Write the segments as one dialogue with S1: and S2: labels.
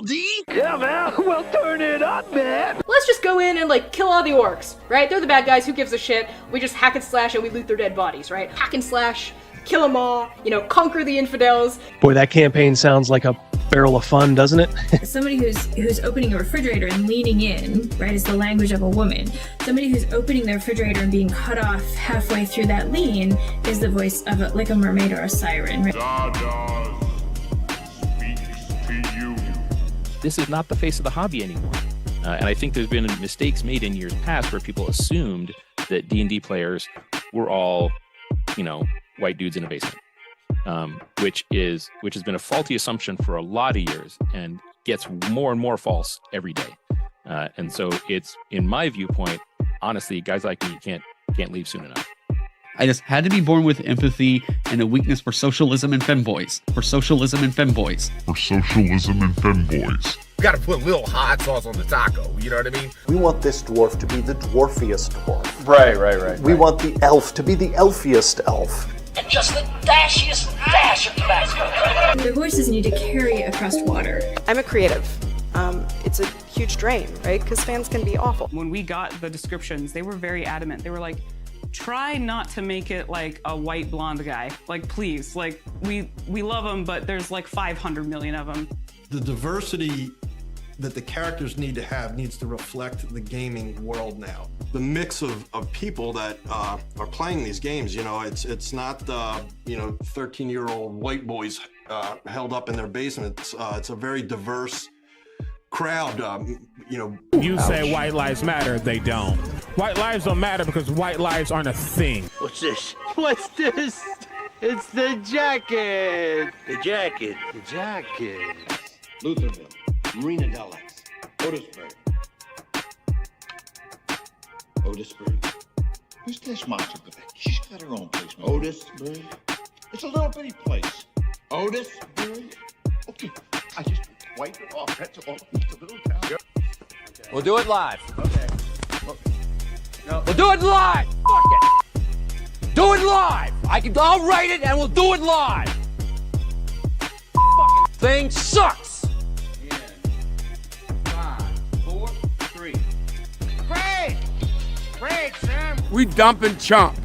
S1: D?
S2: Yeah, man. Well, turn it up, man.
S3: Let's just go in and, like, kill all the orcs, right? They're the bad guys. Who gives a shit? We just hack and slash and we loot their dead bodies, right? Hack and slash, kill them all, conquer the infidels.
S4: Boy, that campaign sounds like a barrel of fun, doesn't it?
S5: Somebody who's opening a refrigerator and leaning in, right, is the language of a woman. Somebody who's opening the refrigerator and being cut off halfway through that lean is the voice of a mermaid or a siren, right?
S6: This is not the face of the hobby anymore. And I think there's been mistakes made in years past where people assumed that D&D players were all, white dudes in a basement. Which has been a faulty assumption for a lot of years and gets more and more false every day. And so it's, in my viewpoint, honestly, guys like me can't leave soon enough.
S7: I just had to be born with empathy and a weakness for socialism and femboys.
S1: You gotta put little hot sauce on the taco, you know what I mean?
S8: We want this dwarf to be the dwarfiest dwarf.
S9: Right.
S8: We want the elf to be the elfiest elf.
S2: And just the dashiest dash of Tabasco.
S5: Their voices need to carry across water.
S10: I'm a creative. It's a huge drain, right? Because fans can be awful.
S11: When we got the descriptions, they were very adamant. They were like, try not to make it like a white blonde guy. Like, please. Like, we love him, but there's like 500 million of them.
S12: The diversity that the characters need to have needs to reflect the gaming world now. The mix of people that are playing these games, it's not 13-year-old white boys held up in their basements. It's a very diverse crowd,
S13: You say white lives matter, they don't. White lives don't matter because white lives aren't a thing.
S2: What's this?
S9: What's this? It's the jacket.
S2: The jacket.
S14: Lutherville, Marina Del X, Otisburg. Who's this monster? She's got her own place. Otisburg. It's a little bitty place. Otisburg. Okay, I just wipe it off. That's all. It's a little town.
S9: Yep. We'll do it live.
S2: Okay.
S9: No. We'll do it live. Fuck it. Do it live. I'll write it and we'll do it live. Fucking thing sucks.
S14: 5, 4, 3.
S13: Great, Sam. We dumping chump.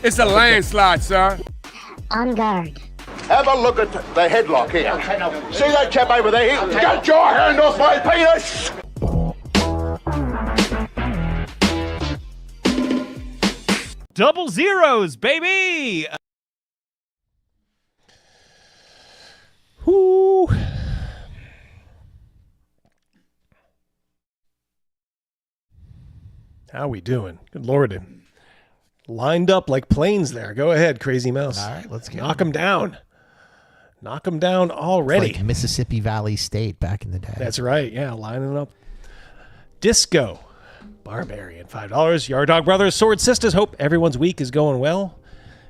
S13: It's a landslide, sir.
S15: On guard.
S1: Have a look at the headlock here. See that chap over there? Get your hand off my penis!
S16: Double zeros, baby!
S4: Whoo. How we doing? Good Lord. Lined up like planes there. Go ahead, Crazymouse.
S17: All right, let's go.
S4: Knock them down. Knock them down already.
S17: It's like Mississippi Valley State back in the day.
S4: That's right. Yeah, lining up. Disco. Barbarian, $5. Yard Dog Brothers, Sword Sisters. Hope everyone's week is going well.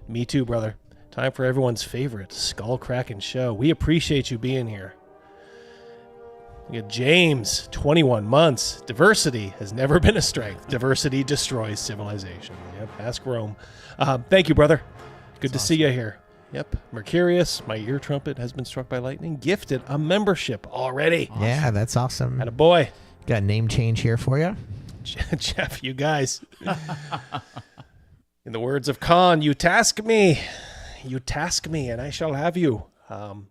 S4: Me too, brother. Time for everyone's favorite Skull Cracking show. We appreciate you being here. We got James, 21 months. Diversity has never been a strength. Diversity destroys civilization. Yep, ask Rome. Thank you, brother. Good to see you here. Yep. Mercurius, my ear trumpet has been struck by lightning. Gifted a membership already.
S17: Awesome. Yeah, that's awesome.
S4: Had a boy.
S17: Got a name change here for you.
S4: Jeff, you guys. In the words of Khan, you task me, and I shall have you.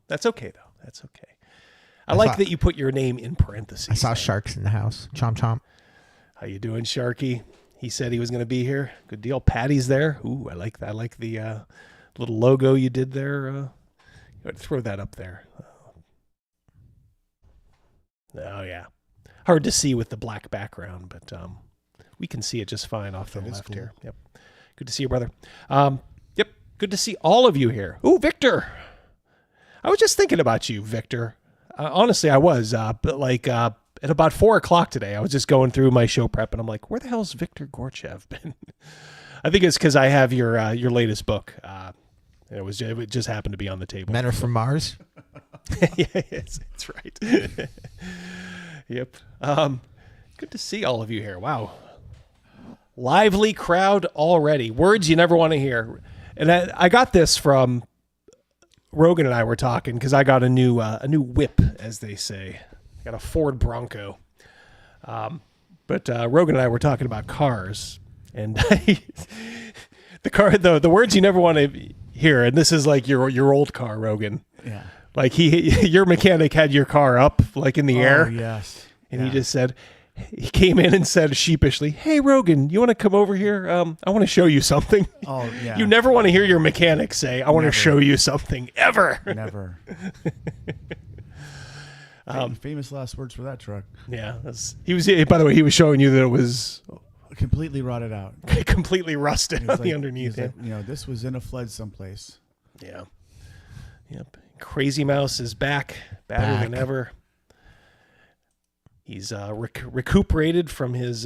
S4: That's okay, though. That's okay. I like that you put your name in parentheses.
S17: I saw Sharks in the house. Chomp chomp.
S4: How you doing, Sharky? He said he was going to be here. Good deal. Patty's there. Ooh, I like that. I like the little logo you did there. Throw that up there. Oh, yeah. Hard to see with the black background, but we can see it just fine off the left here. Yep. Good to see you, brother. Yep. Good to see all of you here. Ooh, Victor. I was just thinking about you, Victor. Honestly, I was. But at about 4 o'clock today, I was just going through my show prep, and I'm like, where the hell's Victor Gorchev been? I think it's because I have your latest book. It just happened to be on the table.
S17: Men Are From Mars?
S4: Yes, that's right. Yep. Good to see all of you here. Wow. Lively crowd already. Words you never want to hear. And I got this from Rogan and I were talking because I got a new whip, as they say. got a Ford Bronco. But Rogan and I were talking about cars, and the words you never want to hear, and this is like your old car, Rogan.
S15: Yeah.
S4: Like your mechanic had your car up like in the air.
S15: Yes.
S4: And he just said, he came in and said sheepishly, "Hey Rogan, you want to come over here? I want to show you something."
S15: Oh yeah.
S4: You never want to hear your mechanic say, "I want to show you something," ever.
S15: Never. Famous last words for that truck.
S4: Yeah, he was. By the way, he was showing you that it was
S15: completely rotted out,
S4: completely rusted on the underneath.
S15: Like, this was in a flood someplace.
S4: Yeah. Yep. Crazymouse is back, better than ever. He's recuperated from his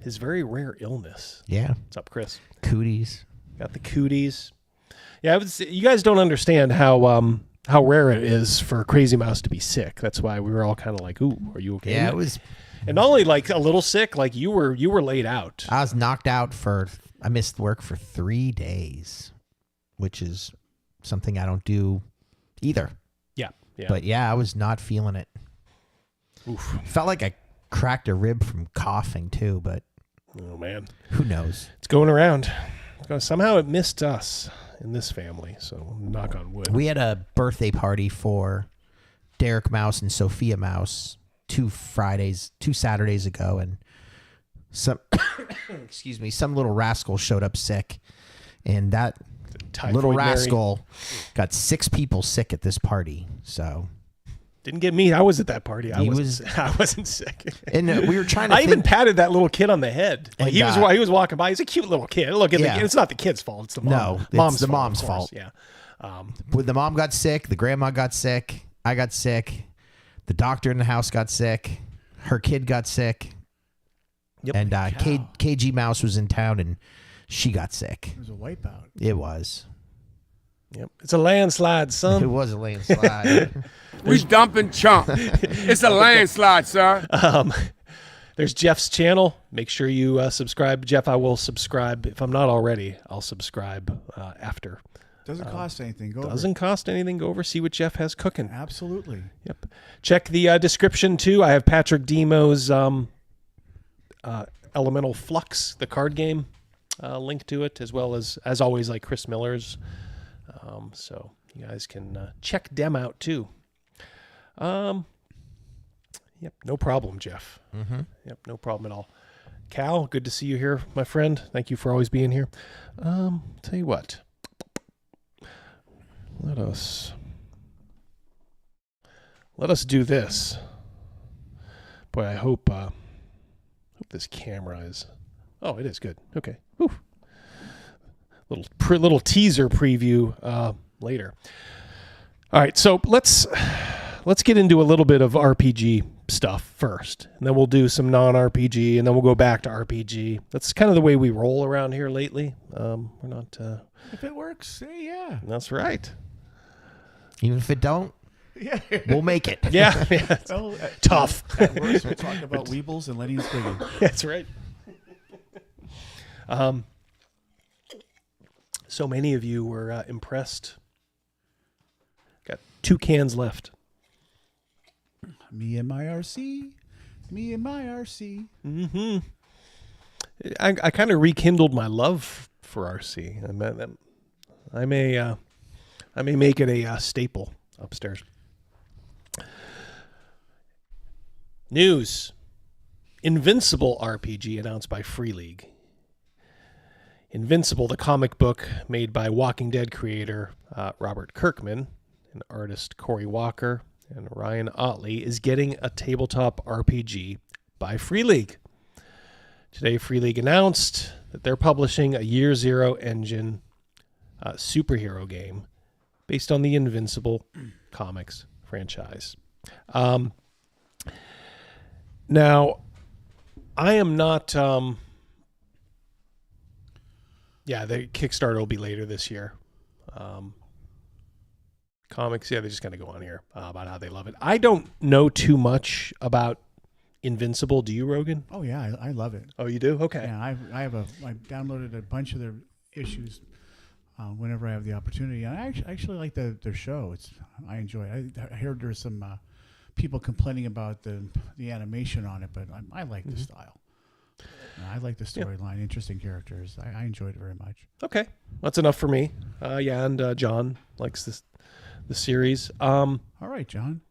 S4: very rare illness.
S17: Yeah.
S4: What's up, Chris?
S17: Cooties.
S4: Got the cooties. Yeah, you guys don't understand how rare it is for Crazymouse to be sick. That's why we were all kind of like, "Ooh, are you okay?"
S17: Yeah, it was.
S4: And not only like a little sick, like you were laid out.
S17: I was knocked out I missed work for 3 days, which is something I don't do either.
S4: Yeah. Yeah.
S17: But yeah, I was not feeling it.
S4: Oof.
S17: Felt like I cracked a rib from coughing too, but
S4: oh man,
S17: who knows?
S4: It's going around. Somehow it missed us in this family, so knock on wood.
S17: We had a birthday party for Derek Mouse and Sophia Mouse 2 Saturdays ago, and some some little rascal showed up sick, and that little rascal got 6 people sick at this party. So
S4: didn't get me. I was at that party. I wasn't sick.
S17: And we were trying to.
S4: I even patted that little kid on the head. Like he was walking by. He's a cute little kid. Look at it's not the kid's fault. It's the mom.
S17: No, it's the mom's fault.
S4: Yeah.
S17: When the mom got sick, the grandma got sick. I got sick. The doctor in the house got sick. Her kid got sick.
S4: Yep.
S17: And KG Mouse was in town and she got sick.
S15: It was a wipeout.
S17: It was.
S4: Yep. It's a landslide, son.
S17: It was a landslide.
S9: We dumping chump. It's a landslide, sir.
S4: There's Jeff's channel. Make sure you subscribe. Jeff, I will subscribe. If I'm not already, I'll subscribe after.
S15: Doesn't cost anything.
S4: Doesn't cost anything. Go over, see what Jeff has cooking.
S15: Absolutely.
S4: Yep. Check the description, too. I have Patrick Demo's Elemental Flux, the card game, link to it, as well as always, like Chris Miller's. So you guys can check them out, too. Yep, no problem, Jeff.
S17: Mm-hmm.
S4: Yep, no problem at all. Cal, good to see you here, my friend. Thank you for always being here. Tell you what. Let us do this. Boy, I hope this camera is. Oh, it is good. Okay. Whew. Little teaser preview later. All right, so let's get into a little bit of RPG stuff first, and then we'll do some non-RPG, and then we'll go back to RPG. That's kind of the way we roll around here lately. We're not.
S15: If it works, yeah.
S4: That's right.
S17: Even if it don't,
S15: yeah,
S17: we'll make it.
S4: Yeah.
S15: Well,
S4: Tough.
S15: At worst, we'll talk about Weebles and Lenny and Squiggy.
S4: That's right. So many of you were impressed. Got 2 cans left.
S15: Me and my RC. Me and my RC.
S4: Mm-hmm. I kind of rekindled my love for RC. I may make it a staple upstairs. News. Invincible RPG announced by Free League. Invincible, the comic book made by Walking Dead creator Robert Kirkman and artist Cory Walker and Ryan Otley, is getting a tabletop RPG by Free League. Today, Free League announced that they're publishing a Year Zero engine superhero game based on the Invincible comics franchise. Now, I am not... the Kickstarter will be later this year. Comics, they're just going to go on here about how they love it. I don't know too much about Invincible. Do you, Rogan?
S15: Oh, yeah, I love it.
S4: Oh, you do? Okay.
S15: Yeah, I downloaded a bunch of their issues whenever I have the opportunity. I actually like their show. I enjoy it. I heard there's some people complaining about the animation on it, but I like the style. I like the storyline, interesting characters. I enjoyed it very much.
S4: Okay, that's enough for me. And John likes the series.
S15: All right, John.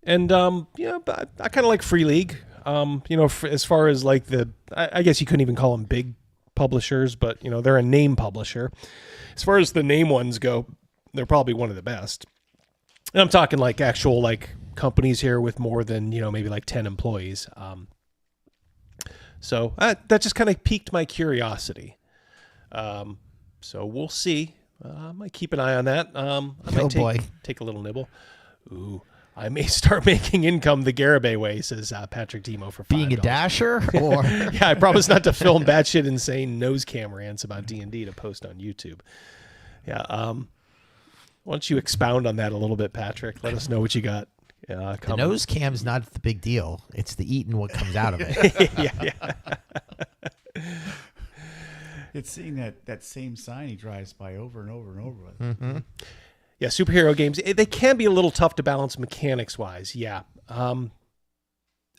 S4: And but I kind of like Free League. As far as like I guess you couldn't even call them big publishers, but they're a name publisher. As far as the name ones go, they're probably one of the best. And I'm talking like actual like companies here with more than maybe like 10 employees. So that just kind of piqued my curiosity. So we'll see. I might keep an eye on that. I might take a little nibble. Ooh, I may start making income the Garibay way, says Patrick Demo for $5.
S17: Being a dasher? Or
S4: yeah, I promise not to film batshit insane nose cam rants about D&D to post on YouTube. Yeah. Why don't you expound on that a little bit, Patrick? Let us know what you got.
S17: The nose cam's not the big deal. It's the eating what comes out of it.
S4: yeah.
S15: It's seeing that same sign he drives by over and over and over.
S17: Mm-hmm.
S4: Yeah, superhero games, they can be a little tough to balance mechanics-wise, yeah.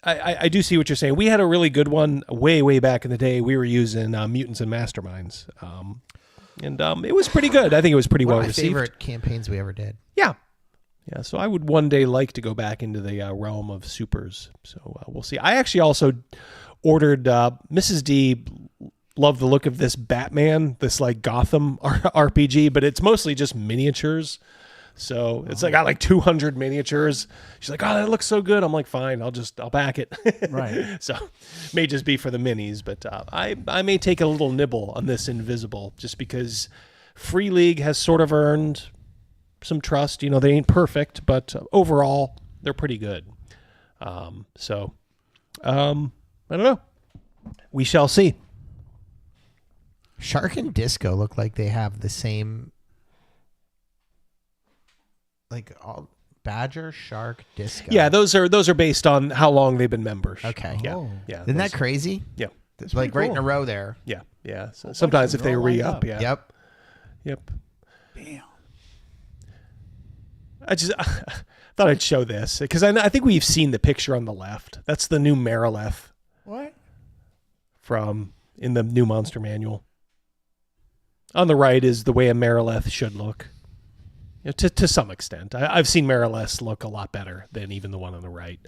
S4: I do see what you're saying. We had a really good one way back in the day. We were using Mutants and Masterminds. And it was pretty good. I think it was pretty well received.
S17: One of my favorite campaigns we ever did.
S4: Yeah. Yeah, so I would one day like to go back into the realm of supers. So we'll see. I actually also ordered Mrs. D loved the look of this Batman, this like Gotham RPG, but it's mostly just miniatures. So it's got like 200 miniatures. She's like, "Oh, that looks so good." I'm like, "Fine, I'll back it."
S15: Right.
S4: So may just be for the minis, but I may take a little nibble on this Invisible just because Free League has sort of earned some trust. They ain't perfect, but overall they're pretty good. I don't know. We shall see.
S17: Shark and Disco look like they have the same, like all Badger, Shark, Disco.
S4: Yeah, those are based on how long they've been members.
S17: Okay.
S4: Yeah.
S17: Isn't that crazy?
S4: Yeah.
S17: It's like right in a row there.
S4: Yeah. So sometimes if they re-up, yeah. Yep.
S15: Bam.
S4: I just thought I'd show this because I think we've seen the picture on the left. That's the new Marileth.
S15: What?
S4: From in the new Monster Manual. On the right is the way a Marileth should look. To some extent. I've seen Marileths look a lot better than even the one on the right.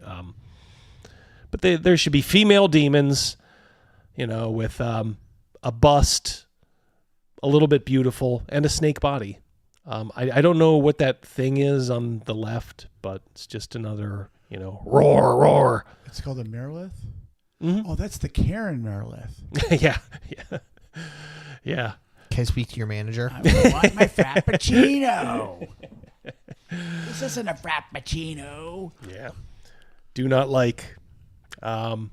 S4: But there should be female demons, with a bust, a little bit beautiful, and a snake body. I don't know what that thing is on the left, but it's just another, roar.
S15: It's called a Marileth?
S4: Mm-hmm.
S15: Oh, that's the Karen Marileth.
S4: Yeah.
S17: Can I speak to your manager?
S15: I want my Frappuccino. This isn't a Frappuccino.
S4: Yeah. Do not like.
S17: May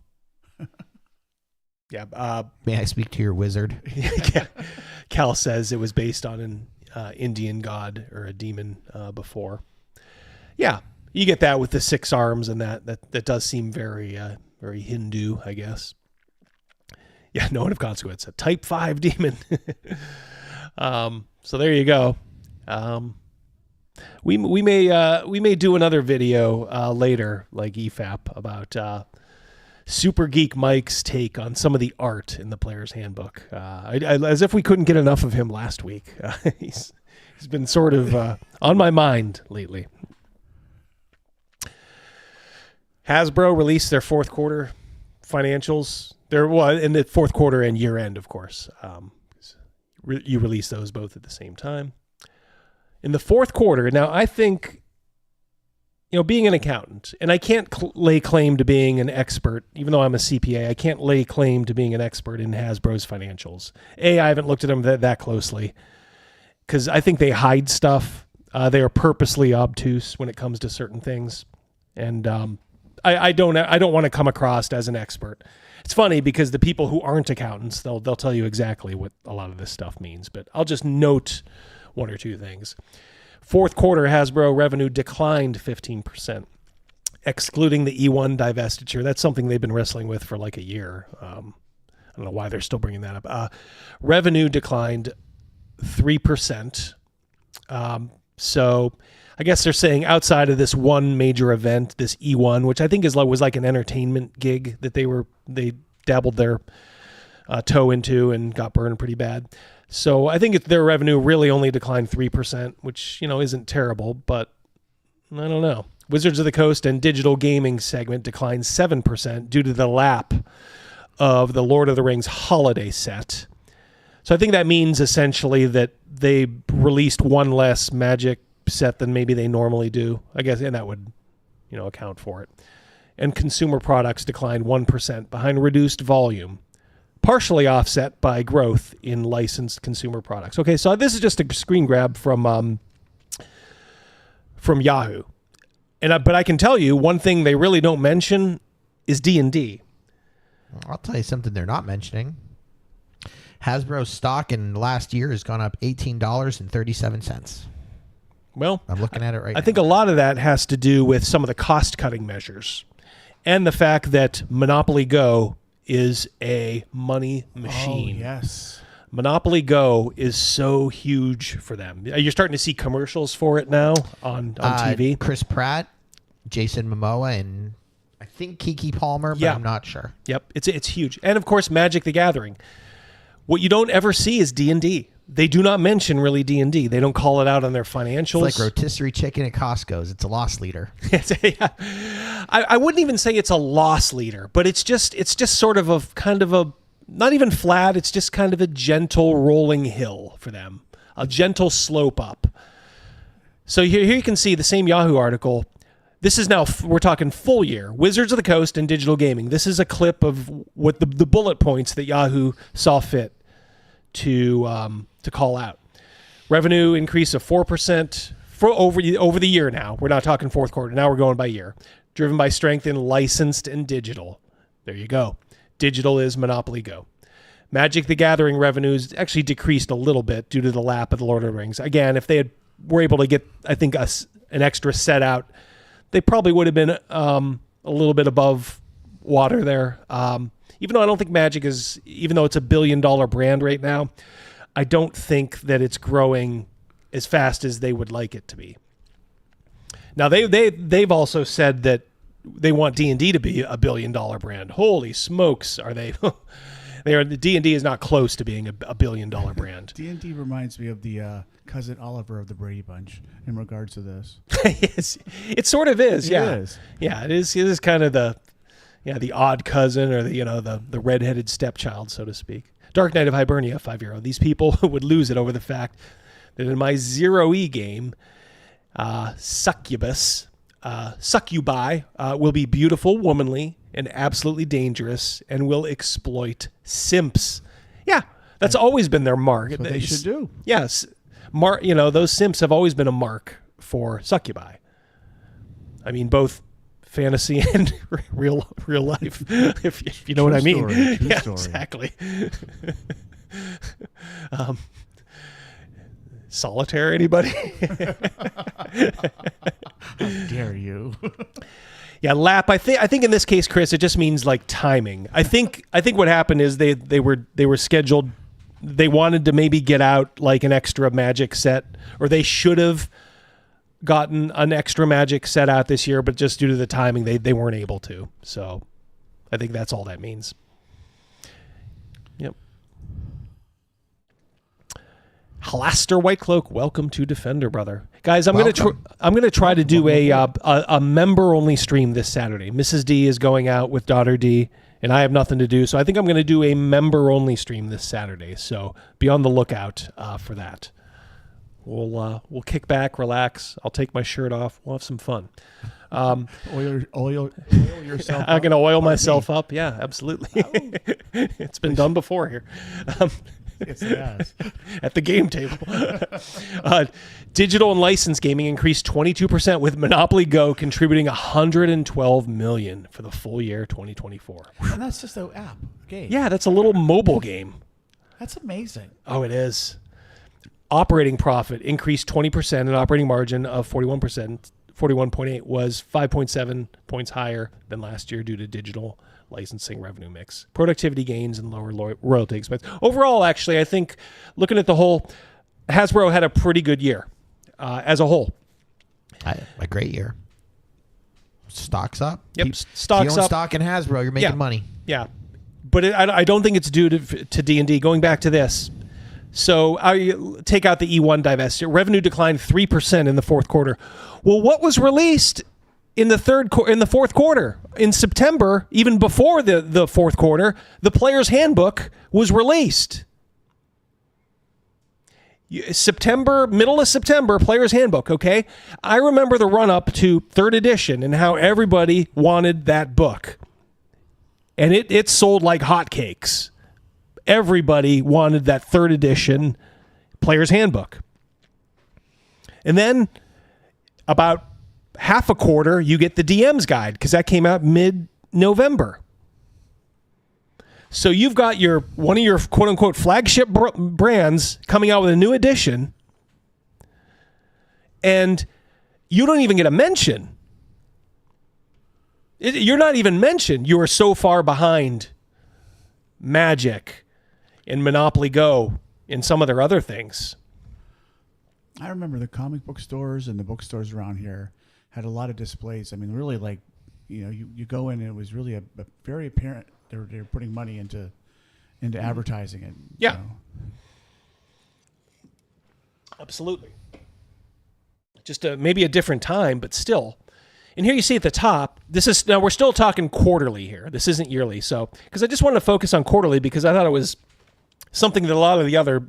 S17: I speak to your wizard?
S4: Cal says it was based on an Indian god or a demon before. Yeah, you get that with the 6 arms, and that does seem very very Hindu, I guess. Yeah, no one of consequence. A type 5 demon. So there you go. We may do another video later, like EFAP, about Super Geek Mike's take on some of the art in the Player's Handbook. As if we couldn't get enough of him last week. He's been sort of on my mind lately. Hasbro released their fourth quarter financials. In the fourth quarter and year end, of course. You release those both at the same time. In the fourth quarter, now I think, being an accountant, and I can't lay claim to being an expert, even though I'm a CPA, I can't lay claim to being an expert in Hasbro's financials. I haven't looked at them that closely because I think they hide stuff. They are purposely obtuse when it comes to certain things. And I don't want to come across as an expert. It's funny because the people who aren't accountants, they'll tell you exactly what a lot of this stuff means, but I'll just note one or two things. Fourth quarter Hasbro revenue declined 15%, excluding the E1 divestiture. That's something they've been wrestling with for like a year. I don't know why they're still bringing that up. Revenue declined 3%. So I guess they're saying outside of this one major event, this E1, which I think was like an entertainment gig that they dabbled their toe into and got burned pretty bad. So I think their revenue really only declined 3%, which, isn't terrible, but I don't know. Wizards of the Coast and digital gaming segment declined 7% due to the lap of the Lord of the Rings holiday set. So I think that means essentially that they released one less Magic set than maybe they normally do, I guess, and that would, account for it. And consumer products declined 1% behind reduced volume, partially offset by growth in licensed consumer products. Okay, so this is just a screen grab from Yahoo. But I can tell you one thing they really don't mention is D&D.
S17: I'll tell you something they're not mentioning. Hasbro stock in the last year has gone up $18.37.
S4: Well,
S17: I'm looking at it right now.
S4: I think a lot of that has to do with some of the cost-cutting measures and the fact that Monopoly Go is a money machine.
S15: Oh, yes.
S4: Monopoly Go is so huge for them. You're starting to see commercials for it now on TV.
S17: Chris Pratt, Jason Momoa, and I think Keke Palmer, but I'm not sure.
S4: Yep, it's huge. And, of course, Magic the Gathering. What you don't ever see is D&D. They do not mention really D&D. They don't call it out on their financials.
S17: It's like rotisserie chicken at Costco's. It's a loss leader.
S4: I wouldn't even say it's a loss leader, but it's just sort of a kind of a, not even flat, it's just kind of a gentle rolling hill for them, a gentle slope up. So here you can see the same Yahoo article. This is now, we're talking full year, Wizards of the Coast and digital gaming. This is a clip of what the bullet points that Yahoo saw fit to call out. Revenue increase of 4% for over the year now. We're not talking fourth quarter. Now we're going by year. Driven by strength in licensed and digital. There you go. Digital is Monopoly Go. Magic the Gathering revenues actually decreased a little bit due to the lap of the Lord of the Rings. Again, if they were able to get, I think, an extra set out, they probably would have been a little bit above water there. Even though I don't think Magic is, even though it's $1 billion brand right now, I don't think that it's growing as fast as they would like it to be. Now they've also said that they want D&D to be $1 billion brand. Holy smokes, are they? D&D is not close to being $1 billion brand.
S15: D&D reminds me of the cousin Oliver of the Brady Bunch in regards to this.
S4: Yes, it sort of is.
S15: It is.
S4: Yeah, it is. It is kind of the odd cousin or the redheaded stepchild, so to speak. Dark Knight of Hibernia, 5-0. These people would lose it over the fact that in my 0E game, Succubus, Succubi will be beautiful, womanly, and absolutely dangerous, and will exploit simps. Yeah, that's always been their mark.
S15: That's what they should do.
S4: Yes, those simps have always been a mark for Succubi. I mean, both fantasy and real life, if you know what I mean.
S15: True story.
S4: Exactly. Solitaire, anybody?
S15: How dare you?
S4: Yeah, lap. I think in this case, Chris, it just means like timing. I think what happened is they were scheduled. They wanted to maybe get out like an extra Magic set, or they should have gotten an extra Magic set out this year, but just due to the timing, they weren't able to. So I think that's all that means. Yep. Halaster Whitecloak, welcome to Defender, brother. Guys, I'm gonna try to do a member only stream this Saturday. Mrs. D is going out with daughter D, and I have nothing to do, so I think I'm gonna do a member only stream this Saturday. So be on the lookout for that. We'll kick back, relax. I'll take my shirt off. We'll have some fun.
S15: Oil yourself.
S4: I'm gonna oil myself up. Yeah, absolutely. It's been done before here.
S15: Yes, it has.
S4: At the game table. Digital and licensed gaming increased 22%, with Monopoly Go contributing $112 million for the full year 2024.
S15: And that's just an app game.
S4: Yeah, that's a little mobile game.
S15: That's amazing.
S4: Oh, it is. Operating profit increased 20%, and operating margin of 41.8 was 5.7 points higher than last year due to digital licensing revenue mix, productivity gains, and lower royalty expense. Overall, actually, I think looking at the whole, Hasbro had a pretty good year as a whole.
S17: A great year. Stock's up.
S4: Yep, stock's up.
S17: Stock in Hasbro, you're making money.
S4: Yeah, but I don't think it's due to D&D. Going back to this, so I take out the E1 divestiture. Revenue declined 3% in the fourth quarter. Well, what was released in the fourth quarter in September? Even before the fourth quarter, the Player's Handbook was released. Middle of September, Player's Handbook, okay? I remember the run-up to 3rd edition and how everybody wanted that book. And it sold like hotcakes. Everybody wanted that 3rd edition Player's Handbook. And then about half a quarter, you get the DM's Guide, because that came out mid-November. So you've got one of your quote-unquote flagship brands coming out with a new edition, and you don't even get a mention. You're not even mentioned. You are so far behind Magic and Monopoly Go and some of their other things.
S15: I remember the comic book stores and the bookstores around here had a lot of displays. I mean, really, like, you go in and it was really a very apparent they're putting money into advertising it.
S4: Yeah. Absolutely. Just maybe a different time, but still. And here you see at the top, now we're still talking quarterly here. This isn't yearly. So, because I just wanted to focus on quarterly because I thought it was something that a lot of the other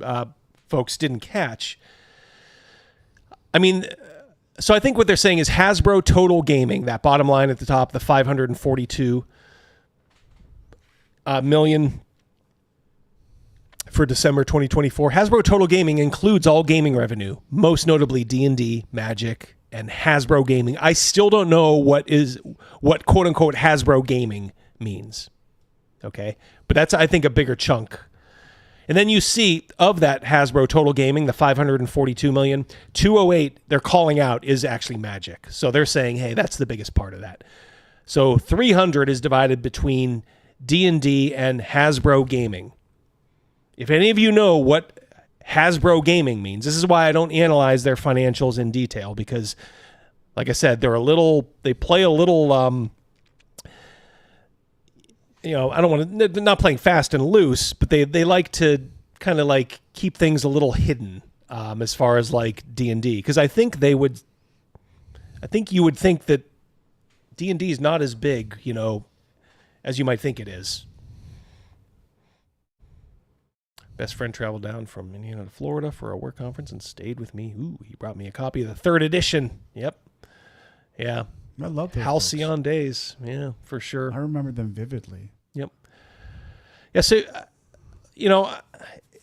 S4: folks didn't catch. I mean, so I think what they're saying is Hasbro total gaming, that bottom line at the top, the 542 million for December 2024. Hasbro total gaming includes all gaming revenue, most notably D&D, Magic, and Hasbro gaming. I still don't know what quote unquote Hasbro gaming means. Okay. But that's, I think, a bigger chunk. And then you see of that Hasbro total gaming, the 542 million, 208 they're calling out is actually Magic. So they're saying, hey, that's the biggest part of that. So 300 is divided between D&D and Hasbro gaming. If any of you know what Hasbro gaming means, this is why I don't analyze their financials in detail, because like I said, they play a little, I don't want to, they're not playing fast and loose, but they like to kind of like keep things a little hidden as far as like D&D. Because I think you would think that D&D is not as big, as you might think it is. Best friend traveled down from Indiana to Florida for a work conference and stayed with me. Ooh, he brought me a copy of the 3rd edition. Yep. Yeah.
S15: I love those
S4: Halcyon days. Yeah, for sure.
S15: I remember them vividly.
S4: Yep. Yeah, so,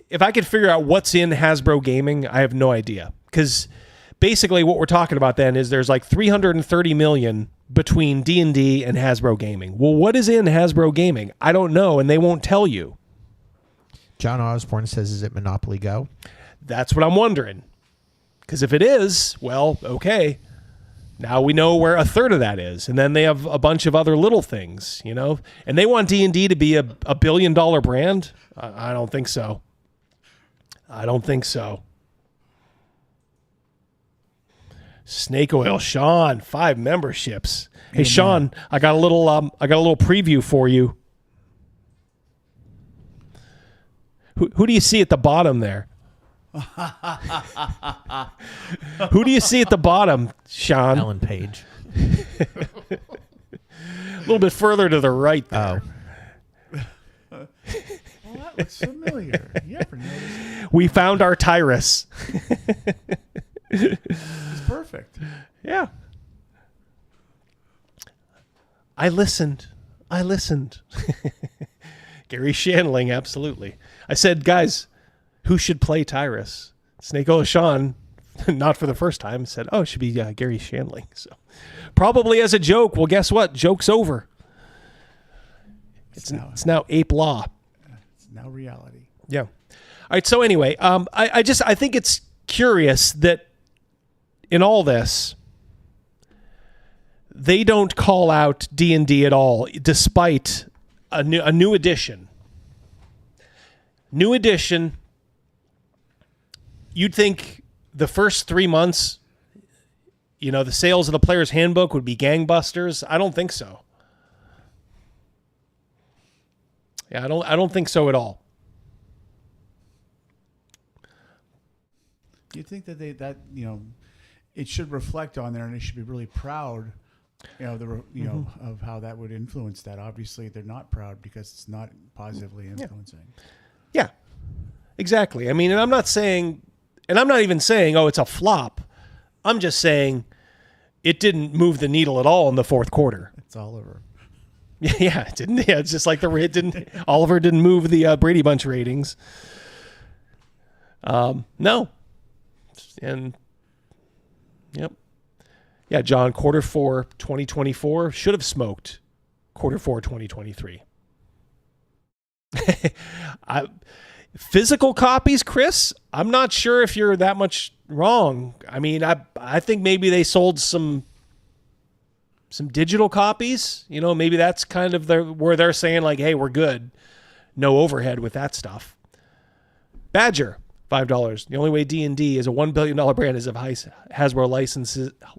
S4: if I could figure out what's in Hasbro gaming, I have no idea. Because basically what we're talking about then is there's like 330 million between D&D and Hasbro gaming. Well, what is in Hasbro gaming? I don't know, and they won't tell you.
S17: John Osborne says, is it Monopoly Go?
S4: That's what I'm wondering. Because if it is, well, okay. Now we know where a third of that is. And then they have a bunch of other little things, And they want D&D to be a $1 billion brand? I don't think so. I don't think so. Snake Oil Sean, 5 memberships. Hey, Sean, I got a little preview for you. Who do you see at the bottom there? Who do you see at the bottom, Sean?
S17: Ellen Page.
S4: A little bit further to the right there.
S15: Well, that looks familiar. You ever notice?
S4: We found our Tyrus.
S15: It's perfect.
S4: Yeah. I listened. Gary Shandling, absolutely. I said, guys, who should play Tyrus? Snake Oil Sean, not for the first time, said, it should be Gary Shandling. So probably as a joke. Well, guess what? Joke's over. It's now ape law.
S15: It's now reality.
S4: Yeah. All right. So anyway, I think it's curious that in all this, they don't call out D&D at all, despite a new edition. New edition. You'd think the first 3 months, the sales of the player's handbook would be gangbusters. I don't think so. Yeah, I don't think so at all.
S15: You'd think that it should reflect on there, and they should be really proud, of how that would influence that. Obviously, they're not proud because it's not positively influencing.
S4: Yeah, exactly. I mean, and I'm not even saying, oh, it's a flop. I'm just saying it didn't move the needle at all in the fourth quarter.
S15: It's Oliver.
S4: Yeah, it didn't. Yeah, it's just like Oliver didn't move the Brady Bunch ratings. No. And yep. Yeah, John, quarter 4, 2024 should have smoked quarter 4, 2023. Physical copies, Chris, I'm not sure if you're that much wrong. I mean, I think maybe they sold some digital copies. Maybe that's kind of where they're saying like, hey, we're good. No overhead with that stuff. Badger, $5. The only way D&D is a $1 billion brand is if Hasbro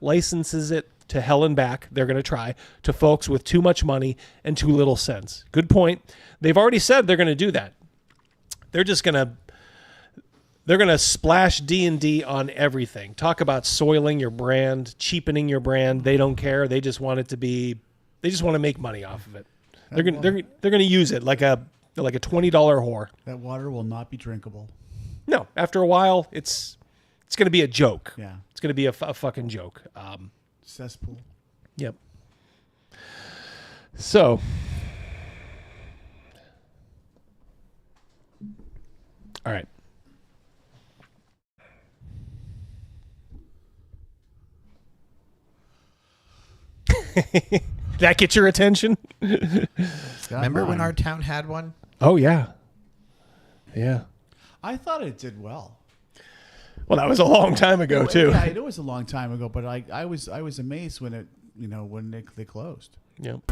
S4: licenses it to hell and back. They're going to try to folks with too much money and too little sense. Good point. They've already said they're going to do that. They're going to splash D&D on everything. Talk about soiling your brand, cheapening your brand. They don't care. They just want it to be. They just want to make money off of it. They're going to use it like a $20 whore.
S15: That water will not be drinkable.
S4: No, after a while, it's going to be a joke.
S15: Yeah,
S4: it's going to be a fucking joke.
S15: Cesspool.
S4: Yep. So. All right. That get your attention?
S17: Remember when our town had one?
S4: Oh, yeah. Yeah.
S15: I thought it did well.
S4: Well, that was a long time ago, too.
S15: Yeah, it was a long time ago, but I was amazed when it, when they closed.
S4: Yep.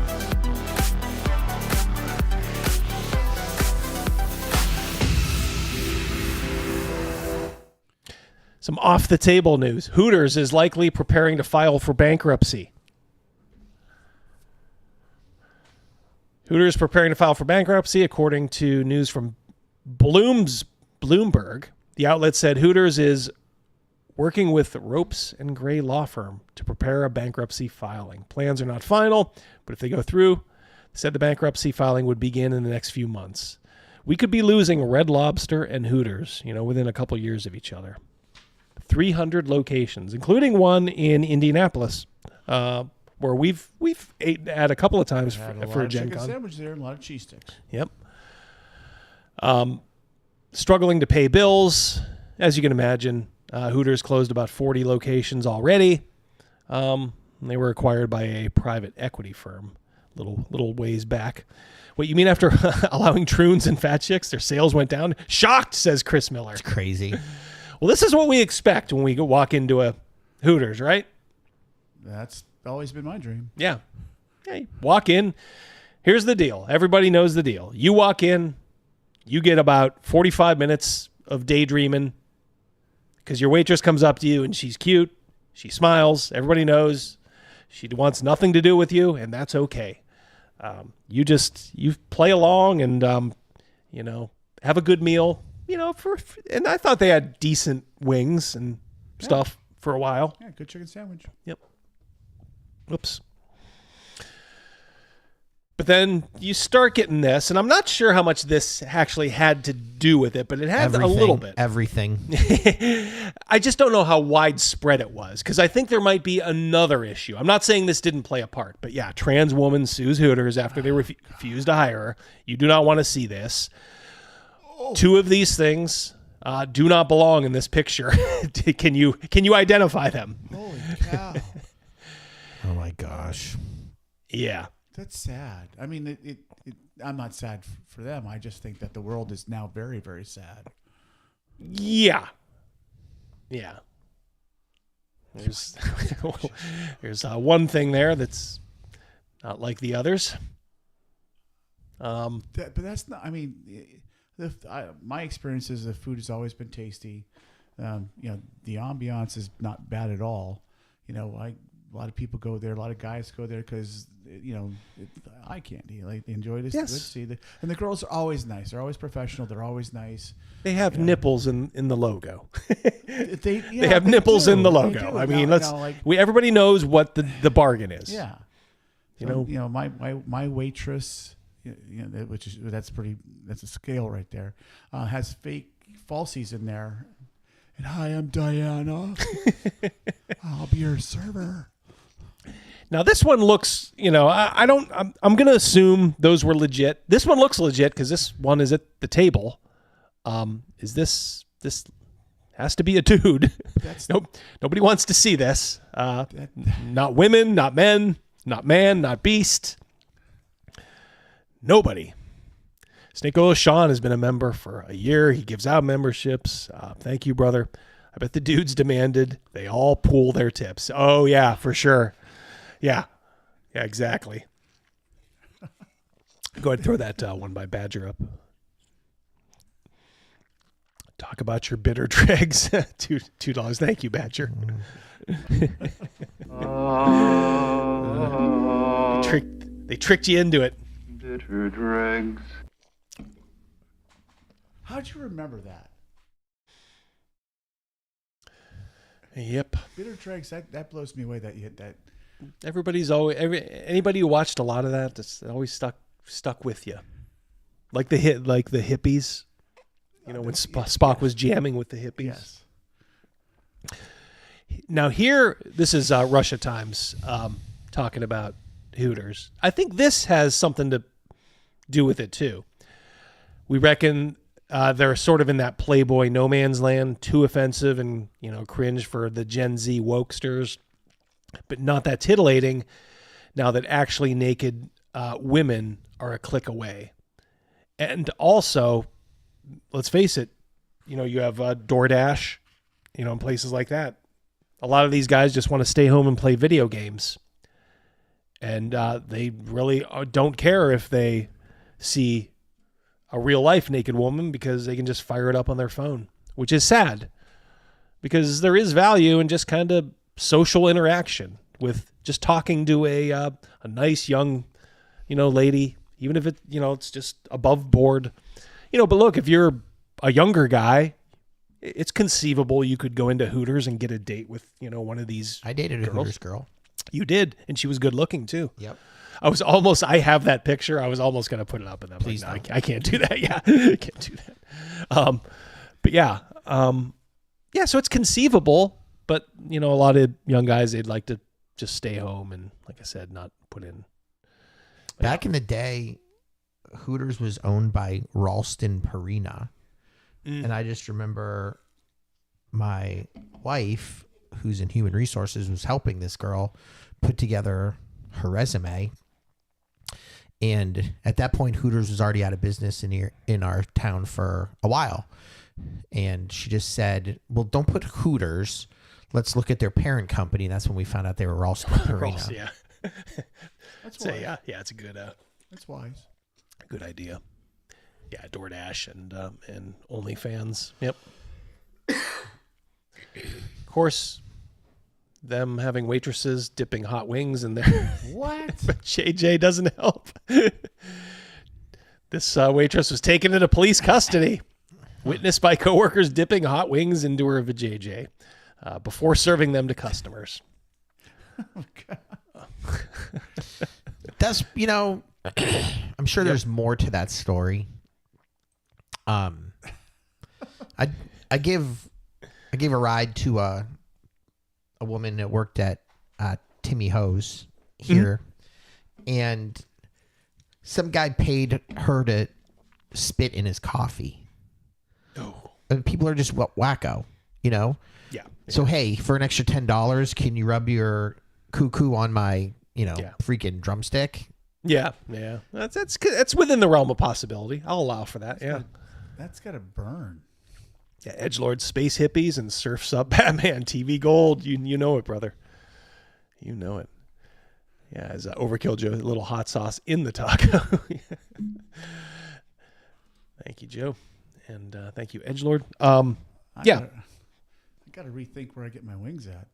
S4: Some off-the-table news. Hooters is likely preparing to file for bankruptcy. Hooters preparing to file for bankruptcy, according to news from Bloomberg. The outlet said Hooters is working with Ropes and Gray law firm to prepare a bankruptcy filing. Plans are not final, but if they go through, said the bankruptcy filing would begin in the next few months. We could be losing Red Lobster and Hooters, within a couple years of each other. 300 locations, including one in Indianapolis, where we've ate at a couple of times for a Gen Con.
S15: Sandwich there and a lot of cheese sticks.
S4: Yep. Struggling to pay bills, as you can imagine. Hooters closed about 40 locations already. They were acquired by a private equity firm, little ways back. What, you mean after allowing Troons and Fat Chicks, their sales went down? Shocked, says Chris Miller.
S17: It's crazy.
S4: Well, this is what we expect when we walk into a Hooters, right?
S15: That's always been my dream.
S4: Yeah. You walk in. Here's the deal. Everybody knows the deal. You walk in, you get about 45 minutes of daydreaming because your waitress comes up to you and she's cute. She smiles. Everybody knows she wants nothing to do with you, and that's okay. You play along and, have a good meal. And I thought they had decent wings and stuff for a while.
S15: Yeah, good chicken sandwich.
S4: Yep. Oops. But then you start getting this, and I'm not sure how much this actually had to do with it, but it had a little bit.
S17: Everything.
S4: I just don't know how widespread it was, because I think there might be another issue. I'm not saying this didn't play a part, but yeah, trans woman sues Hooters after they refused to hire her. You do not want to see this. Two of these things do not belong in this picture. Can you identify them?
S15: Holy cow.
S17: Oh my gosh.
S4: Yeah.
S15: That's sad. I mean, I'm not sad for them. I just think that the world is now very, very sad.
S4: Yeah. Yeah. There's one thing there that's not like the others.
S15: But that's not, I mean, my experience is the food has always been tasty. The ambiance is not bad at all. you know, a lot of people go there. A lot of guys go there because, you know, it's eye candy. Like, they enjoy this.
S4: Yes.
S15: And the girls are always nice. They're always professional. They're always nice.
S4: They have nipples in the logo.
S15: They
S4: have nipples in the logo.
S15: do.
S4: I mean,
S15: Now,
S4: everybody knows what the bargain is.
S15: Yeah.
S4: You
S15: So,
S4: know,
S15: my waitress, you know, that's a scale right there, has fake falsies in there. And hi, I'm Diana. I'll be your server.
S4: now this one looks, you know, I'm going to assume those were legit. This one looks legit because this one is at the table. Is this has to be a dude. Nope. Nobody wants to see this. Not women, not men, not man, not beast. Nobody. Snake Oil Sean has been a member for a year. He gives out memberships. Thank you, brother. I bet the dudes demanded they all pool their tips. Oh, yeah, for sure. Yeah. Yeah, exactly. Go ahead and throw that one by Badger up. Talk about your bitter dregs. $2. Thank you, Badger. They tricked you into it.
S18: Bitter dregs.
S15: How'd you remember that?
S4: Yep.
S15: Bitter dregs. That blows me away. That you hit that.
S4: Anybody who watched a lot of that, it's always stuck with you. Like the hippies. You know, when Spock was jamming with the hippies.
S15: Yes.
S4: Now here, this is Russia Times talking about Hooters. I think this has something to do with it too. We reckon they're sort of in that Playboy no man's land, too offensive and, you know, cringe for the Gen Z wokesters, but not that titillating now that actually naked women are a click away. And also, let's face it, you know, you have DoorDash, you know, in places like that. A lot of these guys just want to stay home and play video games. And they really don't care if they see a real life naked woman because they can just fire it up on their phone, which is sad because there is value in just kind of social interaction with just talking to a nice young, you know, lady, even if it, you know, it's just above board, you know. But look, if you're a younger guy, it's conceivable you could go into Hooters and get a date with, you know, one of these.
S17: I dated a Hooters girl.
S4: You did, and she was good looking too.
S17: Yep.
S4: I have that picture. I was almost going to put it up, and I'm
S17: Please
S4: like, no, I can't do that. Yeah, I can't do that. But yeah. Yeah, so it's conceivable, but, you know, a lot of young guys, they'd like to just stay home and, like I said, not put in.
S17: Back in the day, Hooters was owned by Ralston Purina. And I just remember my wife, who's in human resources, was helping this girl put together her resume. And at that point, Hooters was already out of business in our town for a while. And she just said, well, don't put Hooters. Let's look at their parent company. And that's when we found out they were Ralston Purina.
S4: Yeah.
S15: That's wise.
S4: Yeah, it's a good
S15: That's wise.
S4: Good idea. Yeah, DoorDash and OnlyFans. Yep. Of course, them having waitresses dipping hot wings in their
S15: what?
S4: But JJ doesn't help. This waitress was taken into police custody, witnessed by coworkers dipping hot wings into her vajayjay before serving them to customers.
S15: Oh, God.
S17: That's, you know, I'm sure there's more to that story. I gave a ride to a woman that worked at Timmy Ho's here, and some guy paid her to spit in his coffee.
S4: Oh,
S17: and people are just wacko, you know.
S4: Yeah.
S17: So hey, for an extra $10, can you rub your cuckoo on my, you know, freaking drumstick?
S4: Yeah. That's within the realm of possibility. I'll allow for that. Yeah.
S15: That's got to burn.
S4: Yeah, edgelord space hippies and Surf's Up Batman TV Gold. You know it, brother. You know it. Yeah, as Overkill Joe, a little hot sauce in the taco. Thank you, Joe, and thank you, edgelord.
S15: I got to rethink where I get my wings at.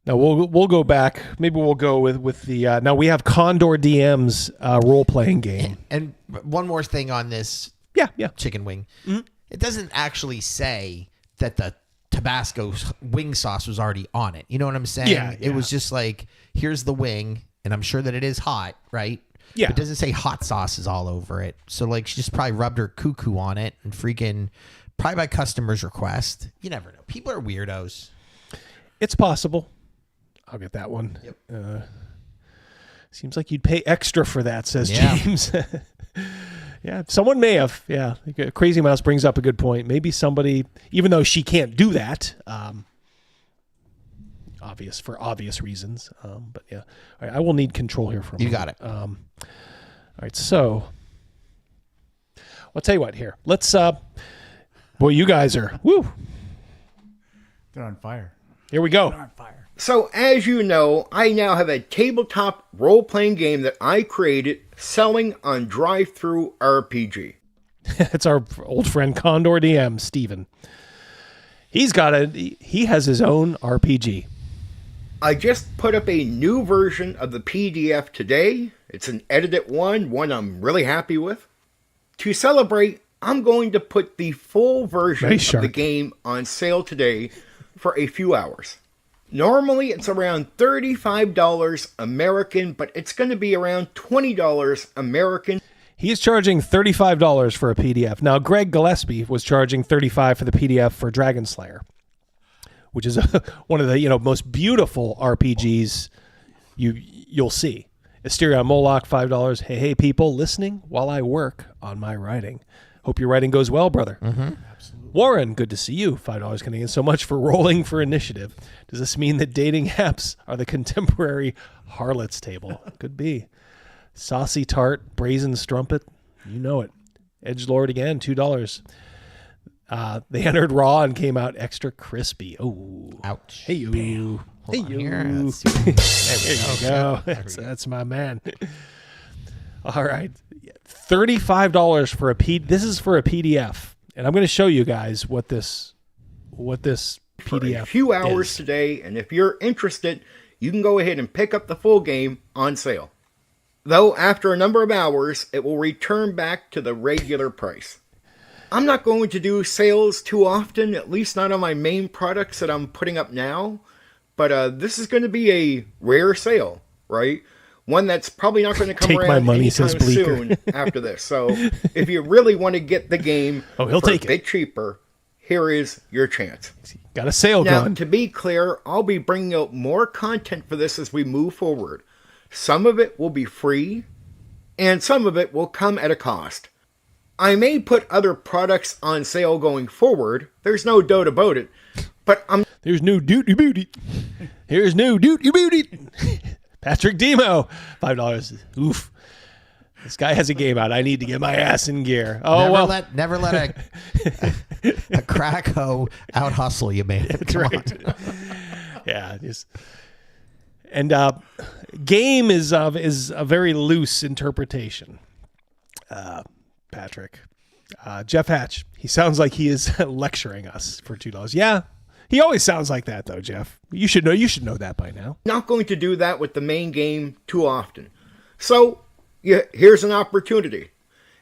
S4: Now we'll go back. Maybe we'll go with the now we have Condor DMs role playing game.
S17: And one more thing on this.
S4: Yeah.
S17: Chicken wing. Mm-hmm. It doesn't actually say that the Tabasco wing sauce was already on it. You know what I'm saying?
S4: Yeah.
S17: It was just like, here's the wing, and I'm sure that it is hot, right?
S4: Yeah.
S17: But it doesn't say hot sauce is all over it. So like she just probably rubbed her cuckoo on it and freaking probably by customer's request. You never know. People are weirdos.
S4: It's possible. I'll get that one.
S17: Yep.
S4: Seems like you'd pay extra for that, says James. Yeah, someone may have. Yeah, Crazymouse brings up a good point. Maybe somebody, even though she can't do that, for obvious reasons. But yeah, all right, I will need control here for a moment.
S17: You got it.
S4: All right, so I'll tell you what. Here, let's. Boy, you guys are
S15: They're on fire.
S4: Here we go.
S15: They're on fire.
S19: So, as you know, I now have a tabletop role-playing game that I created selling on Drive-Thru RPG.
S4: It's our old friend Condor DM, Steven. He has his own RPG.
S19: I just put up a new version of the PDF today. It's an edited one I'm really happy with. To celebrate, I'm going to put the full version of the game on sale today for a few hours. Normally, it's around $35 American, but it's going to be around $20 American.
S4: He is charging $35 for a PDF. Now, Greg Gillespie was charging $35 for the PDF for Dragon Slayer, which is one of the most beautiful RPGs you'll see. Asterion Moloch, $5. Hey, people listening while I work on my writing. Hope your writing goes well, brother.
S17: Mm-hmm.
S4: Warren, good to see you. $5 Canadian. So much for rolling for initiative. Does this mean that dating apps are the contemporary harlots table? Could be. Saucy Tart, Brazen Strumpet. You know it. Edgelord again, $2. They entered raw and came out extra crispy. Oh,
S17: ouch!
S4: Hey you, hey you.
S17: There we
S4: go. That's my man. All right, $35 for a This is for a PDF, and I'm going to show you guys what this PDF
S19: for a few hours today. And if you're interested, you can go ahead and pick up the full game on sale. Though after a number of hours, it will return back to the regular price. I'm not going to do sales too often, at least not on my main products that I'm putting up now. But this is going to be a rare sale, right? One that's probably not going to come
S4: Take
S19: around
S4: my money,
S19: anytime
S4: says Bleeker.
S19: soon after this. So if you really want to get the game
S4: he'll
S19: for
S4: take
S19: a bit cheaper, here is your chance.
S4: Got a sale
S19: now,
S4: going.
S19: To be clear, I'll be bringing out more content for this as we move forward. Some of it will be free, and some of it will come at a cost. I may put other products on sale going forward. There's no doubt about it. But
S4: There's no duty booty. Here's no duty booty. Patrick Demo, $5. Oof. This guy has a game out. I need to get my ass in gear. Oh,
S17: never let a crack hoe out hustle you, man.
S4: That's right. Yeah, just and game is a very loose interpretation. Patrick, Jeff Hatch. He sounds like he is lecturing us for $2. Yeah, he always sounds like that, though, Jeff. You should know that by now.
S19: Not going to do that with the main game too often. So here's an opportunity,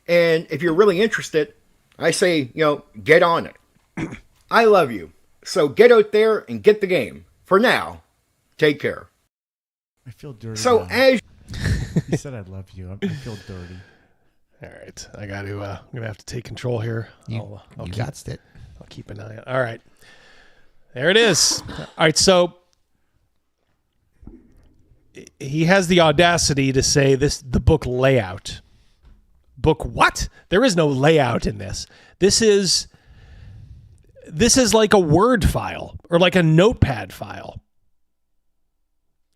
S19: and if you're really interested, I say get on it. I love you, so get out there and get the game. For now, take care.
S15: I feel dirty.
S19: So
S15: now.
S19: as
S15: you said, I love you. I feel dirty.
S4: All right, I got to. I'm gonna have to take control here.
S17: I'll
S4: keep an eye on. All right, there it is. All right, so he has the audacity to say the book layout. Book what? There is no layout in this. This is like a Word file or like a Notepad file.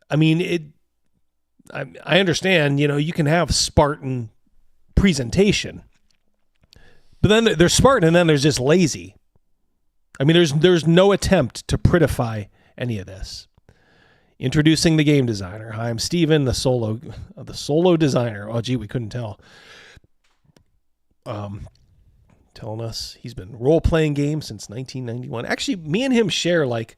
S4: I mean, I understand. You can have Spartan presentation, but then there's Spartan and then there's just lazy. I mean, there's no attempt to prettify any of this. Introducing the game designer. Hi, I'm Steven, the solo designer. Oh gee, we couldn't tell. telling us he's been role-playing games since 1991. Actually, me and him share like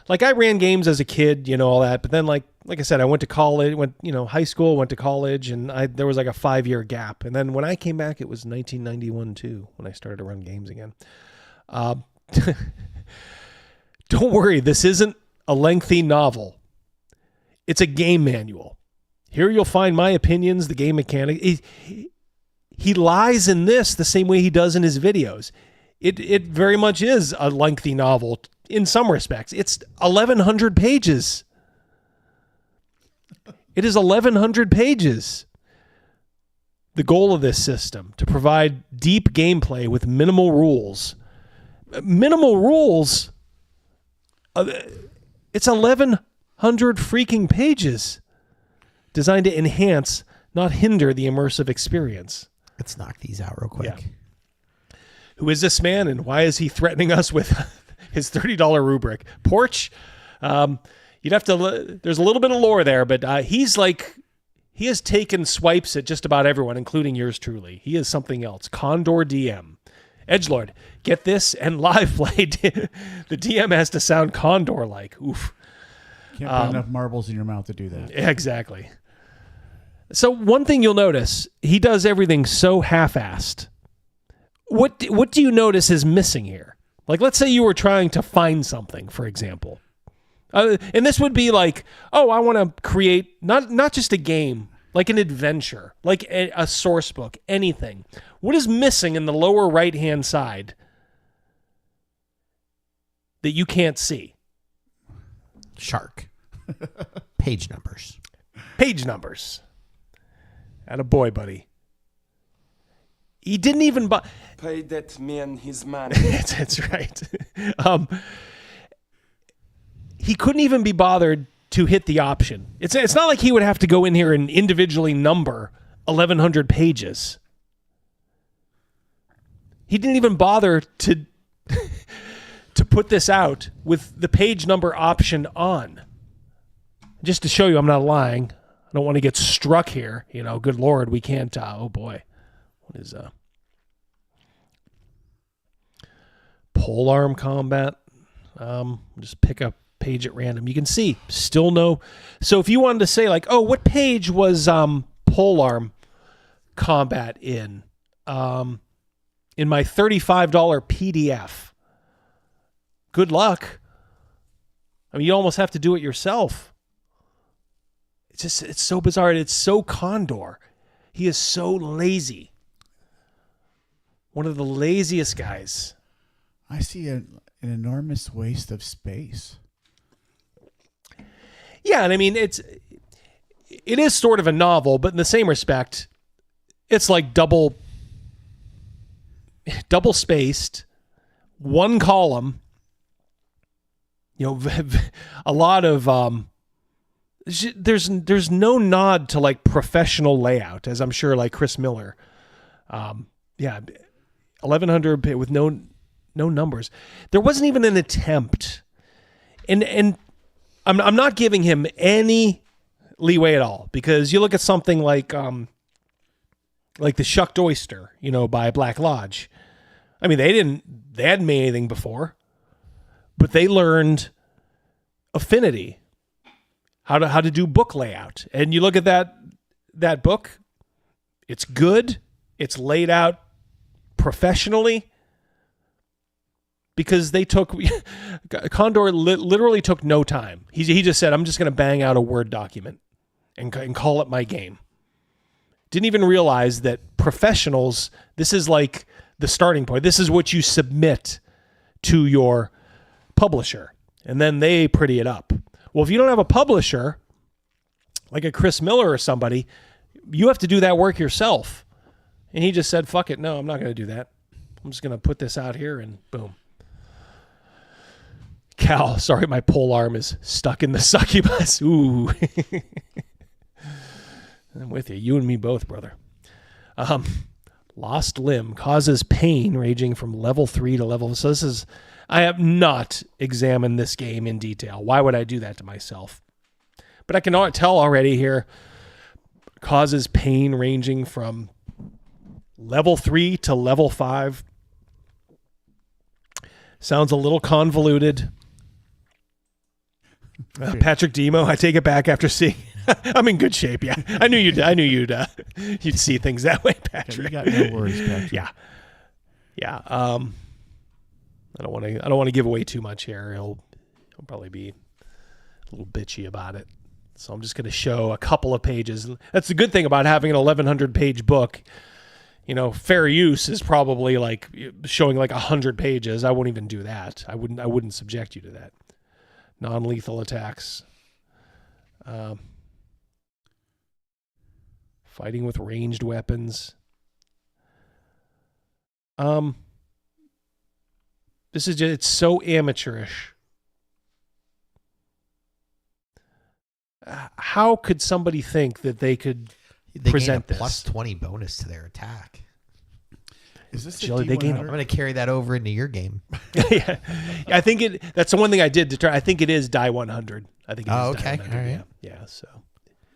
S4: I ran games as a kid, all that. But then like I said, I went to college, high school, went to college, and there was like a 5-year gap. And then when I came back, it was 1991 too, when I started to run games again. Don't worry, this isn't a lengthy novel. It's a game manual. Here you'll find my opinions, the game mechanic. He lies in this the same way he does in his videos. It very much is a lengthy novel in some respects. It's 1,100 pages. It is 1,100 pages. The goal of this system, to provide deep gameplay with minimal rules. Minimal rules? It's 1,100 freaking pages. Designed to enhance, not hinder the immersive experience.
S17: Let's knock these out real quick.
S4: Yeah. Who is this man, and why is he threatening us with his $30 rubric? Porch? You'd have to... There's a little bit of lore there, but he has taken swipes at just about everyone, including yours truly. He is something else. Condor DM. Edgelord, get this, and live play. The DM has to sound Condor-like. Oof.
S15: Can't put enough marbles in your mouth to do that.
S4: Exactly. So one thing you'll notice, he does everything so half-assed. What do you notice is missing here? Like, let's say you were trying to find something, for example. And this would be like, oh, I want to create not just a game, like an adventure, like a source book, anything. What is missing in the lower right-hand side that you can't see?
S17: Shark. Page numbers.
S4: Page numbers. Attaboy, buddy. He didn't even
S20: pay that man his money.
S4: That's right. He couldn't even be bothered to hit the option. It's not like he would have to go in here and individually number 1,100 pages. He didn't even bother to put this out with the page number option on. Just to show you I'm not lying. I don't want to get struck here. Good Lord, we can't. Oh boy. What is polearm combat? Just pick up page at random. You can see still no. So if you wanted to say like, oh, what page was polearm combat in my $35 PDF? Good luck. I mean, you almost have to do it yourself. It's so bizarre. It's so Condor. He is so lazy. One of the laziest guys.
S15: I see an enormous waste of space.
S4: Yeah, and I mean, it is sort of a novel, but in the same respect, it's like double spaced, one column. A lot of there's no nod to like professional layout, as I'm sure like Chris Miller. 1,100 with no numbers. There wasn't even an attempt, and I'm not giving him any leeway at all, because you look at something like the Shucked Oyster, by Black Lodge. I mean, they hadn't made anything before, but they learned affinity, how to do book layout. And you look at that book, it's good, it's laid out professionally, because they took Condor literally took no time. He just said, I'm just going to bang out a Word document and call it my game. Didn't even realize that professionals, this is like the starting point. This is what you submit to your publisher, and then they pretty it up. Well, if you don't have a publisher, like a Chris Miller or somebody, you have to do that work yourself. And he just said, fuck it, no, I'm not going to do that. I'm just going to put this out here, and boom. Cal, sorry, my pole arm is stuck in the succubus. Ooh. I'm with you. You and me both, brother. Lost limb causes pain ranging from level 3 to level... So this is... I have not examined this game in detail. Why would I do that to myself? But I can tell already here, causes pain ranging from level 3 to level 5. Sounds a little convoluted. Patrick Demo, I take it back after seeing. I'm in good shape. Yeah, I knew you'd see things that way, Patrick.
S15: You got no worries, Patrick.
S4: Yeah. I don't want to give away too much here. He'll probably be a little bitchy about it. So I'm just going to show a couple of pages. That's the good thing about having an 1,100 page book. You know, fair use is probably like showing like 100 pages. I won't even do that. I wouldn't subject you to that. Non-lethal attacks. Fighting with ranged weapons. This is just, it's so amateurish. How could somebody think that they could present
S17: gain a
S4: this?
S17: plus 20 bonus to their attack.
S15: Is this
S4: Jelly,
S15: the D100?
S17: I'm going to carry that over into your game.
S4: Yeah. I think that's the one thing I did to try. I think it is die 100. I think it is
S17: Oh,
S4: die
S17: okay.
S4: 100.
S17: All right.
S4: Yeah, so.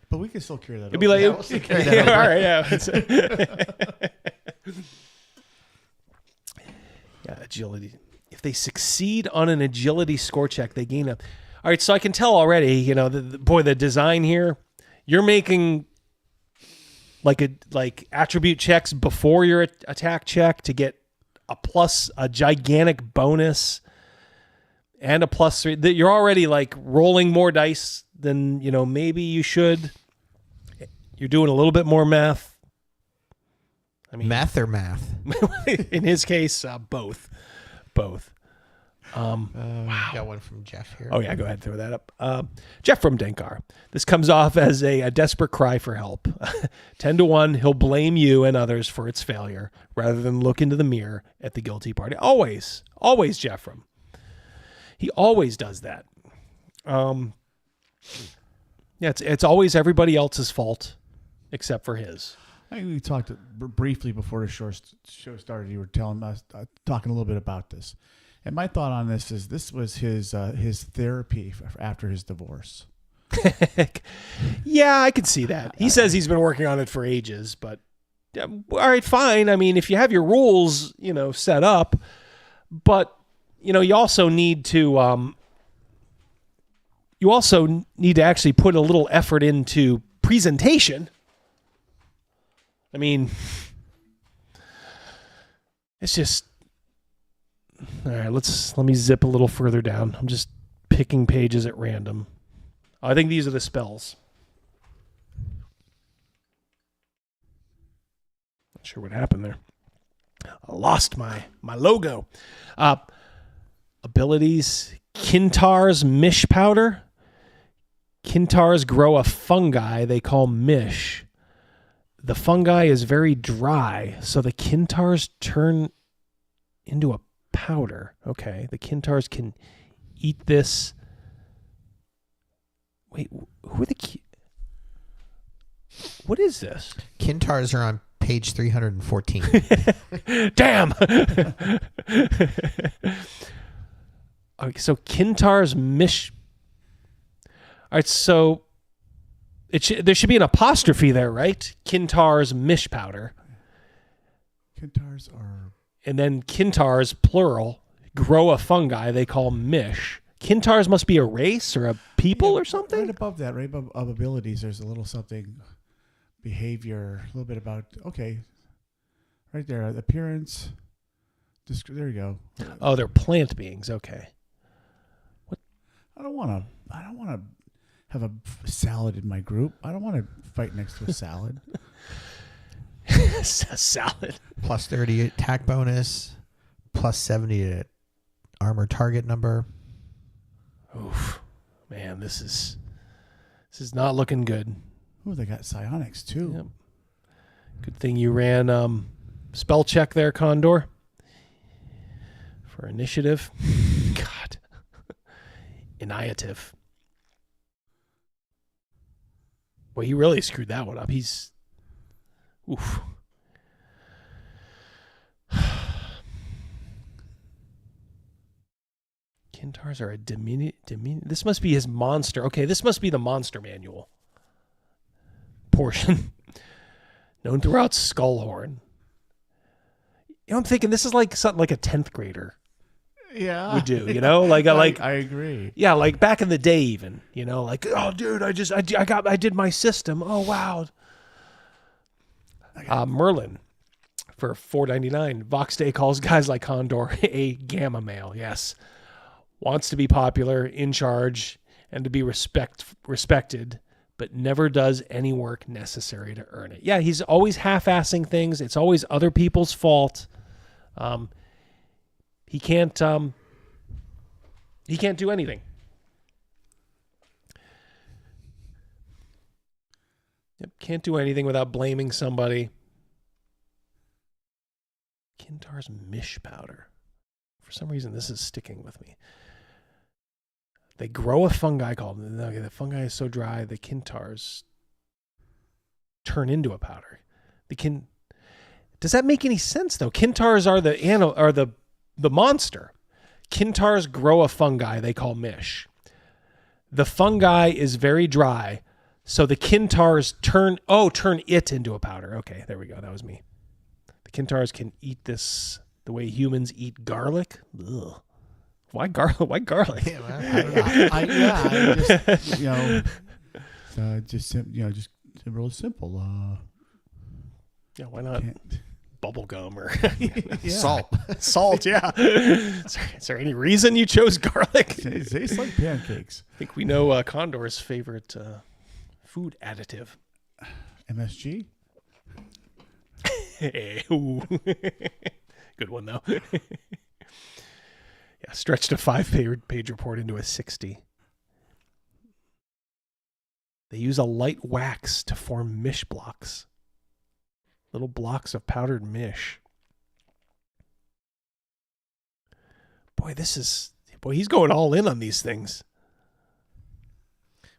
S15: But we can still carry that
S4: It'd be like,
S17: Yeah, we'll still carry that over.
S4: all right, yeah. Yeah, agility. If they succeed on an agility score check, they gain a. All right, so I can tell already, you know, the design here, you're making like attribute checks before your attack check to get a gigantic bonus and a +3. That you're already like rolling more dice than, you know, maybe you should. You're doing a little bit more math. I mean,
S17: Meth or math?
S4: In his case, both.
S17: Wow. Got one from Jeff here.
S4: Oh, yeah, go ahead and throw that up. Jeff from Denkar. This comes off as a desperate cry for help. 10-1, he'll blame you and others for its failure rather than look into the mirror at the guilty party. Always Jeff from. He always does that. Yeah, it's always everybody else's fault except for his.
S15: I think we talked briefly before the show started. You were telling us, talking a little bit about this. And my thought on this is this was his therapy after his divorce.
S4: Yeah, I can see that. He says he's been working on it for ages, but all right, fine. I mean, if you have your rules, you know, set up, but you know, you also need to actually put a little effort into presentation. I mean, it's just. All right, let me zip a little further down. I'm just picking pages at random. I think these are the spells. Not sure what happened there. I lost my logo. Abilities. Kintar's Mish Powder. Kintars grow a fungi they call Mish. The fungi is very dry, so the Kintars turn into a powder. Okay, the Kintars can eat this. Wait, who are the what is this?
S17: Kintars are on page 314.
S4: Damn. Okay, so Kintar's Mish. All right, so there should be an apostrophe there, right? Kintar's Mish Powder.
S15: Kintars are.
S4: And then Kintars, plural, grow a fungi they call Mish. Kintars must be a race or a people or something?
S15: Right above that, right above abilities, there's a little something, behavior, a little bit about, okay, right there, appearance. There you go.
S4: Oh, they're plant beings. Okay.
S15: What? I don't want to have a salad in my group. I don't want to fight next to a salad.
S4: A salad.
S17: Plus 30 attack bonus. Plus 70 to armor target number.
S4: Oof. Man, this is not looking good.
S15: Oh, they got psionics too.
S4: Yep. Good thing you ran spell check there, Condor. For initiative. God. Initiative. Well, he really screwed that one up. He's... Oof. Kintars are a this must be his monster. Okay, this must be the monster manual portion. Known throughout Skullhorn. You know, I'm thinking this is like something like a 10th grader. would do. You know, like
S15: I agree.
S4: Yeah, like back in the day, even. You know, like, oh, dude, I did my system. Oh, wow. Merlin for $4.99. Vox Day calls guys like Condor a gamma male. Yes, wants to be popular, in charge, and to be respected, but never does any work necessary to earn it. Yeah, he's always half-assing things. It's always other people's fault. He can't do anything. Yep, can't do anything without blaming somebody. Kintar's mish powder. For some reason, this is sticking with me. They grow a fungi called, the fungi is so dry, the Kintars turn into a powder. Does that make any sense, though? Kintars are the monster. Kintars grow a fungi they call mish. The fungi is very dry, so the Kintars turn it into a powder. Okay, there we go. That was me. The Kintars can eat this the way humans eat garlic. Ugh. Why garlic? Why garlic?
S15: Yeah, I don't know. Just real simple.
S4: Yeah, why not? Bubble gum or
S17: Salt.
S4: Yeah. Is there any reason you chose garlic?
S15: It tastes like pancakes.
S4: I think we know Condor's favorite food additive.
S15: MSG.
S4: Ooh. Good one though. Yeah, stretched a 5-page report into a 60. They use a light wax to form mish blocks. Little blocks of powdered mish. Boy, he's going all in on these things.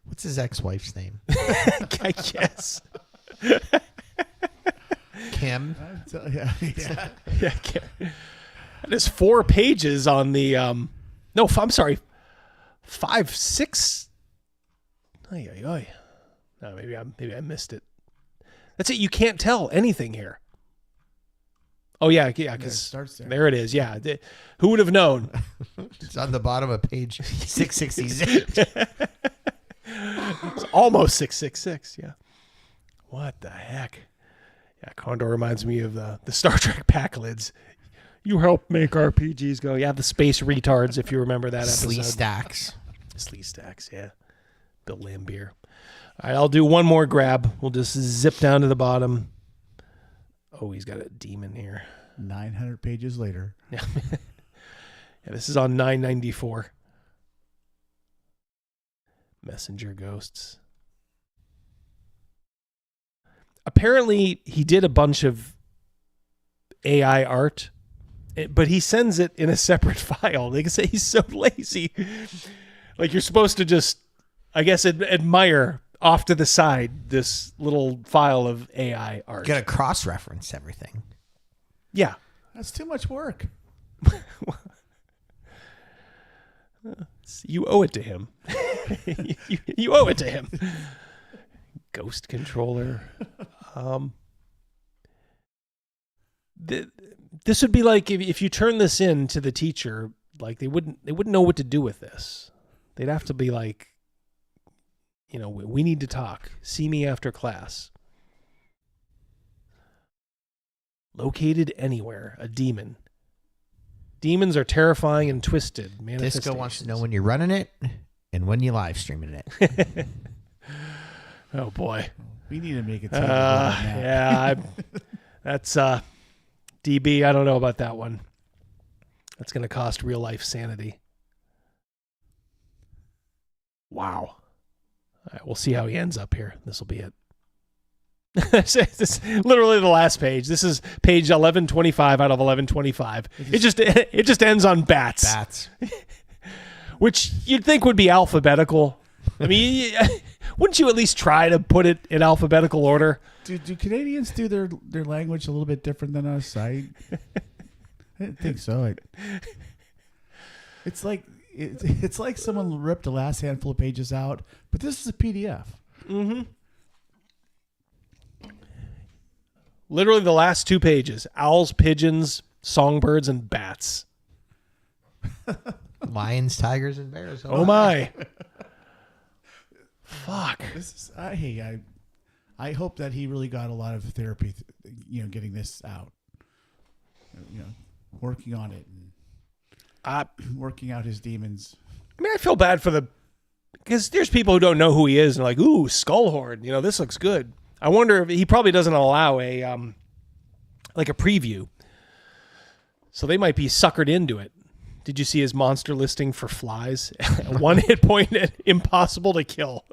S17: What's his ex-wife's name?
S4: I guess.
S17: Kim.
S4: Yeah, Kim. There's 4 pages on the no, I'm sorry, 5, 6. Oy. No, maybe I missed it. That's it. You can't tell anything here. Oh yeah, because there it is. Yeah, who would have known?
S17: It's on the bottom of page 666.
S4: It's almost 666. Yeah. What the heck? Yeah, Condor reminds me of the Star Trek pack lids. You help make RPGs go. Yeah, the space retards, if you remember that episode.
S17: Slee Stacks,
S4: yeah. Bill Lambier. All right, I'll do one more grab. We'll just zip down to the bottom. Oh, he's got a demon here.
S15: 900 pages later.
S4: Yeah, this is on 994. Messenger Ghosts. Apparently, he did a bunch of AI art, but he sends it in a separate file. They can say he's so lazy. Like, you're supposed to just, I guess, admire off to the side this little file of AI art.
S17: Got to cross-reference everything.
S4: Yeah.
S15: That's too much work.
S4: You owe it to him. you owe it to him. Ghost controller. This would be like if you turn this in to the teacher, like they wouldn't know what to do with this. They'd have to be like, we need to talk. See me after class. Located anywhere, a demon. Demons are terrifying and twisted.
S17: Disco wants to know when you're running it and when you're live streaming it.
S4: Oh boy,
S15: we need to make it.
S4: Yeah, that's DB. I don't know about that one. That's going to cost real life sanity. Wow. All right, we'll see how he ends up here. This will be it. This is literally the last page. This is page 1125 out of 1125. It just ends on bats. Which you'd think would be alphabetical. I mean, wouldn't you at least try to put it in alphabetical order?
S15: Do Canadians do their language a little bit different than us? I didn't think so. It's like someone ripped the last handful of pages out, but this is a PDF.
S4: Mm-hmm. Literally the last 2 pages. Owls, pigeons, songbirds, and bats.
S17: Lions, tigers, and bears.
S4: Oh my. Fuck.
S15: This is, I hope that he really got a lot of therapy, getting this out. Working on it and working out his demons.
S4: I mean, I feel bad for because there's people who don't know who he is and are like, ooh, Skullhorn, this looks good. I wonder if he probably doesn't allow a preview. So they might be suckered into it. Did you see his monster listing for flies? 1 hit point and impossible to kill.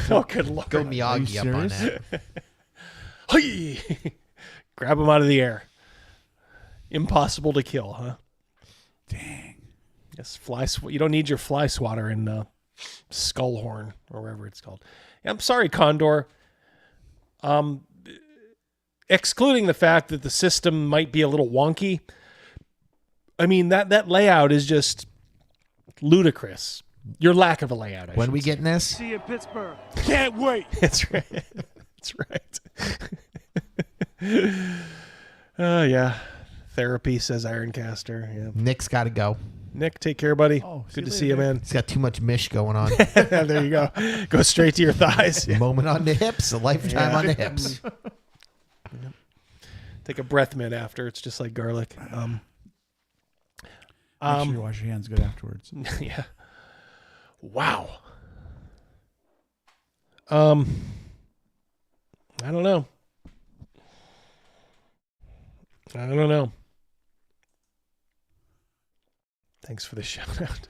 S4: Oh, good lord.
S17: Go Miyagi up on that.
S4: Hey! Grab him out of the air. Impossible to kill, huh?
S15: Dang.
S4: Yes, you don't need your fly swatter in Skullhorn or wherever it's called. I'm sorry, Condor. Excluding the fact that the system might be a little wonky, I mean that layout is just ludicrous. Your lack of a layout.
S17: When we getting this?
S20: See you in Pittsburgh. Can't wait.
S4: That's right. That's right. Oh yeah. Therapy, says Ironcaster. Yeah.
S17: Nick's got to go.
S4: Nick, take care, buddy.
S15: Oh,
S4: good to see you, man.
S17: He's got too much mish going on.
S4: There you go. Go straight to your thighs.
S17: A moment on the hips, a lifetime on the hips.
S4: Take a breath mint after. It's just like garlic.
S15: Make sure you wash your hands good afterwards.
S4: Yeah. Wow. I don't know. Thanks for the shout out.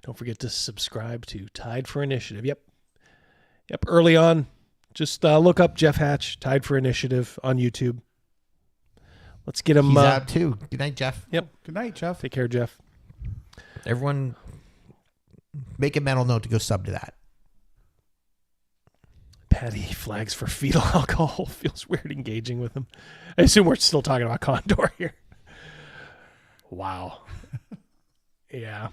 S4: Don't forget to subscribe to Tied for Initiative. Yep. Early on, just look up Jeff Hatch, Tied for Initiative on YouTube. Let's get him.
S17: He's out too. Good night, Jeff.
S4: Yep.
S15: Good night, Jeff.
S4: Take care, Jeff.
S17: Everyone, make a mental note to go sub to that.
S4: Patty flags for fetal alcohol. Feels weird engaging with him. I assume we're still talking about Condor here. Wow. Yeah.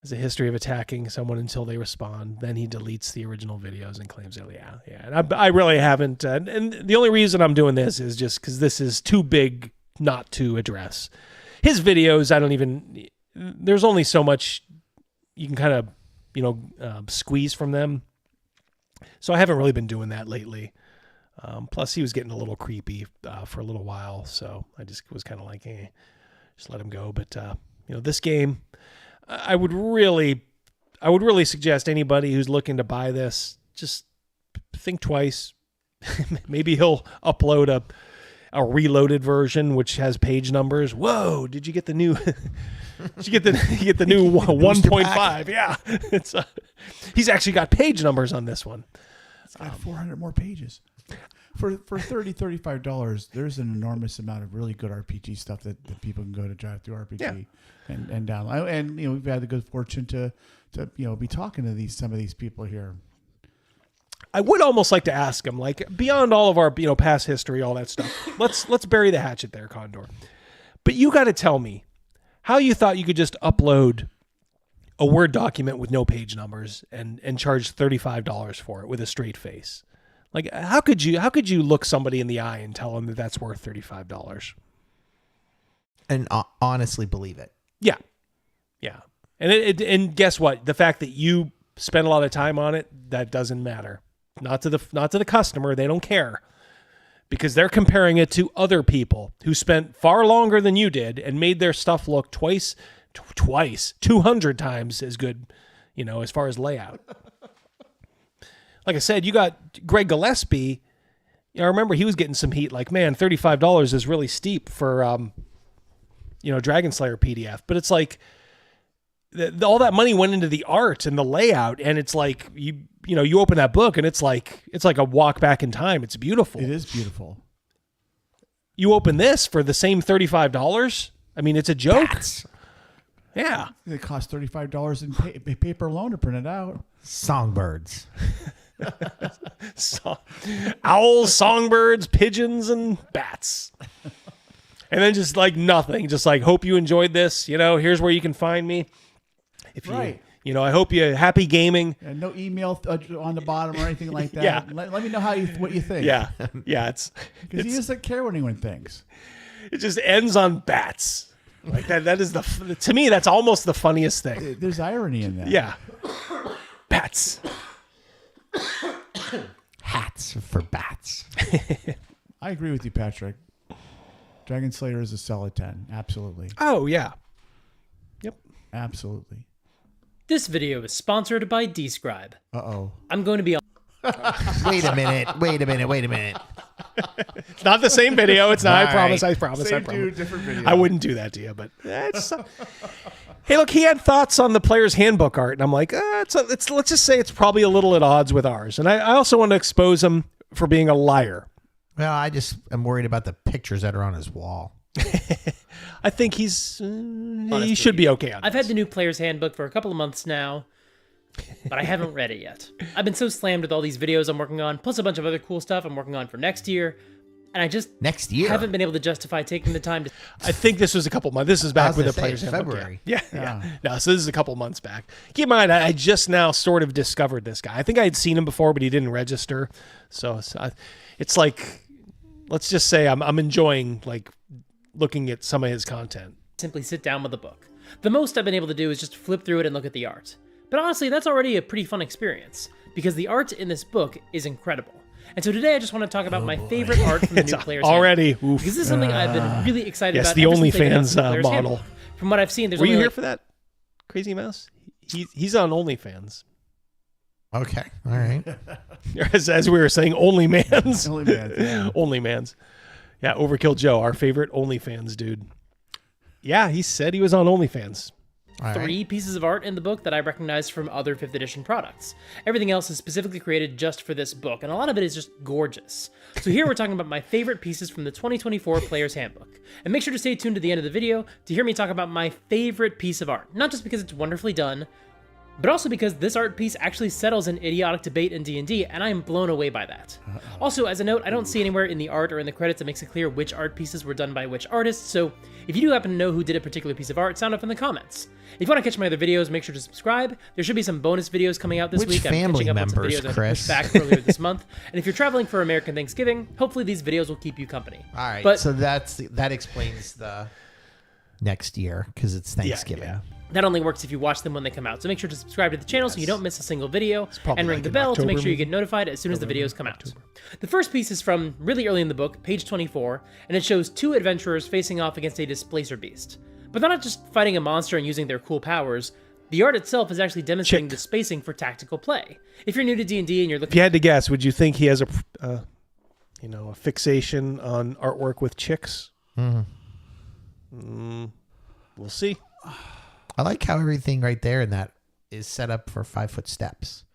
S4: There's a history of attacking someone until they respond. Then he deletes the original videos and claims, yeah. And I really haven't. And the only reason I'm doing this is just because this is too big not to address. His videos, there's only so much you can kind of, squeeze from them. So I haven't really been doing that lately. Plus, he was getting a little creepy for a little while. So I just was kind of like, just let him go. But, this game, I would really suggest anybody who's looking to buy this, just think twice. Maybe he'll upload a reloaded version, which has page numbers. Whoa, did you get the new... Did you get the new 1.5? Yeah. It's he's actually got page numbers on this one.
S15: It's got 400 more pages. For $30, $35, there's an enormous amount of really good RPG stuff that people can go to Drive Through RPG and download. And we've had the good fortune to be talking to some of these people here.
S4: I would almost like to ask him, like, beyond all of our past history, all that stuff. Let's bury the hatchet there, Condor. But you got to tell me how you thought you could just upload a Word document with no page numbers and charge $35 for it with a straight face. Like, how could you look somebody in the eye and tell them that that's worth $35?
S17: And honestly believe it.
S4: Yeah. And guess what? The fact that you spend a lot of time on it, that doesn't matter. Not to the customer. They don't care. Because they're comparing it to other people who spent far longer than you did and made their stuff look 200 times as good, as far as layout. Like I said, you got Greg Gillespie. I remember he was getting some heat. Like, man, $35 is really steep for, Dragon Slayer PDF. But it's like all that money went into the art and the layout, and it's like you open that book and it's like a walk back in time. It's beautiful.
S15: It is beautiful.
S4: You open this for the same $35. I mean, it's a joke. Yeah.
S15: It costs $35 in paper alone to print it out.
S17: Songbirds.
S4: Owls, songbirds, pigeons, and bats. And then just like nothing. Just like, hope you enjoyed this. Here's where you can find me. I hope you happy gaming.
S15: And no email on the bottom or anything like that.
S4: Yeah.
S15: Let me know what you think.
S4: Yeah. It's
S15: because he doesn't care what anyone thinks.
S4: It just ends on bats. Like that is to me, that's almost the funniest thing.
S15: There's irony in that.
S4: Yeah. Bats.
S17: Hats for bats.
S15: I agree with you, Patrick. Dragon Slayer is a solid 10. Absolutely.
S4: Oh, yeah. Yep.
S15: Absolutely.
S2: This video is sponsored by Scribe.
S15: Uh-oh.
S2: I'm going to be on...
S17: Wait a minute.
S4: It's not the same video. It's not.
S17: All
S4: I promise.
S17: right.
S4: I promise.
S15: Same
S4: I promise.
S15: dude, different video.
S4: I wouldn't do that to you, but it's. Hey, look, he had thoughts on the player's handbook art, and I'm like, let's just say it's probably a little at odds with ours. And I also want to expose him for being a liar.
S17: Well, I'm worried about the pictures that are on his wall.
S4: I think he should be okay on
S2: I've had the new player's handbook for a couple of months now, but I haven't read it yet. I've been so slammed with all these videos I'm working on, plus a bunch of other cool stuff I'm working on for next year, and I just haven't been able to justify taking the time to...
S4: I think this was a couple months. This is back with the player's handbook.
S17: February.
S4: Yeah. No, so this is a couple months back. Keep in mind, I just now sort of discovered this guy. I think I had seen him before, but he didn't register. So it's like, let's just say I'm enjoying like looking at some of his content.
S2: Simply sit down with the book. The most I've been able to do is just flip through it and look at the art. But honestly, that's already a pretty fun experience, because the art in this book is incredible. And so today I just want to talk about my favorite art from the new player's
S4: already.
S2: Handbook, because this is something I've been really excited about.
S4: Yes, the
S2: ever since they announced
S4: OnlyFans
S2: the Player's
S4: model.
S2: Handbook. From what I've seen, there's
S4: Were
S2: only
S4: you here for that, Crazymouse? He's on OnlyFans.
S17: Okay, all right.
S4: As we were saying, OnlyMans.
S15: OnlyMans, yeah.
S4: OnlyMans. Yeah, Overkill Joe, our favorite OnlyFans dude. Yeah, he said he was on OnlyFans.
S2: Three pieces of art in the book that I recognized from other 5th edition products. Everything else is specifically created just for this book, and a lot of it is just gorgeous. So here we're talking about my favorite pieces from the 2024 Player's Handbook. And make sure to stay tuned to the end of the video to hear me talk about my favorite piece of art. Not just because it's wonderfully done, but also because this art piece actually settles an idiotic debate in D&D, and I am blown away by that. Also, as a note, I don't see anywhere in the art or in the credits that makes it clear which art pieces were done by which artists, so if you do happen to know who did a particular piece of art, sound off in the comments. If you want to catch my other videos, make sure to subscribe. There should be some bonus videos coming out this
S17: Which
S2: week. I'm
S17: family
S2: catching up on some
S17: members,
S2: videos I
S17: Chris?
S2: pushed back earlier this month. And if you're traveling for American Thanksgiving, hopefully these videos will keep you company.
S17: All right,
S2: But
S17: so that explains the next year, because it's Thanksgiving.
S4: Yeah.
S2: that only works if you watch them when they come out. So make sure to subscribe to the channel so you don't miss a single video,
S4: probably
S2: and ring
S4: like
S2: the
S4: in
S2: bell to make
S4: October,
S2: sure you get
S4: maybe?
S2: notified as soon as the videos come out. The first piece is from really early in the book, page 24, and it shows two adventurers facing off against a displacer beast. But they're not just fighting a monster and using their cool powers. The art itself is actually demonstrating the spacing for tactical play. If you're new to D&D and you're looking...
S4: If you had to guess, would you think he has a fixation on artwork with chicks?
S17: Mm-hmm.
S4: We'll see.
S17: I like how everything right there in that is set up for 5-foot steps.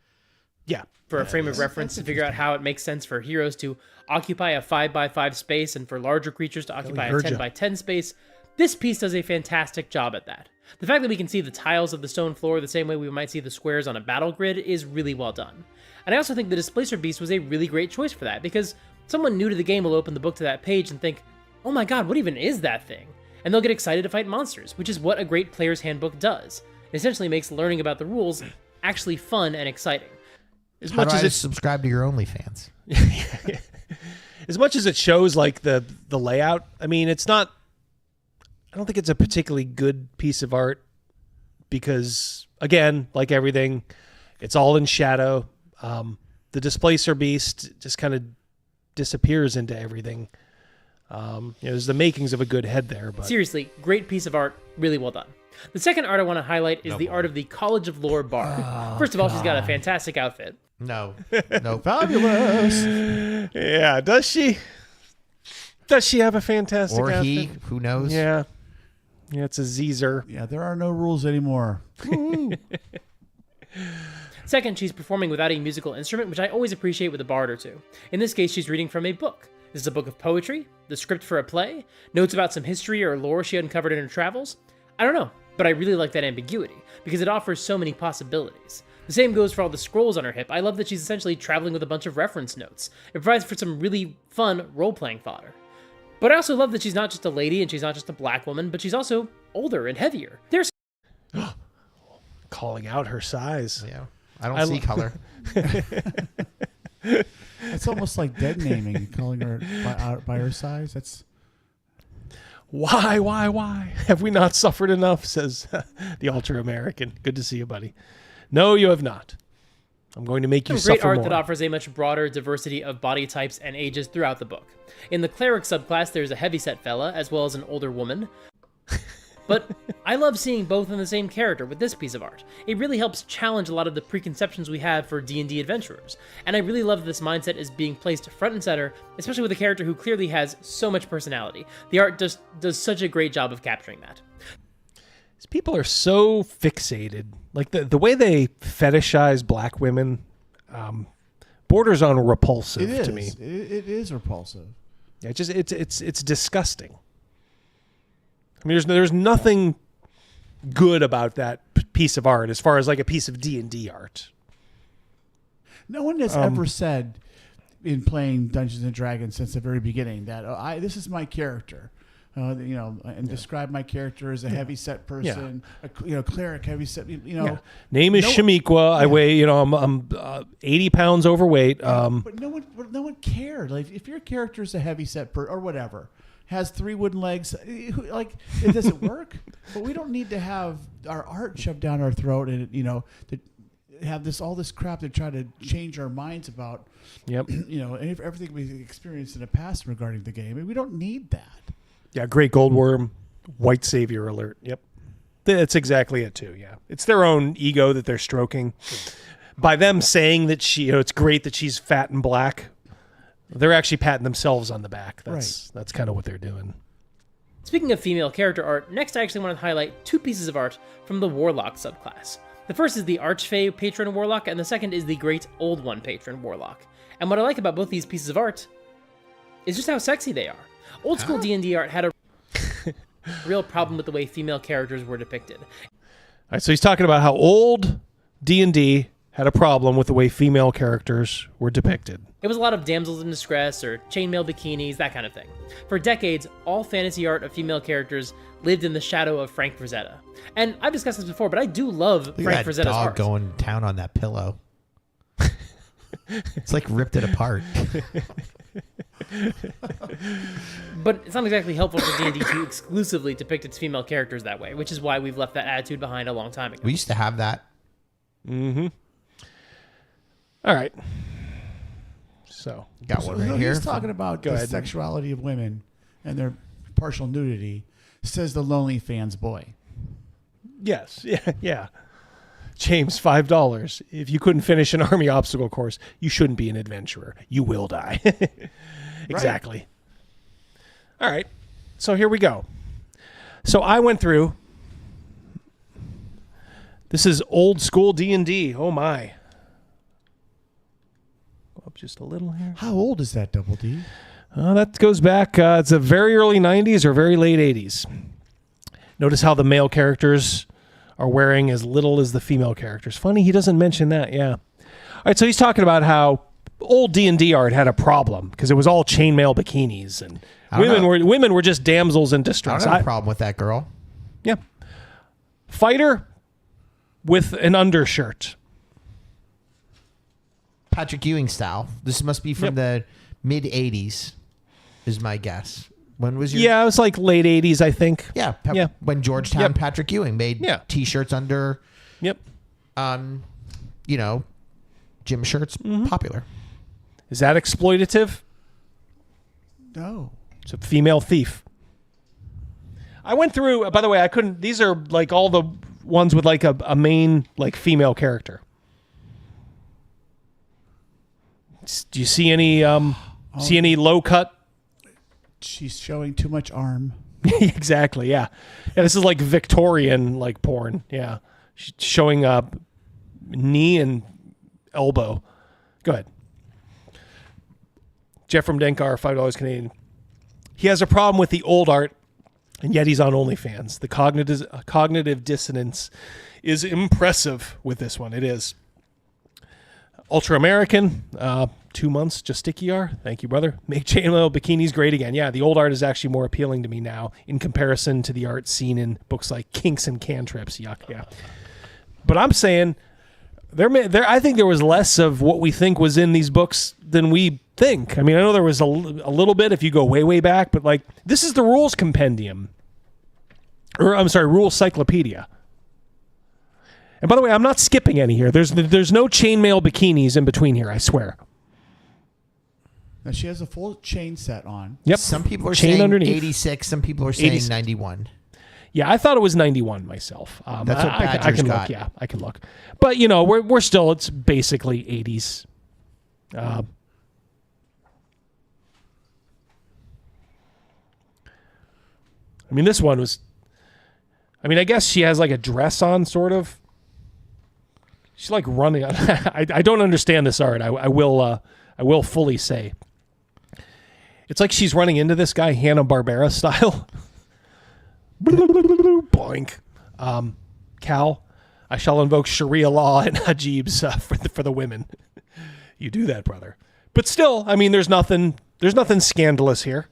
S4: Yeah.
S2: For a frame of reference to figure out how it makes sense for heroes to occupy a 5x5 space and for larger creatures to occupy a 10x10 space, this piece does a fantastic job at that. The fact that we can see the tiles of the stone floor the same way we might see the squares on a battle grid is really well done. And I also think the Displacer Beast was a really great choice for that, because someone new to the game will open the book to that page and think, oh my god, what even is that thing? And they'll get excited to fight monsters, which is what a great player's handbook does. It essentially makes learning about the rules actually fun and exciting.
S4: As
S17: How
S4: much
S17: do
S4: as
S17: I
S4: it's
S17: subscribe to your OnlyFans?
S4: as much as it shows like the layout, I mean, it's not. I don't think it's a particularly good piece of art because, again, like everything, it's all in shadow. The Displacer Beast just kind of disappears into everything. There's the makings of a good head there, but
S2: seriously, great piece of art, really well done. The second art I want to highlight is the art of the College of Lore Bard. First of all, she's got a fantastic outfit.
S17: No, fabulous.
S4: Yeah, does she? Does she have a fantastic
S17: Or
S4: outfit?
S17: he? Who knows?
S4: Yeah, it's a Zeezer.
S15: Yeah, there are no rules anymore.
S2: Second, she's performing without a musical instrument, which I always appreciate with a bard or two. In this case, she's reading from a book. This is a book of poetry, the script for a play, notes about some history or lore she uncovered in her travels. I don't know, but I really like that ambiguity, because it offers so many possibilities. The same goes for all the scrolls on her hip. I love that she's essentially traveling with a bunch of reference notes. It provides for some really fun role-playing fodder. But I also love that she's not just a lady and she's not just a black woman, but she's also older and heavier. There's
S4: calling out her size.
S17: Yeah, I don't see color.
S15: It's almost like dead naming, calling her by her size. That's
S4: Why? Have we not suffered enough? Says the Ultra American. Good to see you, buddy. No, you have not. I'm going to make you
S2: Some great
S4: suffer
S2: art
S4: more.
S2: that offers a much broader diversity of body types and ages throughout the book. In the cleric subclass, there's a heavyset fella, as well as an older woman. But I love seeing both in the same character with this piece of art. It really helps challenge a lot of the preconceptions we have for D&D adventurers. And I really love that this mindset is being placed front and center, especially with a character who clearly has so much personality. The art just does such a great job of capturing that.
S4: People are so fixated. Like the way they fetishize black women borders on repulsive
S15: It is.
S4: to me.
S15: It is repulsive.
S4: Yeah, it's disgusting. I mean, there's nothing good about that piece of art as far as like a piece of D&D art.
S15: No one has ever said in playing Dungeons and Dragons since the very beginning that this is my character, and describe my character as a heavy-set person, a cleric heavy-set.
S4: Name is Shamiqua. I weigh, I'm 80 pounds overweight.
S15: But no one cared. Like if your character is a heavy-set or whatever. Has 3 wooden legs, like it doesn't work. But we don't need to have our art shoved down our throat, and to have all this crap to try to change our minds about.
S4: Yep.
S15: Everything we experienced in the past regarding the game, and we don't need that.
S4: Yeah, Great Goldworm, white savior alert. Yep, that's exactly it too. Yeah, it's their own ego that they're stroking by them saying that it's great that she's fat and black. They're actually patting themselves on the back. That's kind of what they're doing.
S2: Speaking of female character art, next I actually want to highlight 2 pieces of art from the Warlock subclass. The first is the Archfey Patron Warlock, and the second is the Great Old One Patron Warlock. And what I like about both these pieces of art is just how sexy they are. Old school D&D art had a real problem with the way female characters were depicted.
S4: All right, so he's talking about how old D&D had a problem with the way female characters were depicted.
S2: It was a lot of damsels in distress or chainmail bikinis, that kind of thing. For decades, all fantasy art of female characters lived in the shadow of Frank Frazetta. And I've discussed this before, but I do love Frank Frazetta's
S17: dog
S2: art.
S17: Going down on that pillow. It's like ripped it apart.
S2: But it's not exactly helpful for D&D to exclusively depict its female characters that way, which is why we've left that attitude behind a long time ago.
S17: We used to have that.
S4: Mm-hmm. All right. So
S17: got one right here.
S15: He's talking about the sexuality of women and their partial nudity. Says the lonely fan's boy.
S4: Yes. Yeah. James, $5. If you couldn't finish an army obstacle course, you shouldn't be an adventurer. You will die. Exactly. All right. So here we go. So I went through. This is old school D&D. Oh my. Go up just a little here.
S15: How old is that, Double D?
S4: That goes back. It's a very early 90s or very late 80s. Notice how the male characters are wearing as little as the female characters. Funny, he doesn't mention that. Yeah. All right, so he's talking about how old D&D art had a problem because it was all chainmail bikinis and women were just damsels in distress.
S17: I don't have a problem with that girl.
S4: Yeah. Fighter with an undershirt.
S17: Patrick Ewing style. This must be from the mid 80s is my guess. When was your...
S4: Yeah, it was like late 80s, I think.
S17: Yeah. When Georgetown Patrick Ewing made T-shirts under...
S4: Yep.
S17: Gym shirts popular.
S4: Is that exploitative?
S15: No.
S4: It's a female thief. I went through, by the way, I couldn't... These are like all the ones with like a main like female character. Do you see any low cut?
S15: She's showing too much arm.
S4: Exactly. Yeah. This is like Victorian like porn. Yeah. She's showing up knee and elbow. Go ahead. Jeff from Denkar, $5 Canadian. He has a problem with the old art, and yet he's on OnlyFans. The cognitive dissonance is impressive with this one. It is. Ultra American, 2 months, just Justickyar. Thank you, brother. Make chainmail bikinis great again. Yeah, the old art is actually more appealing to me now in comparison to the art seen in books like Kinks and Cantrips. Yuck, yeah. But I'm saying I think there was less of what we think was in these books than we think. I mean, I know there was a little bit if you go way, way back, but like this is the rules compendium. Or I'm sorry, rules cyclopedia. And by the way, I'm not skipping any here. There's no chainmail bikinis in between here, I swear.
S15: Now she has a full chain set on.
S4: Yep.
S17: Some people are
S4: Chain
S17: saying
S4: underneath.
S17: 86. Some people are saying
S4: 86.
S17: 91.
S4: Yeah, I thought it was 91 myself.
S17: That's what
S4: I
S17: Badger's
S4: can
S17: got.
S4: look. Yeah, I can look. But you know, we're still, it's basically 80s. I mean, this one was. I mean, I guess she has like a dress on, sort of. She's like running. I don't understand this art. I will fully say. It's like she's running into this guy Hanna-Barbera style. Boink. Cal, I shall invoke Sharia law and Hajibs for the women. You do that, brother. But still, I mean, there's nothing scandalous here.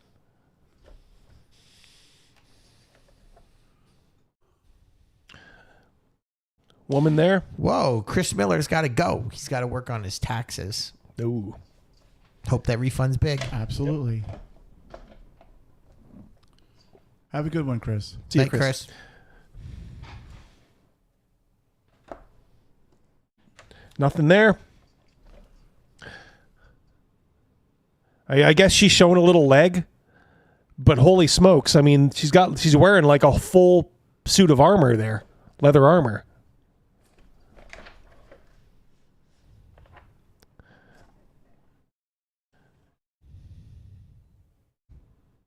S4: Woman there.
S17: Whoa, Chris Miller's got to go. He's got to work on his taxes.
S4: Ooh.
S17: Hope that refund's big.
S15: Absolutely. Have a good one, Chris.
S4: See you,
S17: Night, Chris.
S4: Nothing there. I guess she's showing a little leg, but holy smokes! I mean, she's wearing like a full suit of armor there, leather armor.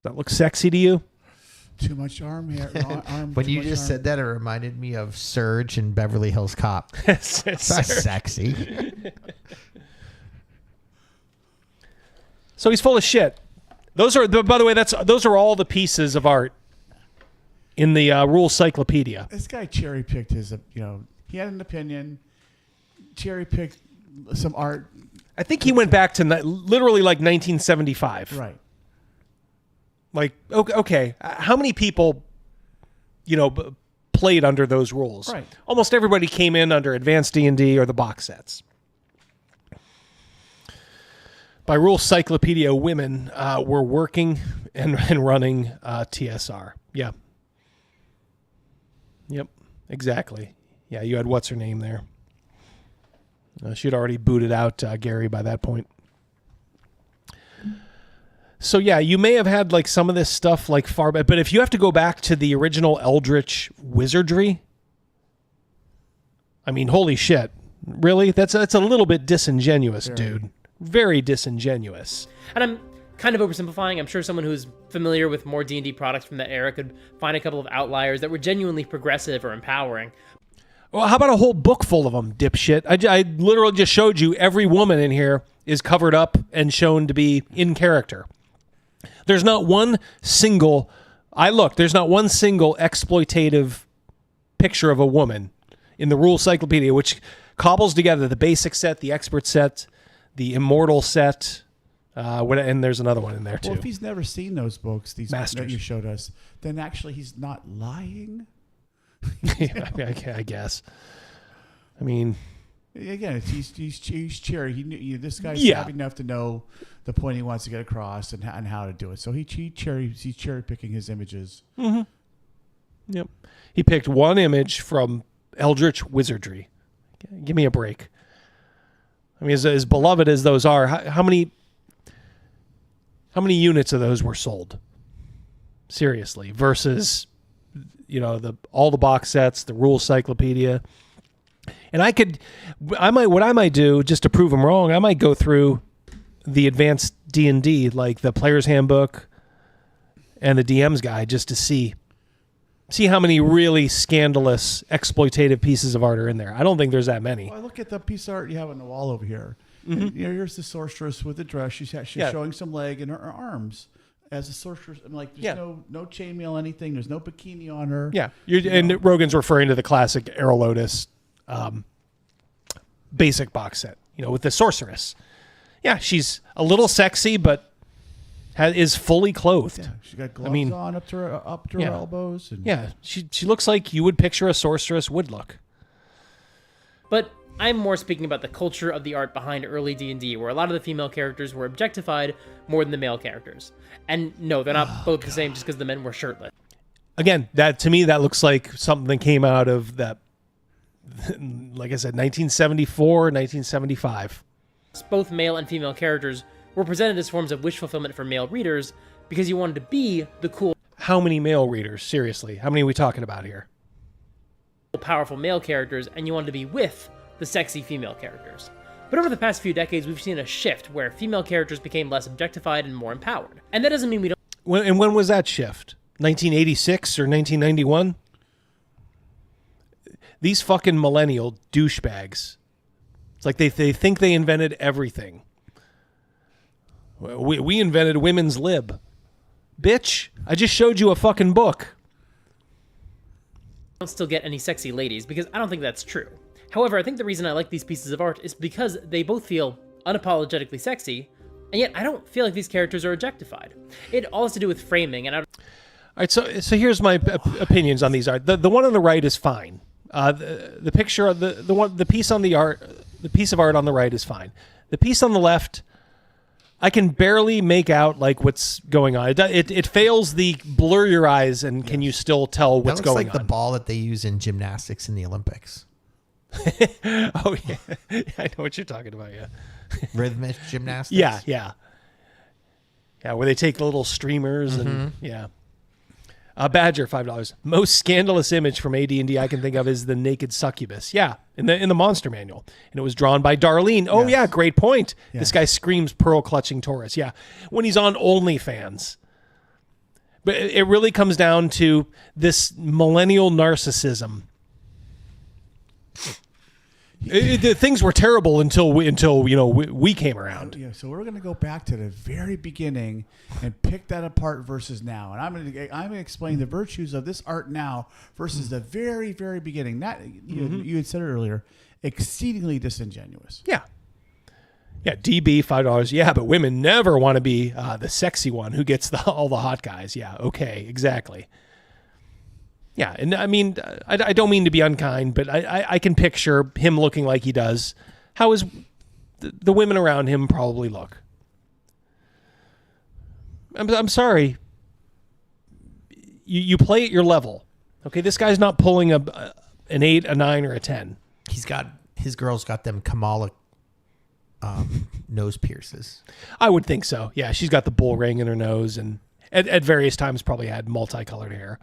S4: That looks sexy to you?
S15: Too much arm hair.
S17: When you just said that, it reminded me of Surge and Beverly Hills Cop. That's sexy.
S4: So he's full of shit. Those are, by the way, those are all the pieces of art in the rules cyclopedia.
S15: This guy cherry picked his. He had an opinion. Cherry picked some art.
S4: I think he went back to literally like 1975.
S15: Right.
S4: Like, okay, how many people, played under those rules?
S15: Right.
S4: Almost everybody came in under Advanced D&D or the box sets. By Rules Cyclopedia, women were working and running TSR. Yeah. Yep, exactly. Yeah, you had what's her name there. She'd already booted out Gary by that point. So yeah, you may have had like some of this stuff like far back, but if you have to go back to the original Eldritch wizardry, I mean, holy shit. Really? That's a little bit disingenuous, dude. Very disingenuous.
S2: And I'm kind of oversimplifying. I'm sure someone who's familiar with more D&D products from that era could find a couple of outliers that were genuinely progressive or empowering.
S4: Well, how about a whole book full of them, dipshit? I literally just showed you every woman in here is covered up and shown to be in character. There's not one single exploitative picture of a woman in the Rules Cyclopedia, which cobbles together the basic set, the expert set, the immortal set, and there's another one in there too.
S15: Well, if he's never seen those books, these
S4: Masters
S15: that you showed us, then actually he's not lying.
S4: Yeah, I guess. I mean,
S15: again, he's cherry. He knew this guy's savvy enough to know the point he wants to get across and how to do it. So he's cherry picking his images.
S4: Mm-hmm. Yep. He picked one image from Eldritch Wizardry. Give me a break. I mean, as beloved as those are, how many units of those were sold? Seriously, versus all the box sets, the Rules Cyclopedia. And what I might do just to prove them wrong, I might go through the Advanced D&D, like the Player's Handbook and the DM's Guide, just to see how many really scandalous, exploitative pieces of art are in there. I don't think there's that many.
S15: Well, look at the piece of art you have on the wall over here.
S4: Mm-hmm.
S15: And, here's the sorceress with the dress. She's showing some leg and her arms as a sorceress. I'm like, there's no chainmail, anything. There's no bikini on her.
S4: Yeah, and Rogan's referring to the classic Arrow Lotus basic box set, with the sorceress. Yeah, she's a little sexy, but is fully clothed.
S15: Yeah, she got gloves on up to her elbows. And
S4: yeah, she looks like you would picture a sorceress would look.
S2: But I'm more speaking about the culture of the art behind early D&D, where a lot of the female characters were objectified more than the male characters. And no, they're not both the same just because the men were shirtless.
S4: Again, that to me, that looks like something that came out of that, like I said, 1974, 1975.
S2: Both male and female characters were presented as forms of wish fulfillment for male readers because you wanted to be the cool...
S4: How many male readers? Seriously, how many are we talking about here?
S2: Powerful male characters, and you wanted to be with the sexy female characters. But over the past few decades, we've seen a shift where female characters became less objectified and more empowered. And that doesn't mean we don't...
S4: And when was that shift? 1986 or 1991? These fucking millennial douchebags. It's like they think they invented everything. We invented women's lib. Bitch, I just showed you a fucking book.
S2: Don't still get any sexy ladies, because I don't think that's true. However, I think the reason I like these pieces of art is because they both feel unapologetically sexy, and yet I don't feel like these characters are objectified. It all has to do with framing, and I...
S4: All right, so here's my opinions on these art. The one on the right is fine. The picture of the piece on the art, the piece of art on the right is fine. The piece on the left, I can barely make out like what's going on. It fails the blur your eyes, and can you still tell what's going on?
S17: That looks like the ball that they use in gymnastics in the Olympics.
S4: Oh yeah, I know what you're talking about. Yeah,
S17: rhythmic gymnastics.
S4: Yeah, where they take the little streamers and yeah. Badger, $5. Most scandalous image from AD&D I can think of is the naked succubus. Yeah, in the monster manual, and it was drawn by Darlene. Oh yeah, great point.
S15: Yes.
S4: This guy screams pearl clutching Taurus. Yeah, when he's on OnlyFans. But it really comes down to this millennial narcissism. Things were terrible until we came around.
S15: Yeah, so we're going to go back to the very beginning and pick that apart versus now, and I'm going to explain the virtues of this art now versus the very, very beginning. That you had said it earlier, exceedingly disingenuous.
S4: Yeah, DB $5. Yeah, but women never want to be the sexy one who gets all the hot guys. Yeah, okay, exactly. Yeah, and I mean, I don't mean to be unkind, but I can picture him looking like he does. How is the women around him probably look? I'm sorry. You play at your level. Okay, this guy's not pulling an 8, a 9, or a 10.
S17: His girl's got them Kamala nose pierces.
S4: I would think so. Yeah, she's got the bull ring in her nose, and at various times probably had multicolored hair.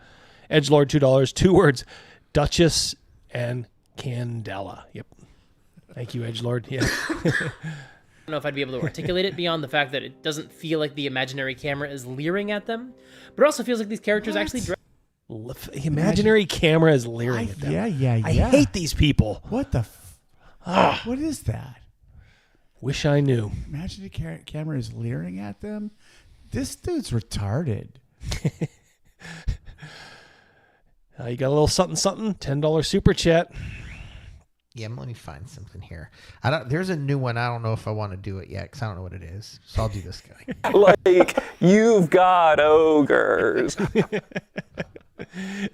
S4: Edgelord, $2. 2 words, Duchess and Candela. Yep. Thank you, Edgelord. Yeah.
S2: I don't know if I'd be able to articulate it beyond the fact that it doesn't feel like the imaginary camera is leering at them, but it also feels like these characters actually...
S4: Imaginary camera is leering at them.
S15: Yeah.
S4: I hate these people.
S15: What the... What is that?
S4: Wish I knew.
S15: Imaginary camera is leering at them? This dude's retarded.
S4: You got a little something, $10 super chat.
S17: Yeah, let me find something here. There's a new one. I don't know if I want to do it yet because I don't know what it is. So I'll do this guy.
S21: Like, you've got ogres.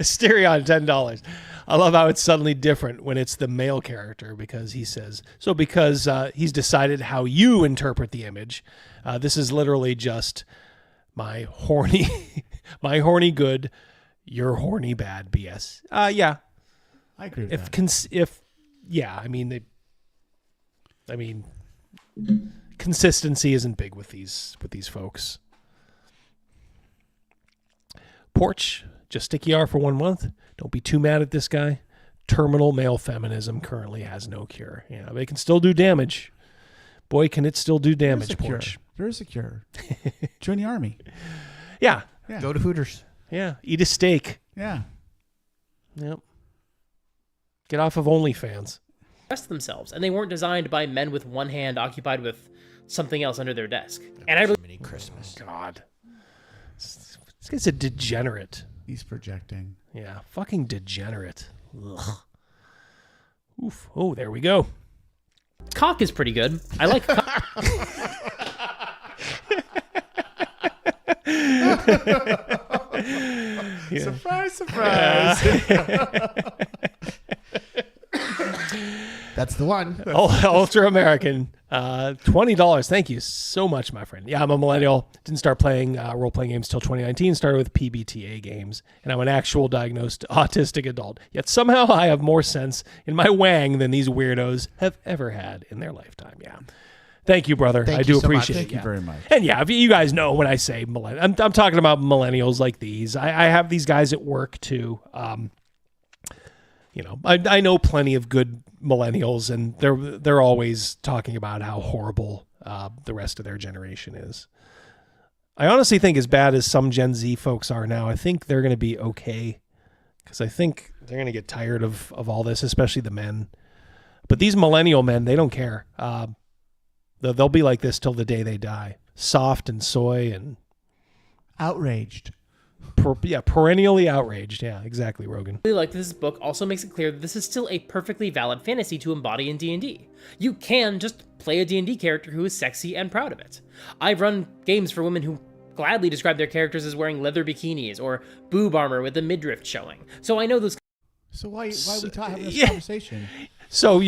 S4: Asterion, $10. I love how it's suddenly different when it's the male character because he says, because he's decided how you interpret the image. This is literally just my horny good, you're horny bad BS. Yeah.
S15: I agree with that.
S4: Consistency isn't big with these folks. Porch, just stick ER for 1 month. Don't be too mad at this guy. Terminal male feminism currently has no cure. Yeah, they can still do damage. Boy, can it still do damage, Porch.
S15: There is a cure. Join the army.
S4: Yeah.
S17: Go to Hooters.
S4: Yeah. Eat a steak.
S15: Yeah.
S4: Yep. Get off of OnlyFans.
S2: Express themselves, and they weren't designed by men with one hand occupied with something else under their desk. And I
S17: mini Christmas.
S4: God. This guy's a degenerate.
S15: He's projecting.
S4: Yeah. Fucking degenerate. Ugh. Oof. Oh, there we go.
S2: Cock is pretty good. I like cock.
S4: Yeah.
S15: Surprise, surprise. That's the one.
S4: Ultra American. $20. Thank you so much, my friend. Yeah, I'm a millennial. Didn't start playing role-playing games till 2019. Started with PBTA games. And I'm an actual diagnosed autistic adult. Yet somehow I have more sense in my wang than these weirdos have ever had in their lifetime. Yeah. Thank you, brother. I do appreciate it.
S15: Thank you very much.
S4: And yeah, if you guys know when I say millennial, I'm talking about millennials like these. I have these guys at work too. I know plenty of good millennials, and they're always talking about how horrible the rest of their generation is. I honestly think as bad as some Gen Z folks are now, I think they're going to be okay, because I think they're going to get tired of all this, especially the men. But these millennial men, they don't care. They'll be like this till the day they die. Soft and soy and
S15: outraged.
S4: Perennially outraged. Yeah, exactly, Rogan.
S2: I really like this book also makes it clear that this is still a perfectly valid fantasy to embody in D&D. You can just play a D&D character who is sexy and proud of it. I've run games for women who gladly describe their characters as wearing leather bikinis or boob armor with a midriff showing. So I know those.
S15: So why are we having this conversation?
S4: So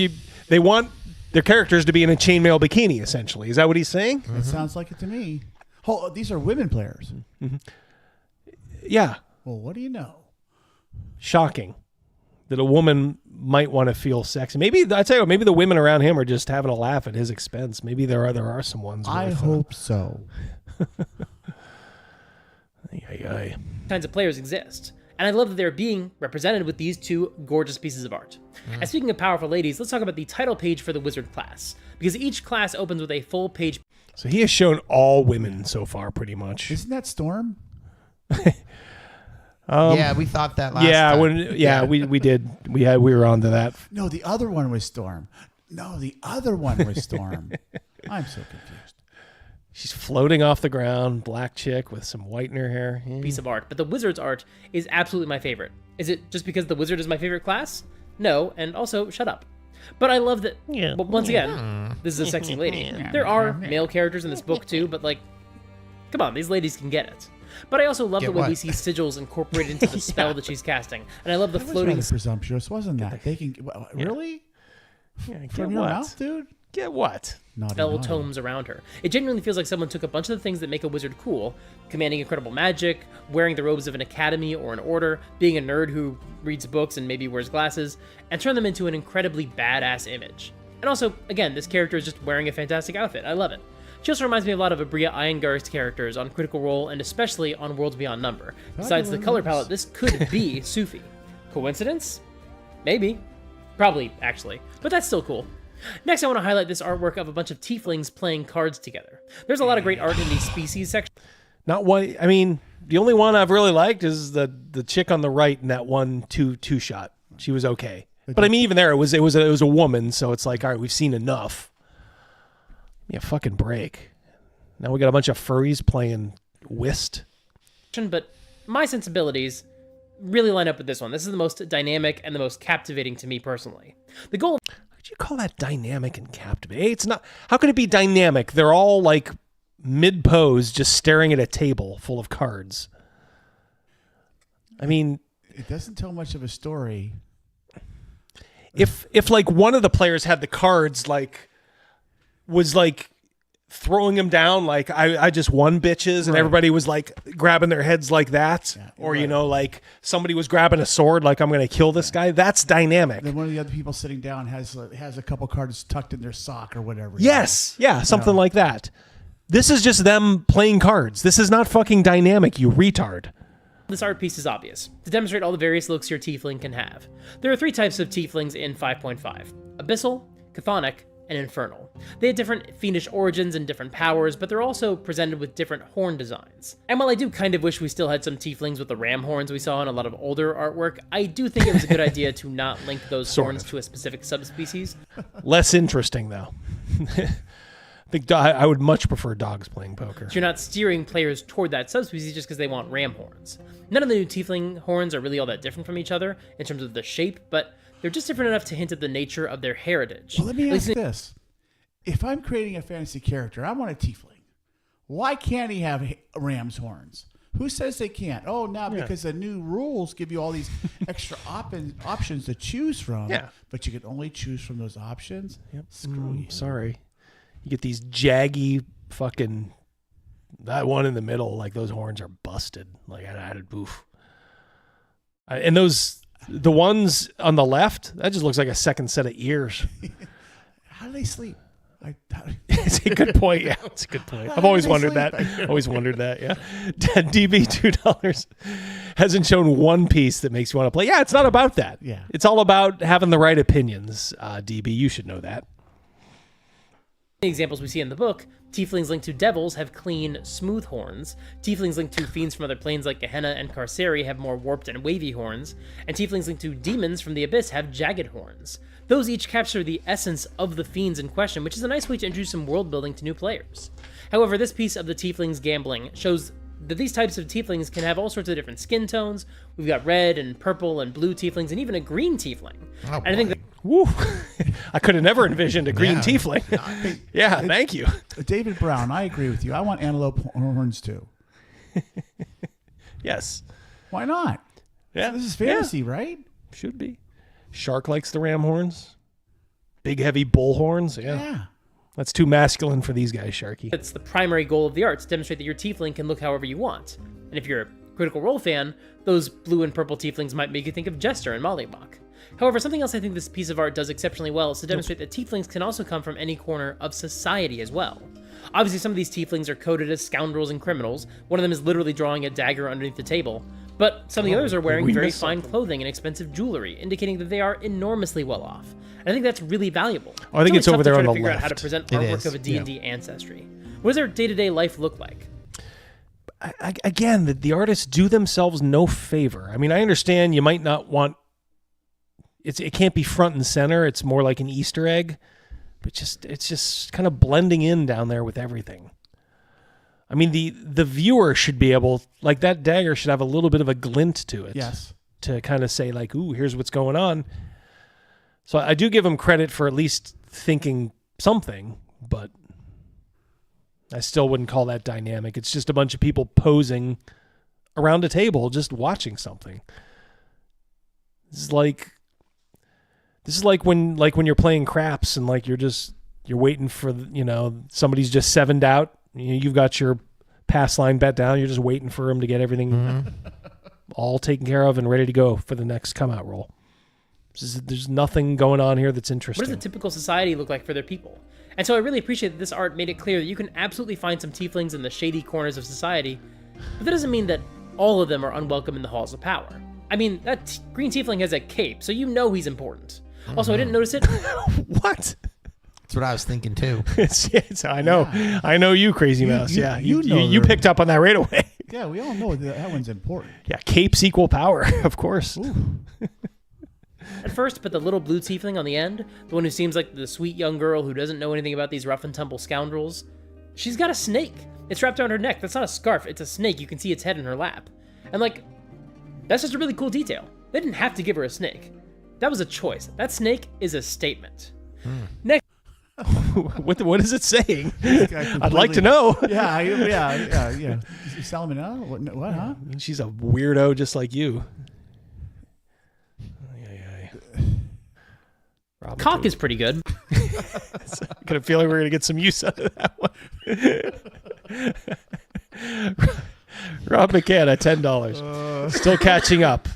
S4: they want their characters to be in a chainmail bikini, essentially. Is that what he's saying?
S15: It sounds like it to me. Oh, these are women players.
S4: Mm-hmm. Yeah.
S15: Well, what do you know?
S4: Shocking that a woman might want to feel sexy. Maybe I tell you, maybe the women around him are just having a laugh at his expense. Maybe there are some ones.
S15: I hope so.
S2: Kinds of players exist. And I love that they're being represented with these two gorgeous pieces of art. And speaking of powerful ladies, let's talk about the title page for the wizard class, because each class opens with a full page.
S4: So he has shown all women so far, pretty much.
S15: Isn't that Storm?
S17: Yeah, we thought that last time.
S4: We did. We were on to that.
S15: No, the other one was Storm. I'm so confused.
S4: She's floating off the ground, black chick with some white in her hair.
S2: Piece of art, but the wizard's art is absolutely my favorite. Is it just because the wizard is my favorite class? No, and also shut up. But I love that. Yeah. But once again, this is a sexy lady. There are male characters in this book too, but like, come on, these ladies can get it. But I also love the way we see sigils incorporated into the spell that she's casting, and I love the floating.
S15: Rather presumptuous, wasn't that? They can really.
S4: Yeah,
S15: from your mouth, dude.
S4: Get what?
S2: Spell tomes around her. It genuinely feels like someone took a bunch of the things that make a wizard cool, commanding incredible magic, wearing the robes of an academy or an order, being a nerd who reads books and maybe wears glasses, and turned them into an incredibly badass image. And also, again, this character is just wearing a fantastic outfit. I love it. She also reminds me a lot of Abria Iyengar's characters on Critical Role and especially on Worlds Beyond Number. Besides the color palette, this could be Sufi. Coincidence? Maybe. Probably, actually. But that's still cool. Next, I want to highlight this artwork of a bunch of tieflings playing cards together. There's a lot of great art in the species section.
S4: Not one. I mean, the only one I've really liked is the chick on the right in that one two shot. She was okay, but I mean, even there, it was a woman, so it's like, all right, we've seen enough. Yeah, fucking break. Now we got a bunch of furries playing whist.
S2: But my sensibilities really line up with this one. This is the most dynamic and the most captivating to me personally. The goal.
S4: Could you call that dynamic and captivating? It's not. How can it be dynamic? They're all like mid-pose, just staring at a table full of cards. I mean,
S15: it doesn't tell much of a story.
S4: If like one of the players had the cards, like was like throwing them down, like I just won, bitches, and everybody was like grabbing their heads like that, or you know, like somebody was grabbing a sword, like I'm gonna kill this guy. That's dynamic.
S15: Then one of the other people sitting down has a couple cards tucked in their sock or whatever.
S4: Yes, yeah, something like that. This is just them playing cards. This is not fucking dynamic, you retard.
S2: This art piece is obvious, to demonstrate all the various looks your tiefling can have. There are 3 types of tieflings in 5.5. Abyssal, Chthonic, and Infernal. They have different fiendish origins and different powers, but they're also presented with different horn designs. And while I do kind of wish we still had some tieflings with the ram horns we saw in a lot of older artwork, I do think it was a good idea to not link those horns to a specific subspecies.
S4: Less interesting, though. I think I would much prefer dogs playing poker.
S2: So you're not steering players toward that subspecies just because they want ram horns. None of the new tiefling horns are really all that different from each other in terms of the shape, but they're just different enough to hint at the nature of their heritage.
S15: Well, let me ask this. If I'm creating a fantasy character, I want a tiefling. Why can't he have ram's horns? Who says they can't? Oh, now because the new rules give you all these extra options to choose from.
S4: Yeah.
S15: But you can only choose from those options.
S4: Yep.
S15: Screw you.
S4: Sorry. You get these jaggy fucking... That one in the middle, like those horns are busted. Like I had oof. And the ones on the left, that just looks like a second set of ears.
S15: How do they sleep?
S4: It's a good point. Yeah, it's a good point. I've always wondered that. Always wondered that. Yeah. DB $2 hasn't shown one piece that makes you want to play. Yeah, it's not about that.
S15: Yeah.
S4: It's all about having the right opinions. DB, you should know that.
S2: The examples we see in the book, tieflings linked to devils have clean, smooth horns. Tieflings linked to fiends from other planes like Gehenna and Carceri have more warped and wavy horns. And tieflings linked to demons from the Abyss have jagged horns. Those each capture the essence of the fiends in question, which is a nice way to introduce some world building to new players. However, this piece of the tieflings gambling shows that these types of tieflings can have all sorts of different skin tones. We've got red and purple and blue tieflings and even a green tiefling.
S4: Oh,
S2: and I think that...
S4: Woo. I could have never envisioned a green tiefling. Yeah, thank you.
S15: David Brown, I agree with you. I want antelope horns too.
S4: Yes.
S15: Why not?
S4: Yeah.
S15: This is fantasy, right?
S4: Should be. Shark likes the ram horns. Big, heavy bull horns. Yeah. That's too masculine for these guys, Sharky.
S2: It's the primary goal of the art to demonstrate that your tiefling can look however you want. And if you're a Critical Role fan, those blue and purple tieflings might make you think of Jester and Mollybach. However, something else I think this piece of art does exceptionally well is to demonstrate that tieflings can also come from any corner of society as well. Obviously, some of these tieflings are coded as scoundrels and criminals. One of them is literally drawing a dagger underneath the table. But some of the others are wearing very fine clothing and expensive jewelry, indicating that they are enormously well off. And I think that's really valuable.
S4: I think it's over there on the
S2: left. Figure out how to
S4: left.
S2: present artwork of a D&D ancestry. What does their day-to-day life look like?
S4: Again, the artists do themselves no favor. I mean, I understand you might not want... It can't be front and center. It's more like an Easter egg. But it's just kind of blending in down there with everything. I mean, the viewer should be able... Like, that dagger should have a little bit of a glint to it.
S15: Yes.
S4: To kind of say, like, ooh, here's what's going on. So I do give them credit for at least thinking something, but I still wouldn't call that dynamic. It's just a bunch of people posing around a table just watching something. This is like when you're playing craps and like you're waiting for, somebody's just sevened out. You've got your pass line bet down. You're just waiting for them to get everything all taken care of and ready to go for the next come out roll. There's nothing going on here that's interesting.
S2: What does a typical society look like for their people? And so I really appreciate that this art made it clear that you can absolutely find some tieflings in the shady corners of society, but that doesn't mean that all of them are unwelcome in the halls of power. I mean, that green tiefling has a cape, so you know he's important. Also, I didn't notice it.
S4: What?
S17: That's what I was thinking too.
S4: I know. Yeah. I know you, Crazymouse. You picked up on that right away.
S15: Yeah, we all know that one's important.
S4: Yeah, capes equal power, of course.
S2: At first, but the little blue tiefling on the end, the one who seems like the sweet young girl who doesn't know anything about these rough and tumble scoundrels, she's got a snake. It's wrapped around her neck. That's not a scarf. It's a snake. You can see its head in her lap. And that's just a really cool detail. They didn't have to give her a snake. That was a choice. That snake is a statement. Next.
S4: What is it saying? I'd like to know.
S15: Yeah. Salmonella? What, huh?
S4: She's a weirdo just like you.
S2: Cock is pretty good.
S4: I got a feeling we're going to get some use out of that one. Rob McCann at $10. Still catching up.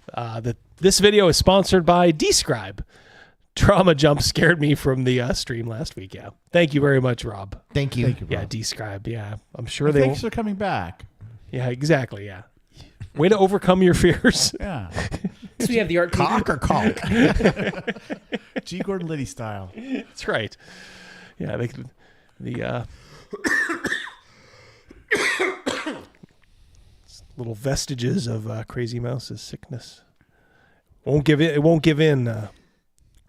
S4: This video is sponsored by Scribe. Trauma jump scared me from the stream last week. Yeah. Thank you very much, Rob.
S17: Thank you.
S4: Yeah, Scribe. Yeah. I'm sure
S15: Thanks for coming back.
S4: Yeah, exactly. Yeah. Way to overcome your fears.
S15: Yeah.
S2: So we have the art.
S17: Cock or caulk?
S15: G. Gordon Liddy style.
S4: That's right. Yeah, the little vestiges of Crazymouse's sickness. It won't give in.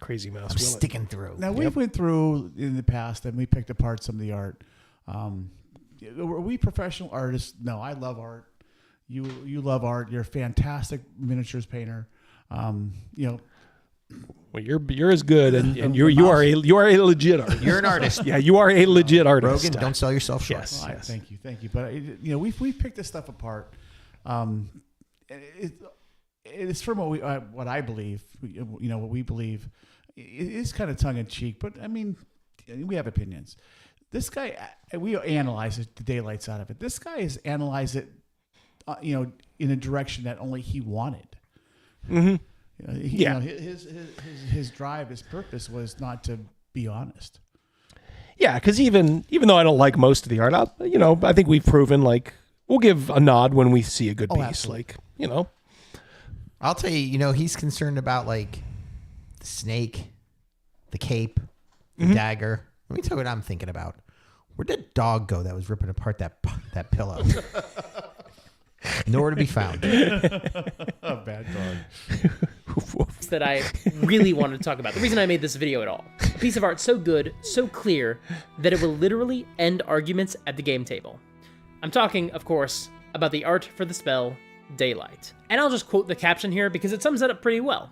S4: Crazymouse.
S17: I'm sticking through.
S15: Now we went through in the past and we picked apart some of the art. Are we professional artists? No, I love art. You love art. You're a fantastic miniatures painter. Well,
S4: you're as good, and you are a legit artist.
S17: You're an artist.
S4: Yeah, you are a legit artist.
S17: Rogan, don't sell yourself short.
S4: Yes.
S15: Thank you. But we've picked this stuff apart. It's from what I believe. What we believe. It is kind of tongue in cheek, but I mean, we have opinions. This guy, we analyze it, the daylights out of it. This guy has analyzed it, in a direction that only he wanted.
S4: Mm-hmm.
S15: His drive, his purpose was not to be honest.
S4: Yeah, because even though I don't like most of the art, I think we've proven like we'll give a nod when we see a good piece.
S15: Absolutely.
S4: Like,
S17: I'll tell you, he's concerned about like the snake, the cape, the dagger. Let me tell you what I'm thinking about. Where'd that dog go that was ripping apart that pillow? Nowhere to be found.
S15: A bad dog.
S2: That I really wanted to talk about. The reason I made this video at all. A piece of art so good, so clear, that it will literally end arguments at the game table. I'm talking, of course, about the art for the spell Daylight. And I'll just quote the caption here because it sums it up pretty well.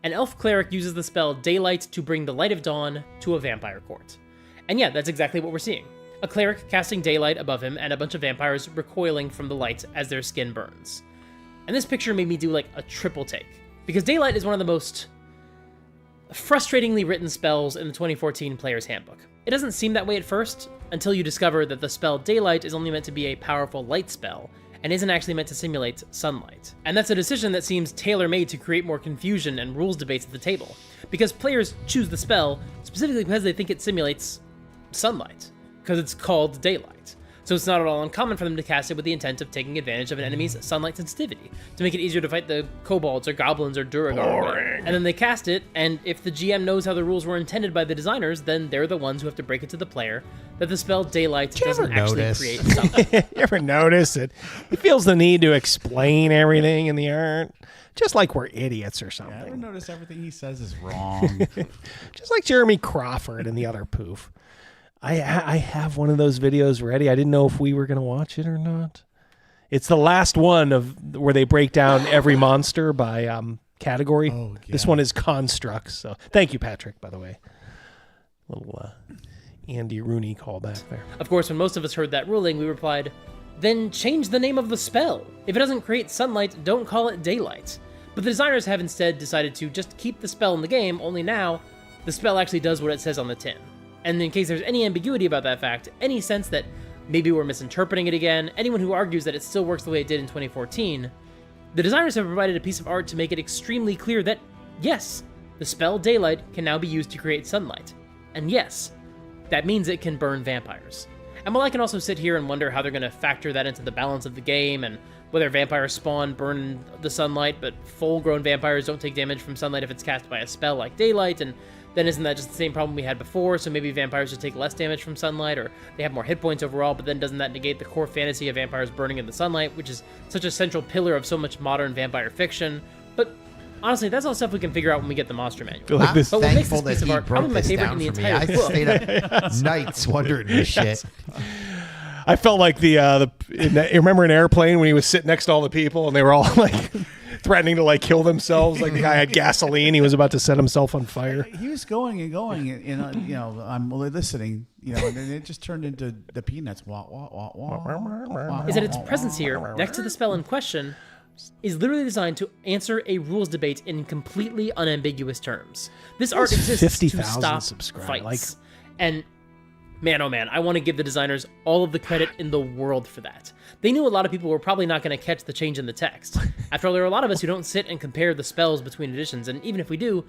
S2: An elf cleric uses the spell Daylight to bring the light of dawn to a vampire court. And yeah, that's exactly what we're seeing. A cleric casting daylight above him and a bunch of vampires recoiling from the light as their skin burns. And this picture made me do like a triple take, because Daylight is one of the most frustratingly written spells in the 2014 Player's Handbook. It doesn't seem that way at first, until you discover that the spell Daylight is only meant to be a powerful light spell, and isn't actually meant to simulate sunlight. And that's a decision that seems tailor-made to create more confusion and rules debates at the table, because players choose the spell specifically because they think it simulates sunlight, because it's called Daylight. So it's not at all uncommon for them to cast it with the intent of taking advantage of an enemy's sunlight sensitivity, to make it easier to fight the kobolds or goblins or Duragar. And then they cast it, and if the GM knows how the rules were intended by the designers, then they're the ones who have to break it to the player that the spell Daylight doesn't actually create sunlight.
S4: You ever notice it? He feels the need to explain everything in the art, just like we're idiots or something.
S15: I ever notice everything he says is wrong.
S4: Just like Jeremy Crawford and the other poof. I have one of those videos ready. I didn't know if we were going to watch it or not. It's the last one of where they break down every monster by category. Oh, yeah. This one is constructs. So thank you, Patrick, by the way. Little Andy Rooney callback there.
S2: Of course, when most of us heard that ruling, we replied, then change the name of the spell. If it doesn't create sunlight, don't call it Daylight. But the designers have instead decided to just keep the spell in the game, only now the spell actually does what it says on the tin. And in case there's any ambiguity about that fact, any sense that maybe we're misinterpreting it again, anyone who argues that it still works the way it did in 2014, the designers have provided a piece of art to make it extremely clear that, yes, the spell Daylight can now be used to create sunlight. And yes, that means it can burn vampires. And while I can also sit here and wonder how they're going to factor that into the balance of the game, and whether vampires spawn burn the sunlight, but full-grown vampires don't take damage from sunlight if it's cast by a spell like Daylight, and then isn't that just the same problem we had before? So maybe vampires just take less damage from sunlight, or they have more hit points overall, but then doesn't that negate the core fantasy of vampires burning in the sunlight, which is such a central pillar of so much modern vampire fiction? But honestly, that's all stuff we can figure out when we get the monster manual.
S17: Feel like this,
S2: but what makes this
S17: thankful
S2: piece
S17: that
S2: of
S17: he
S2: art
S17: broke
S2: probably my
S17: this
S2: favorite
S17: down
S2: in the
S17: for me.
S2: entire
S17: I
S2: book.
S17: stayed up nights wondering this shit.
S4: I felt like you remember an Airplane when he was sitting next to all the people and they were all like threatening to like kill themselves. Like the guy had gasoline, he was about to set himself on fire.
S15: He was going and going, and I'm listening, and then it just turned into the Peanuts. Wah, wah, wah, wah,
S2: is that its presence here, next to the spell in question, is literally designed to answer a rules debate in completely unambiguous terms. This art exists to stop fights. And man, oh man, I want to give the designers all of the credit in the world for that. They knew a lot of people were probably not going to catch the change in the text. After all, there are a lot of us who don't sit and compare the spells between editions, and even if we do,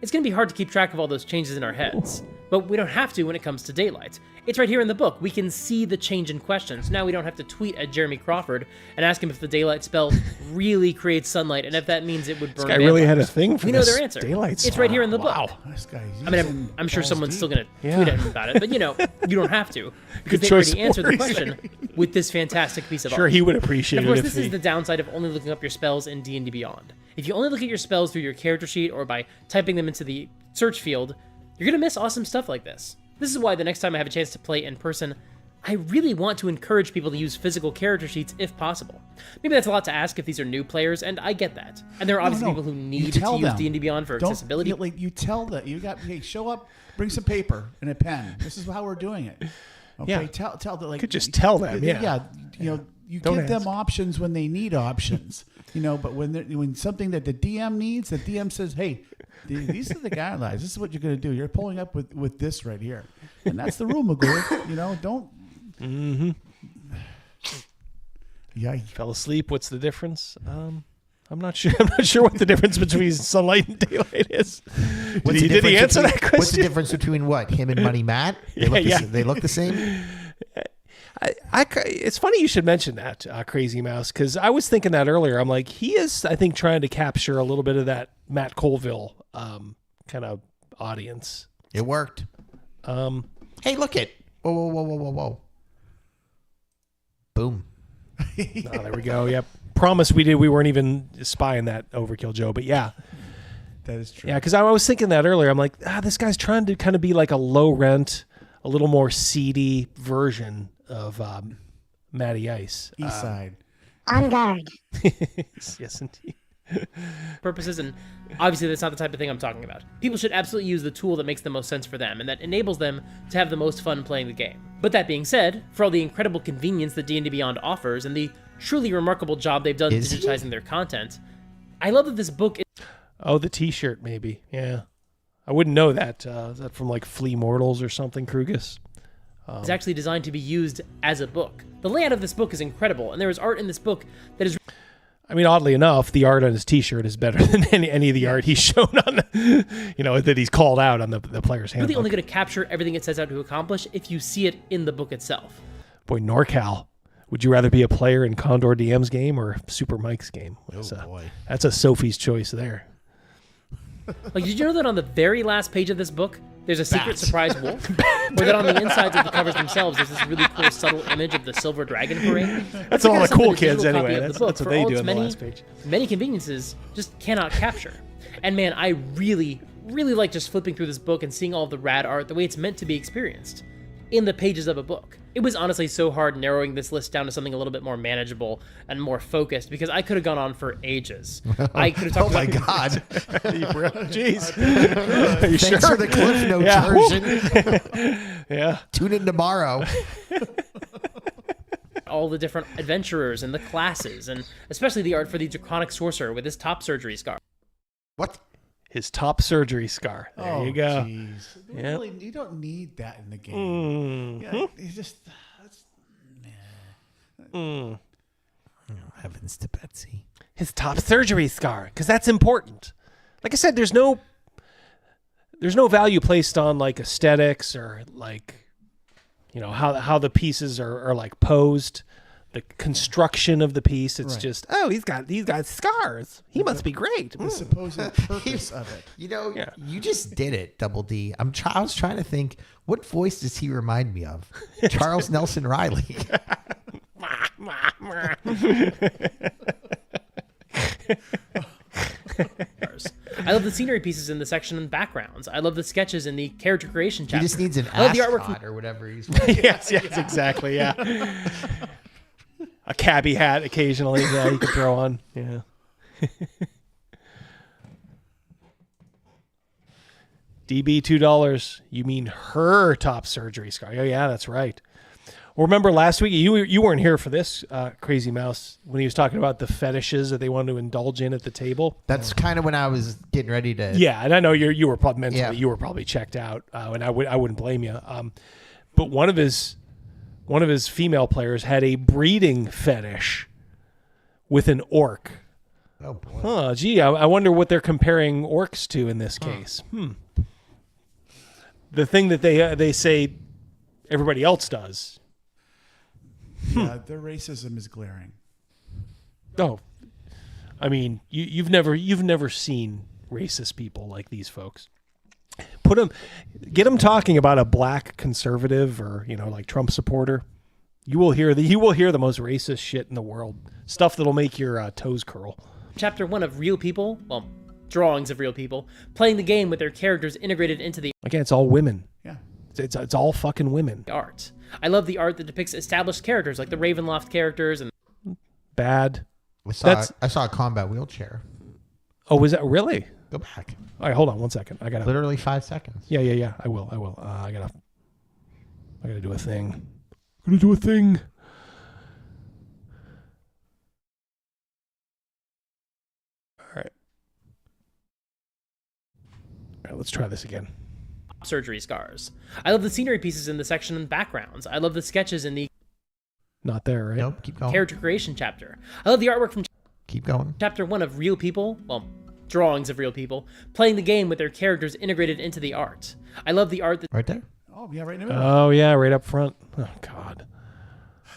S2: it's going to be hard to keep track of all those changes in our heads. But we don't have to when it comes to Daylight. It's right here in the book. We can see the change in question. So now we don't have to tweet at Jeremy Crawford and ask him if the Daylight spell really creates sunlight, and if that means it would burn
S4: This guy really had a thing for
S2: we know
S4: this
S2: their answer.
S4: Daylight
S2: it's right here in the
S4: wow.
S2: book.
S15: This guy,
S2: I mean, I'm sure someone's still going to tweet at him about it, but you don't have to, because
S4: Good
S2: they already
S4: choice of
S2: answered the
S4: words.
S2: question with this fantastic piece of art.
S4: Sure, he would appreciate
S2: and of course,
S4: it.
S2: this is the downside of only looking up your spells in D&D Beyond. If you only look at your spells through your character sheet or by typing them into the search field, you're going to miss awesome stuff like this. This is why the next time I have a chance to play in person, I really want to encourage people to use physical character sheets if possible. Maybe that's a lot to ask if these are new players, and I get that. And there are obviously people who need to use D&D Beyond for accessibility.
S15: You tell them. Hey, show up, bring some paper and a pen. This is how we're doing it. Okay,
S4: Yeah.
S15: tell them. Like,
S4: Could just tell them, yeah.
S15: Yeah, you
S4: Don't
S15: give them
S4: ask.
S15: options when they need options, but when something that the DM needs, the DM says, hey, these are the guidelines. This is what you're going to do. You're pulling up with this right here. And that's the rule, Magoo. Don't.
S4: Mm-hmm.
S15: Yeah.
S4: Fell asleep. What's the difference? I'm not sure. I'm not sure what the difference between sunlight and daylight is. Did he answer that question?
S17: What's the difference between what? Him and Money Matt? They look the same?
S4: It's funny you should mention that, Crazymouse, because I was thinking that earlier. I'm like, he is, I think, trying to capture a little bit of that Matt Colville kind of audience.
S17: It worked. Hey, look it. Whoa. Boom.
S4: There we go. Yep. Promise we weren't even spying that Overkill Joe, but yeah.
S15: That is true.
S4: Yeah, because I was thinking that earlier. I'm like, this guy's trying to kind of be like a low rent, a little more seedy version of Matty Ice.
S15: East Side.
S3: On guard.
S4: Yes, indeed.
S2: Purposes, and obviously that's not the type of thing I'm talking about. People should absolutely use the tool that makes the most sense for them and that enables them to have the most fun playing the game. But that being said, for all the incredible convenience that D&D Beyond offers and the truly remarkable job they've done digitizing their content, I love that this book is...
S4: Oh, the t-shirt maybe. Yeah. I wouldn't know that. Is that from like Flea Mortals or something, Krugus?
S2: It's actually designed to be used as a book. The layout of this book is incredible, and there is art in this book that is...
S4: I mean, oddly enough, the art on his T-shirt is better than any of the art he's shown on, that he's called out on the player's handbook.
S2: Really only going to capture everything it sets out to accomplish if you see it in the book itself.
S4: Boy, NorCal, would you rather be a player in Condor DM's game or Super Mike's game?
S17: Boy.
S4: That's a Sophie's choice there.
S2: Like, did you know that on the very last page of this book, there's a secret surprise wolf? Or that on the insides of the covers themselves, there's this really cool subtle image of the Silver Dragon Parade?
S4: That's all the cool kids anyway. That's what they do on the last page.
S2: Many conveniences just cannot capture. And man, I really, really like just flipping through this book and seeing all the rad art the way it's meant to be experienced in the pages of a book. It was honestly so hard narrowing this list down to something a little bit more manageable and more focused because I could have gone on for ages. I could have talked
S17: my God.
S4: Jeez.
S17: Are you Thanks for the Cliff Notes version.
S4: Yeah.
S17: Tune in tomorrow.
S2: All the different adventurers and the classes, and especially the art for the Draconic Sorcerer with his top surgery scar.
S17: What?
S4: His top surgery scar. There you go.
S15: Geez.
S4: Yep.
S15: Really, you don't need that in the game. Yeah, you just...
S17: Oh, heavens to Betsy.
S4: His top surgery scar, because that's important. Like I said, there's no value placed on like aesthetics or like, how the pieces are like posed, the construction of the piece. It's just, he's got scars. He must be great.
S15: The supposed purpose of it.
S17: You just did it, Double D. I was trying to think, what voice does he remind me of? Charles Nelson Riley.
S2: I love the scenery pieces in the section and backgrounds. I love the sketches in the character creation chapter.
S17: He just needs an
S2: I love the artwork
S17: ascot or whatever he's
S4: yes, exactly, yeah. A cabbie hat occasionally, yeah, you could throw on. Yeah. DB $2. You mean her top surgery scar? Oh yeah, that's right. Well, remember last week you weren't here for this, Crazymouse, when he was talking about the fetishes that they wanted to indulge in at the table.
S17: That's kind of when I was getting ready to.
S4: Yeah, and I know you were probably mentally you were probably checked out, and I wouldn't blame you. But one of his female players had a breeding fetish with an orc.
S17: Oh boy.
S4: Huh, gee, I wonder what they're comparing orcs to in this case. The thing that they say everybody else does.
S15: Yeah, their racism is glaring.
S4: Oh, I mean, you've never seen racist people like these folks. Get them talking about a black conservative or like Trump supporter. You will hear the most racist shit in the world. Stuff that'll make your toes curl.
S2: Chapter 1 of real people, well, drawings of real people playing the game with their characters integrated into the.
S4: Again, it's all women.
S15: Yeah.
S4: It's all fucking women.
S2: Art. I love the art that depicts established characters like the Ravenloft characters and.
S4: Bad.
S17: I saw a combat wheelchair.
S4: Oh, was that really?
S17: Go back.
S4: All right, hold on 1 second. I gotta
S17: literally 5 seconds.
S4: Yeah. I will. I gotta do a thing. right, let's try this again.
S2: Surgery scars. I love the scenery pieces in the section and backgrounds. I love the sketches in the
S4: Not there, right?
S17: Nope, keep going.
S2: character creation chapter. I love the artwork from
S17: Keep going.
S2: chapter 1 of real people, well, drawings of real people, playing the game with their characters integrated into the art. I love the art that...
S17: Right there?
S15: Oh, yeah, right in the middle.
S4: Oh, yeah, right up front. Oh, God.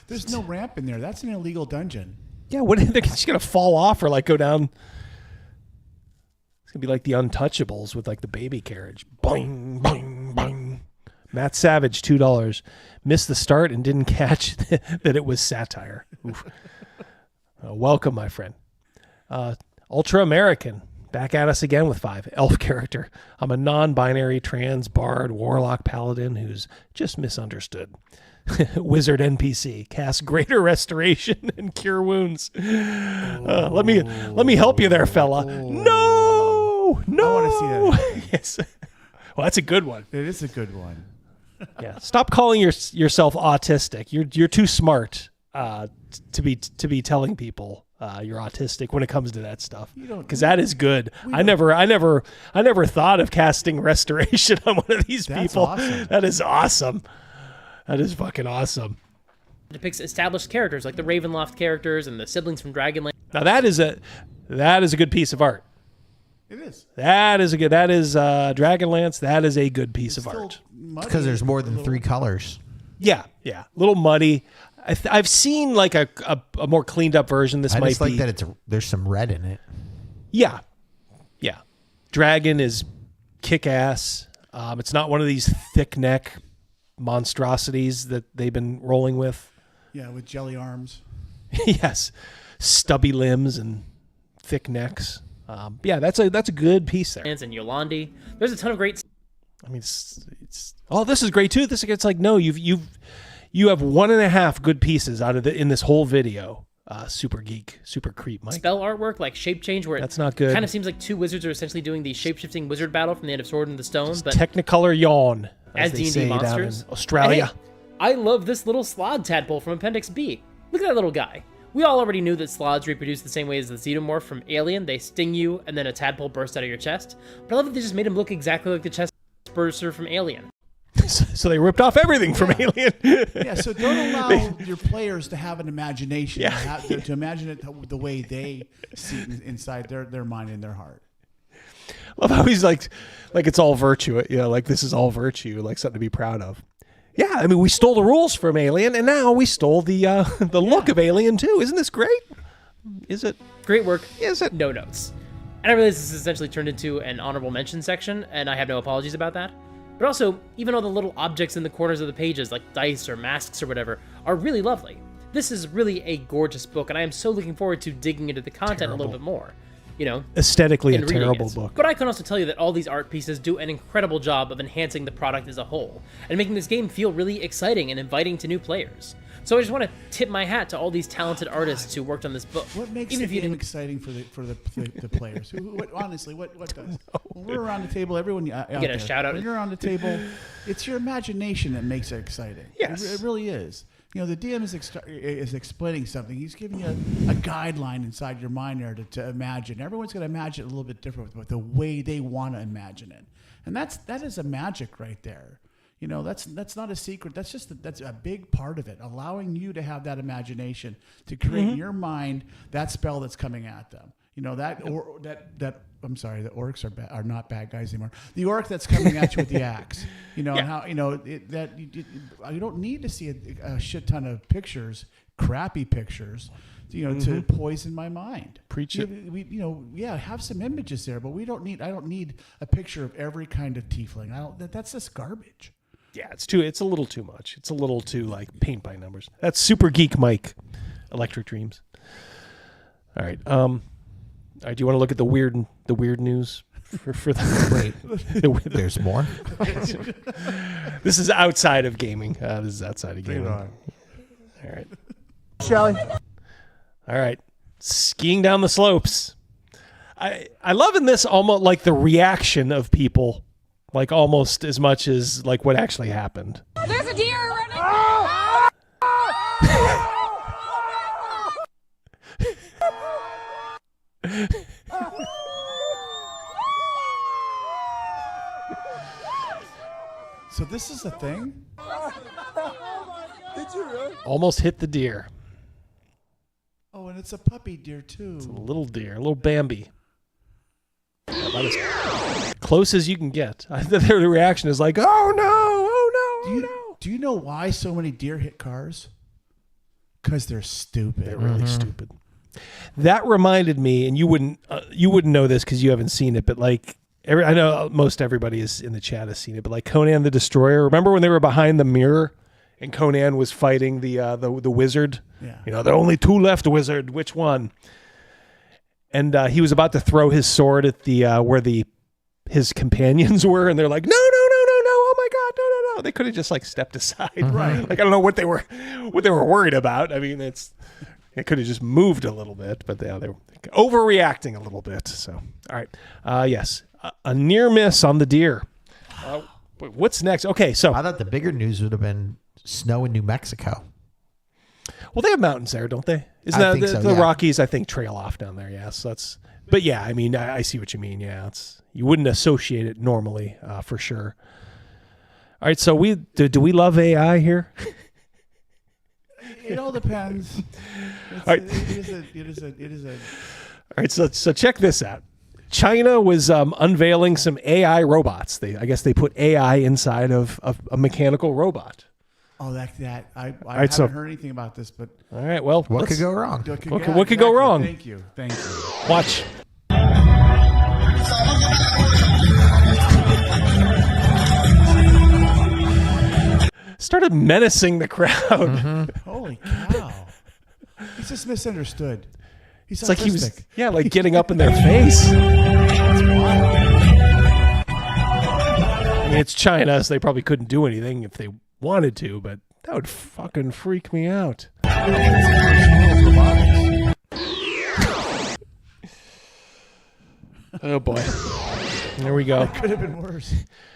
S15: There's no ramp in there. That's an illegal dungeon.
S4: Yeah, what they're just going to fall off or like go down. It's going to be like the Untouchables with like the baby carriage. Boing, boing, boing. Matt Savage, $2. Missed the start and didn't catch that it was satire. Oof. Welcome, my friend. Ultra American, back at us again with 5. Elf character. I'm a non-binary trans bard warlock paladin who's just misunderstood. Wizard NPC. Cast greater restoration and cure wounds. Let me help you there, fella. No!
S15: I want to see that.
S4: Yes. Well, that's a good one.
S15: It is a good one.
S4: Yeah. Stop calling yourself autistic. You're too smart to be telling people you're autistic when it comes to that stuff. Because that is good. I never thought of casting restoration on one of these people.
S15: Awesome.
S4: That is awesome. That is fucking awesome.
S2: It depicts established characters like the Ravenloft characters and the siblings from Dragonlance.
S4: Now that is a good piece of art.
S15: It is.
S4: That is Dragonlance. That is a good piece of art.
S17: Because there's more than 3 colors.
S4: Yeah. A little muddy. I've seen like a more cleaned up version. This
S17: I
S4: might
S17: just
S4: be.
S17: like that there's some red in it.
S4: Yeah. Dragon is kick ass. It's not one of these thick neck monstrosities that they've been rolling with.
S15: Yeah, with jelly arms.
S4: Yes, stubby limbs and thick necks. Yeah, that's a good piece there.
S2: And Yolandi. There's a ton of great...
S4: I mean, this is great too. It's like, no, you have 1.5 good pieces out of in this whole video. SuperCreep, Mike.
S2: spell artwork like Shape Change, where
S4: that's not good.
S2: Kind of seems like 2 wizards are essentially doing the shape-shifting wizard battle from the end of Sword in the Stone, but
S4: Technicolor yawn
S2: as
S4: they
S2: D&D
S4: say down
S2: monsters.
S4: in Australia.
S2: Hey, I love this little slod tadpole from Appendix B. Look at that little guy. We all already knew that sloths reproduce the same way as the xenomorph from Alien. They sting you, and then a tadpole bursts out of your chest. But I love that they just made him look exactly like the chest burster from Alien.
S4: So they ripped off everything from Alien.
S15: Yeah, so don't allow your players to have an imagination, to imagine it the way they see it inside their mind and their heart.
S4: Love how he's like it's all virtue, like this is all virtue, like something to be proud of. Yeah, I mean, we stole the rules from Alien, and now we stole the look of Alien too. Isn't this great? Is it?
S2: Great work.
S4: Is it?
S2: No notes. And I realize this is essentially turned into an honorable mention section, and I have no apologies about that. But also, even all the little objects in the corners of the pages, like dice or masks or whatever, are really lovely. This is really a gorgeous book, and I am so looking forward to digging into the content a little bit more.
S4: Aesthetically
S2: in
S4: a
S2: reading
S4: terrible
S2: it.
S4: book.
S2: But I can also tell you that all these art pieces do an incredible job of enhancing the product as a whole, and making this game feel really exciting and inviting to new players. So I just want to tip my hat to all these talented artists who worked on this book.
S15: What makes the game exciting for the players? Honestly, what does? When we're around the table, everyone out
S2: get a
S15: there,
S2: shout out.
S15: When you're around the table, it's your imagination that makes it exciting.
S4: Yes.
S15: It really is. The DM is explaining something. He's giving you a guideline inside your mind there to imagine. Everyone's going to imagine it a little bit different with the way they want to imagine it, and that is a magic right there. That's not a secret. That's a big part of it, allowing you to have that imagination to create in your mind that spell that's coming at them. I'm sorry, the orcs are not bad guys anymore. The orc that's coming at you with the axe, and how you don't need to see a shit ton of pictures, crappy pictures, to poison my mind.
S4: Preach it.
S15: Have some images there, but I don't need a picture of every kind of tiefling. That's just garbage.
S4: Yeah, it's a little too much. It's a little too like paint by numbers. That's Super Geek Mike, Electric Dreams. All right. Do you want to look at the weird news for the
S17: wait? There's more.
S4: This is outside of gaming. All right,
S1: Shelly.
S4: All right, skiing down the slopes. I love in this almost like the reaction of people, like almost as much as like what actually happened.
S3: There's a deer running.
S15: So this is a thing?
S14: Did you really?
S4: Almost hit the deer.
S15: Oh, and it's a puppy deer too.
S4: It's a little deer, a little Bambi. About as close as you can get. Their reaction is like, oh no, oh no, oh no.
S15: Do you know why so many deer hit cars? Because they're stupid.
S4: They're really stupid. That reminded me, and you wouldn't know this because you haven't seen it, but like I know most everybody is in the chat has seen it, but like Conan the Destroyer. Remember when they were behind the mirror and Conan was fighting the wizard?
S15: Yeah.
S4: You know, there are only two left, wizard. Which one? And he was about to throw his sword at the where his companions were, and they're like, no, oh my God, no. They could have just like stepped aside.
S15: Right.
S4: Like I don't know what they were worried about. I mean, it could have just moved a little bit, but they were overreacting a little bit. So, all right. Yes. A near miss on the deer. What's next? Okay, so
S17: I thought the bigger news would have been snow in New Mexico.
S4: Well, they have mountains there, don't they? Isn't
S17: I
S4: that
S17: think so,
S4: the
S17: yeah.
S4: Rockies? I think trail off down there. Yeah, so that's. But yeah, I mean, I see what you mean. Yeah, you wouldn't associate it normally, for sure. All right, so do we love AI here?
S15: It all depends.
S4: All right.
S15: It is a.
S4: All right, so check this out. China was unveiling some AI robots. I guess they put AI inside of a mechanical robot.
S15: Oh, I
S4: right,
S15: haven't heard anything about this, but
S4: all right. Well,
S17: what could go wrong?
S4: What could go wrong?
S15: Thank you.
S4: Watch. Started menacing the crowd.
S15: Holy cow! He's just misunderstood. He's
S4: It's like he was,
S15: autistic.
S4: like getting up in their face. I mean, it's China, so they probably couldn't do anything if they wanted to, but that would fucking freak me out. Oh boy. There we go.
S15: It could have been worse.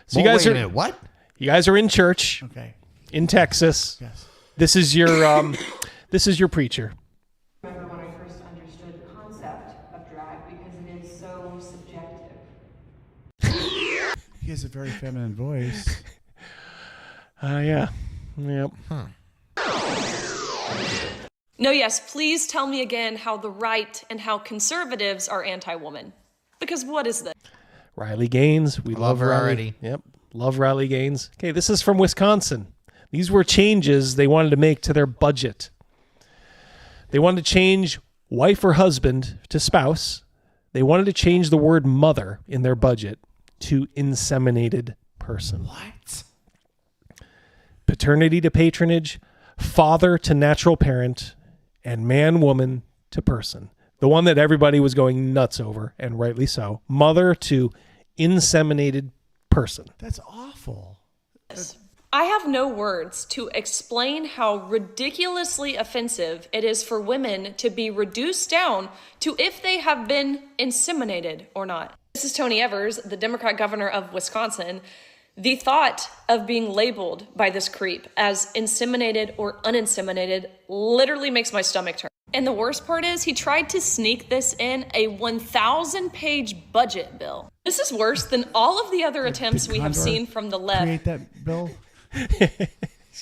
S4: So you guys
S17: wait
S4: are
S17: a minute, what?
S4: You guys are in church.
S15: Okay.
S4: In Texas.
S15: Yes.
S4: This is your preacher.
S3: I remember when I first understood the concept of drag because it is so subjective.
S15: He has a very feminine voice.
S4: Yeah. Yep.
S22: No, yes, please tell me again how the right and how conservatives are anti-woman. Because what is this?
S4: Riley Gaines. We love
S17: her
S4: Riley.
S17: already.
S4: Yep. Love Riley Gaines. Okay, this is from Wisconsin. These were changes they wanted to make to their budget. They wanted to change wife or husband to spouse. They wanted to change the word mother in their budget to inseminated person.
S17: What?
S4: Paternity to patronage, father to natural parent, and man-woman to person. The one that everybody was going nuts over, and rightly so. Mother to inseminated person.
S15: That's awful.
S22: I have no words to explain how ridiculously offensive it is for women to be reduced down to if they have been inseminated or not. This is Tony Evers, the Democrat governor of Wisconsin. The thought of being labeled by this creep as inseminated or uninseminated literally makes my stomach turn. And the worst part is he tried to sneak this in a 1,000-page budget bill. This is worse than all of the other attempts we have seen from the left.
S15: Create that bill.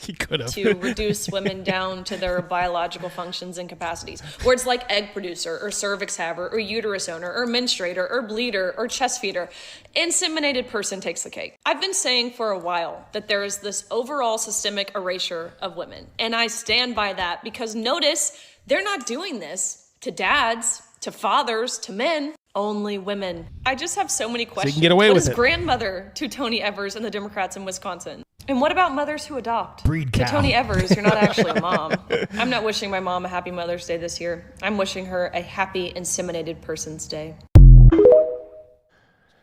S4: He could have.
S22: To reduce women down to their biological functions and capacities. Words like egg producer or cervix haver or uterus owner or menstruator or bleeder or chest feeder. Inseminated person takes the cake. I've been saying for a while that there is this overall systemic erasure of women. And I stand by that because notice they're not doing this to dads, to fathers, to men. Only women. I just have so many questions.
S4: So you can get away
S22: what
S4: with
S22: is
S4: it.
S22: grandmother to Tony Evers and the Democrats in Wisconsin? And what about mothers who adopt?
S17: Breed
S22: To
S17: cow.
S22: Tony Evers, you're not actually a mom. I'm not wishing my mom a happy Mother's Day this year. I'm wishing her a happy inseminated person's day.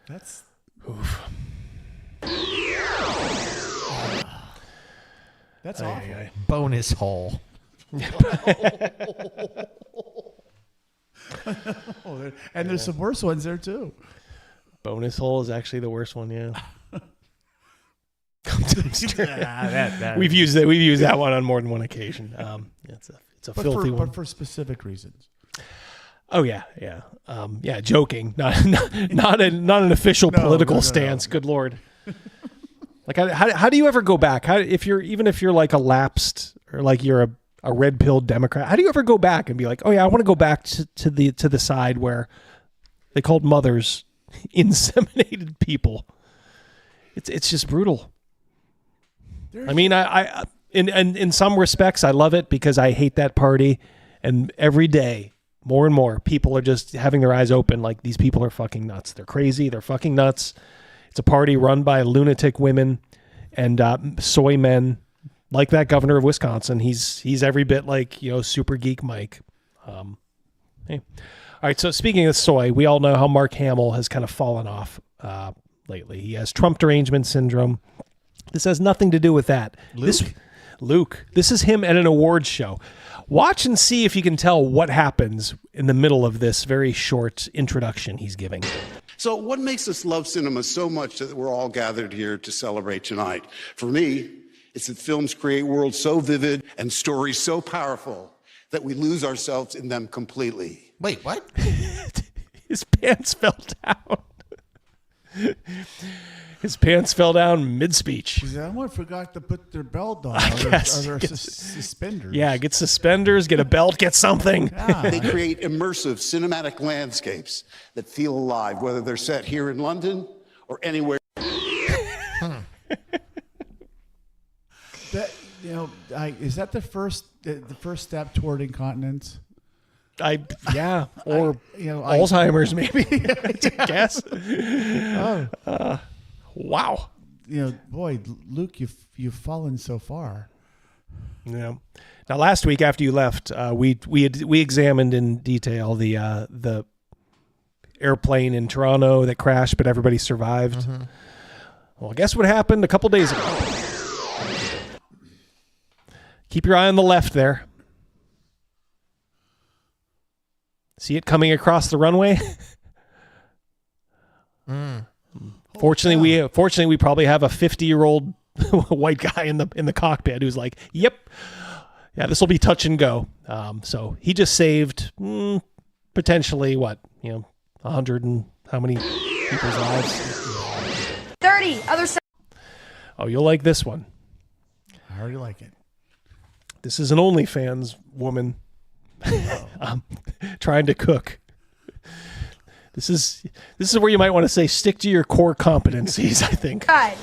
S15: That's
S4: oof.
S15: That's awful.
S17: Bonus hole.
S15: And there's some worse ones there too.
S4: Bonus hole is actually the worst one, yeah. We've used that one on more than one occasion. It's a filthy one.
S15: But for specific reasons.
S4: Oh yeah. Joking, not an official political stance. Good Lord. Like, how do you ever go back? If you're like a lapsed or like you're a red pilled Democrat, how do you ever go back and be like, oh yeah, I want to go back to the side where they called mothers inseminated people? It's just brutal. I mean, I in some respects I love it because I hate that party, and every day more and more people are just having their eyes open. Like, these people are fucking nuts. They're crazy. They're fucking nuts. It's a party run by lunatic women and soy men. Like that governor of Wisconsin, he's every bit like, Super Geek Mike. Hey. All right, so speaking of soy, we all know how Mark Hamill has kind of fallen off lately. He has Trump derangement syndrome. This has nothing to do with that. Luke. This is him at an awards show. Watch and see if you can tell what happens in the middle of this very short introduction he's giving.
S6: So what makes us love cinema so much that we're all gathered here to celebrate tonight? For me, it's that films create worlds so vivid and stories so powerful that we lose ourselves in them completely.
S17: Wait, what?
S4: His pants fell down. His pants fell down mid-speech.
S15: Someone forgot to put their belt on. Suspenders.
S4: Yeah, get suspenders, get a belt, get something.
S6: They create immersive cinematic landscapes that feel alive, whether they're set here in London or anywhere.
S15: Is that the first step toward incontinence?
S4: Or Alzheimer's maybe. I guess. Wow.
S15: Boy, Luke, you've fallen so far.
S4: Yeah. Now, last week after you left, we examined in detail the airplane in Toronto that crashed, but everybody survived. Mm-hmm. Well, guess what happened a couple days ago? Keep your eye on the left there. See it coming across the runway? Fortunately, we probably have a 50-year-old white guy in the cockpit who's like, "Yep, yeah, this will be touch and go." So he just saved potentially 100 and how many people's lives?
S7: 30 other.
S4: Oh, you'll like this one.
S15: I already like it.
S4: This is an OnlyFans woman trying to cook. This is where you might want to say stick to your core competencies, I think.
S7: Hi.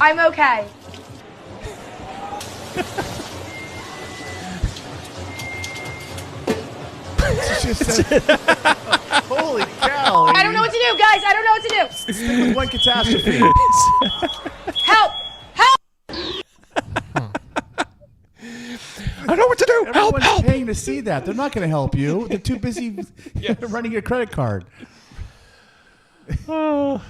S7: I'm okay.
S15: Holy cow.
S7: I don't know what to do, guys. I don't know what to do.
S15: Stick with one catastrophe.
S7: Help! Help!
S4: I know what to do.
S15: Everyone's paying to see that. They're not going to help you. They're too busy running your credit card.
S4: Oh.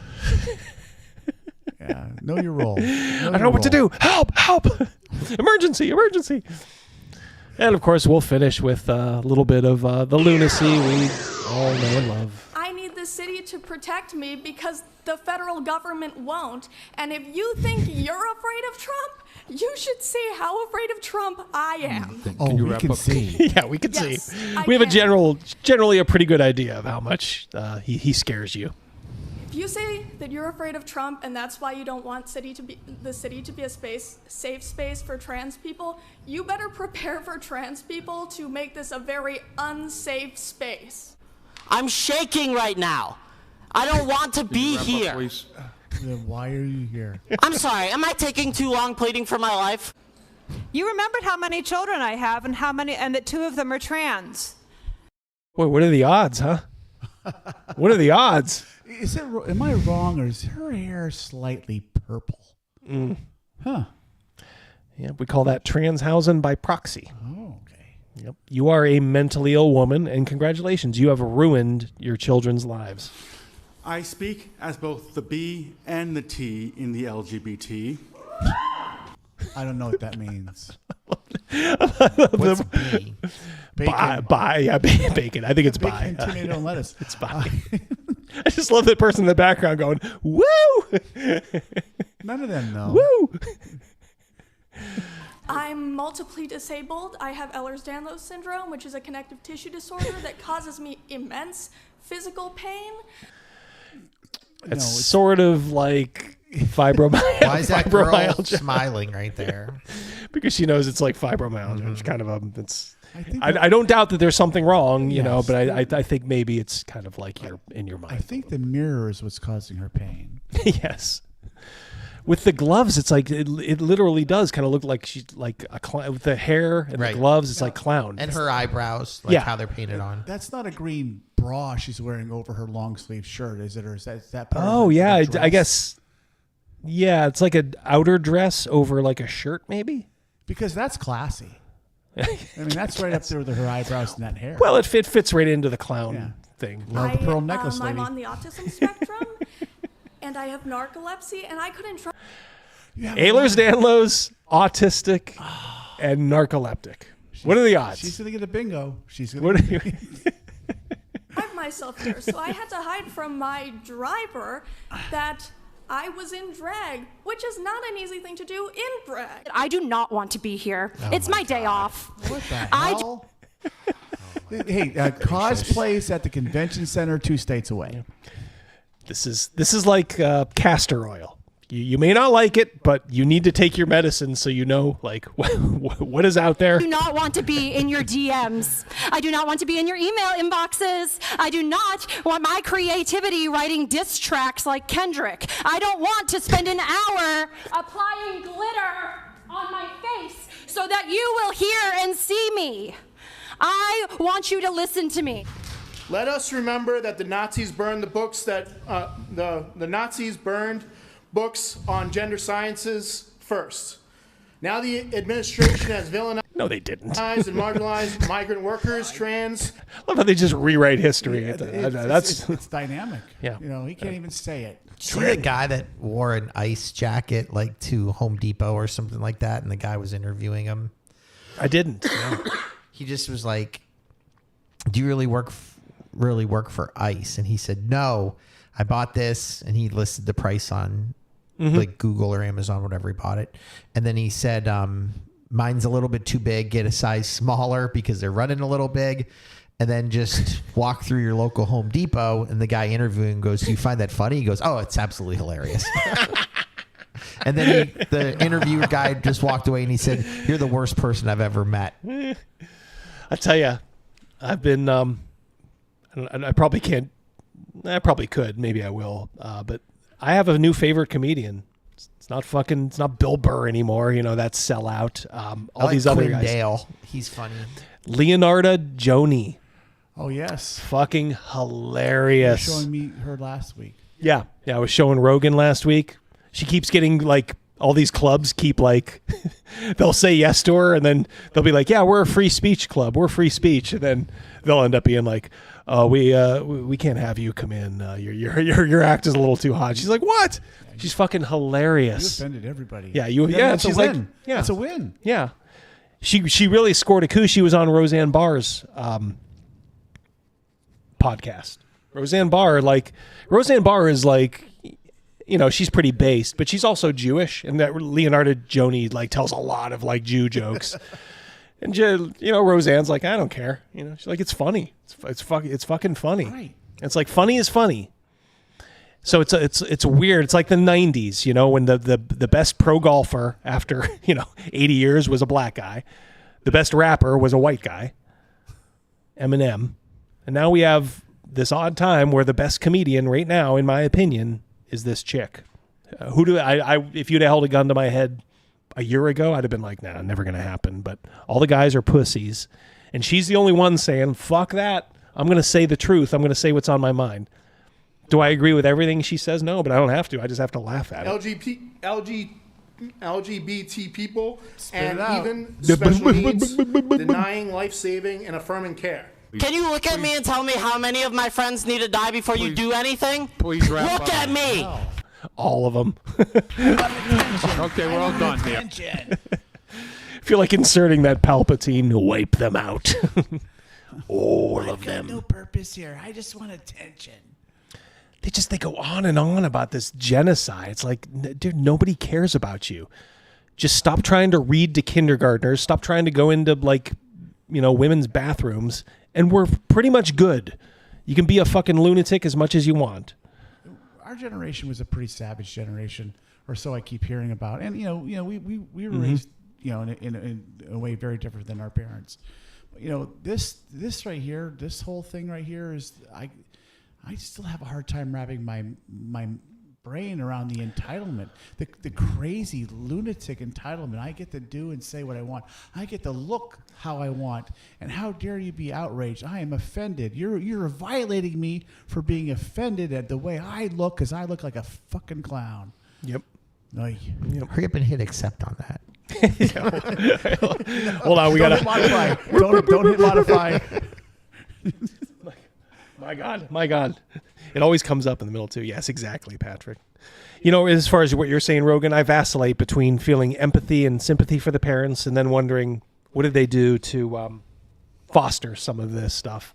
S15: Yeah, know your role.
S4: I don't know what to do. Help! Emergency! And of course, we'll finish with a little bit of the lunacy we all know and love.
S23: I need the city to protect me because the federal government won't. And if you think you're afraid of Trump, you should see how afraid of Trump I am.
S15: Can you wrap up? See.
S4: Yeah, we can see. We have generally a pretty good idea of how much he scares you.
S23: If you say that you're afraid of Trump and that's why you don't want the city to be a safe space for trans people, you better prepare for trans people to make this a very unsafe space.
S24: I'm shaking right now. I don't want to be here.
S15: Then why are you here?
S24: I'm sorry. Am I taking too long pleading for my life?
S25: You remembered how many children I have and that 2 of them are trans.
S4: Boy, what are the odds, huh? What are the odds?
S15: Am I wrong, or is her hair slightly purple? Huh.
S4: Yeah, we call that Transhausen by proxy.
S15: Oh, okay.
S4: Yep. You are a mentally ill woman, and congratulations, you have ruined your children's lives.
S26: I speak as both the B and the T in the LGBT.
S15: I don't know what that means.
S17: What's B?
S15: Bacon.
S4: Bacon. I think it's
S15: bacon,
S4: bi.
S15: tomato, and lettuce.
S4: It's bi. I just love that person in the background going, woo!
S15: None of them know.
S4: Woo!
S23: I'm multiply disabled. I have Ehlers-Danlos syndrome, which is a connective tissue disorder that causes me immense physical pain.
S4: It's sort of like fibromyalgia.
S17: Why is that girl smiling right there?
S4: Because she knows it's like fibromyalgia. It's kind of I don't doubt that there's something wrong, you know, but I think maybe it's kind of like you're in your mind.
S15: I think the mirror is what's causing her pain.
S4: Yes. With the gloves, it's like it literally does kind of look like she's like a clown. With the hair and the gloves, it's like clown.
S17: And her eyebrows, like how they're painted on.
S15: That's not a green bra she's wearing over her long sleeve shirt, is it? Or is that part
S4: Oh,
S15: of her
S4: yeah.
S15: dress?
S4: I guess. Yeah, it's like an outer dress over like a shirt, maybe.
S15: Because that's classy. I mean, that's right up there with her eyebrows and that hair.
S4: Well, it fits right into the clown thing.
S15: Love the pearl necklace lady.
S23: I'm on the autism spectrum, and I have narcolepsy, and I couldn't try.
S4: Ehlers-Danlos, autistic, and narcoleptic. What are the odds?
S15: She's going to get a bingo. She's going to
S23: drive myself here, so I had to hide from my driver that I was in drag, which is not an easy thing to do in drag.
S5: I do not want to be here. It's my day off.
S15: What the hell? Hey, cosplays at the convention center 2 states away.
S4: This is like castor oil. You may not like it, but you need to take your medicine so you know like what is out there.
S5: I do not want to be in your DMs. I do not want to be in your email inboxes. I do not want my creativity writing diss tracks like Kendrick. I don't want to spend an hour applying glitter on my face so that you will hear and see me. I want you to listen to me.
S8: Let us remember that the Nazis burned the books that the Nazis burned books on gender sciences first. Now the administration has villainized
S4: No, they didn't.
S8: and marginalized migrant workers, trans.
S4: I love how they just rewrite history.
S15: It's dynamic.
S4: Yeah.
S15: You know, he can't even say it.
S17: See the guy that wore an ice jacket like to Home Depot or something like that, and the guy was interviewing him?
S4: I didn't. No.
S17: He just was like, "Do you really work for ICE?" And he said, "No, I bought this," and he listed the price on like Google or Amazon, whatever he bought it. And then he said, "Mine's a little bit too big. Get a size smaller because they're running a little big." And then just walk through your local Home Depot, and the guy interviewing goes, "Do you find that funny?" He goes, "Oh, it's absolutely hilarious." And then the interview guy just walked away and he said, "You're the worst person I've ever met."
S4: I tell you, I've been, I probably can't, I probably could, maybe I will, but I have a new favorite comedian. It's not Bill Burr anymore. You know, that sellout. All these other guys.
S17: Dale. He's funny.
S4: Leonardo Joni.
S15: Oh, yes.
S4: Fucking hilarious.
S15: You were showing me her last week.
S4: Yeah. I was showing Rogan last week. She keeps getting like, all these clubs keep like, they'll say yes to her and then they'll be like, yeah, we're a free speech club. We're free speech. And then they'll end up being like, oh, we can't have you come in. Your act is a little too hot. She's like, what? She's fucking hilarious.
S15: You offended everybody.
S4: Yeah.
S15: That's
S4: she's
S15: a win.
S4: like, yeah,
S15: it's a win.
S4: Yeah. She really scored a coup. She was on Roseanne Barr's podcast. Roseanne Barr is like, you know, she's pretty based, but she's also Jewish, and that Leonardo Joni like tells a lot of like Jew jokes. And you know, Roseanne's like, I don't care. You know, she's like, it's funny. It's fucking funny.
S15: Right.
S4: It's like funny is funny. So it's weird. It's like the 90s, you know, when the best pro golfer after, you know, 80 years was a black guy. The best rapper was a white guy, Eminem. And now we have this odd time where the best comedian right now, in my opinion, is this chick. If you'd held a gun to my head a year ago, I'd have been like, nah, never going to happen. But all the guys are pussies. And she's the only one saying, fuck that. I'm going to say the truth. I'm going to say what's on my mind. Do I agree with everything she says? No, but I don't have to. I just have to laugh at it.
S8: LGBT people
S15: Spit
S8: and
S15: it out.
S8: even special needs, denying life-saving and affirming care.
S24: Can you look at me and tell me how many of my friends need to die before you do anything?
S16: Please wrap
S24: Look
S16: up.
S24: at me!
S4: All of them.
S16: Okay, we're all done here.
S4: I feel like inserting that Palpatine, wipe them out. All of them.
S15: No purpose here. I just want attention.
S4: They go on and on about this genocide. It's like, dude, nobody cares about you. Just stop trying to read to kindergartners. Stop trying to go into like, you know, women's bathrooms, and we're pretty much good. You can be a fucking lunatic as much as you want.
S15: our generation was a pretty savage generation, or so I keep hearing about. And we were raised, in a way very different than our parents. This right here, this whole thing right here is I still have a hard time wrapping my brain around the entitlement, the crazy lunatic entitlement. I get to do and say what I want. I get to look how I want. And how dare you be outraged? I am offended. You're violating me for being offended at the way I look, because I look like a fucking clown.
S4: Yep.
S17: Hurry up and hit accept on that.
S4: Hold on, we got to
S15: modify. Don't hit modify.
S4: My God. It always comes up in the middle, too. Yes, exactly, Patrick. As far as what you're saying, Rogan, I vacillate between feeling empathy and sympathy for the parents and then wondering, what did they do to foster some of this stuff?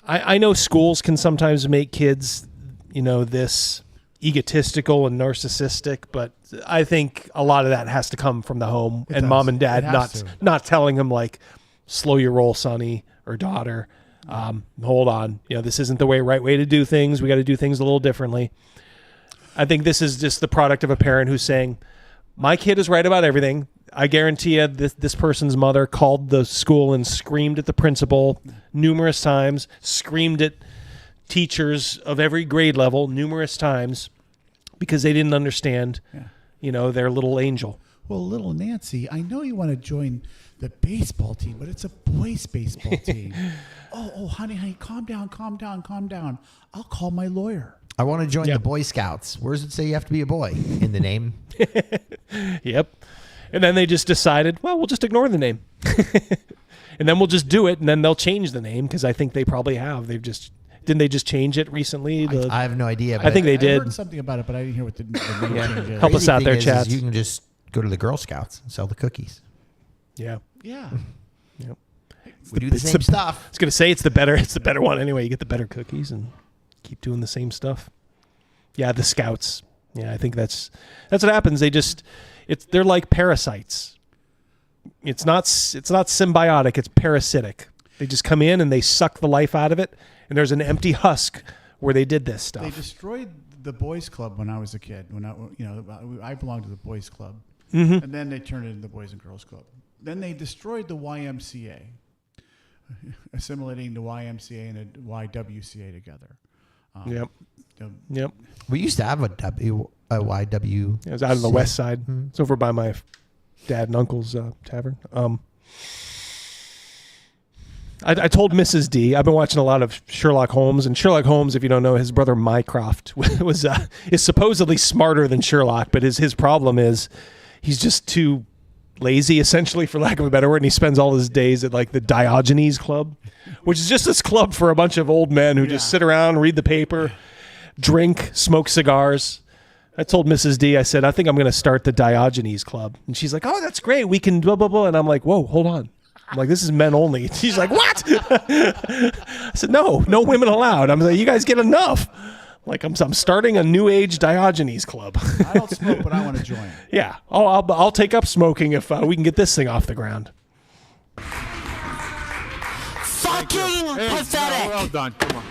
S4: I know schools can sometimes make kids, this egotistical and narcissistic, but I think a lot of that has to come from the home and mom and dad not telling them, like, slow your roll, sonny or daughter. Hold on. This isn't the right way to do things. We got to do things a little differently. I think this is just the product of a parent who's saying, my kid is right about everything. I guarantee you this person's mother called the school and screamed at the principal numerous times, screamed at teachers of every grade level numerous times because they didn't understand, their little angel.
S15: Well, little Nancy, I know you want to join the baseball team, but it's a boys' baseball team. Oh, honey, calm down. I'll call my lawyer.
S17: I want to join the Boy Scouts. Where does it say you have to be a boy in the name?
S4: Yep. And then they just decided, well, we'll just ignore the name. And then we'll just do it, and then they'll change the name, because I think they probably have. Didn't they just change it recently?
S17: I have no idea.
S4: I think they did.
S15: I heard something about it, but I didn't hear what the name change is.
S4: Help us out there, chat.
S17: You can just go to the Girl Scouts and sell the cookies.
S4: Yeah.
S15: Yeah.
S4: Yep.
S17: We do the same stuff.
S4: I was going to say it's the better one anyway. You get the better cookies and keep doing the same stuff. Yeah, the Scouts. Yeah, I think that's what happens. They're like parasites. It's not symbiotic, it's parasitic. They just come in and they suck the life out of it, and there's an empty husk where they did this stuff.
S15: They destroyed the boys club when I was a kid. I belonged to the boys club.
S4: Mm-hmm.
S15: And then they turned it into the Boys and Girls Club. Then they destroyed the YMCA, assimilating the YMCA and the YWCA together.
S4: Yep.
S17: We used to have a YW.
S4: It was out on the west side. Mm-hmm. It's over by my dad and uncle's tavern. I told Mrs. D, I've been watching a lot of Sherlock Holmes, and Sherlock Holmes, if you don't know, his brother Mycroft is supposedly smarter than Sherlock, but his problem is he's just too lazy, essentially, for lack of a better word, and he spends all his days at like the Diogenes Club, which is just this club for a bunch of old men who just sit around, read the paper, drink, smoke cigars. I told Mrs. D, I said, I think I'm going to start the Diogenes Club. And she's like, oh, that's great. We can blah, blah, blah. And I'm like, whoa, hold on. I'm like, this is men only. She's like, what? I said, no women allowed. I'm like, you guys get enough. Like, I'm starting a new age Diogenes Club.
S15: I don't smoke, but I want to join.
S4: Yeah. I'll take up smoking if we can get this thing off the ground.
S24: Fucking pathetic.
S16: Well done. Come on.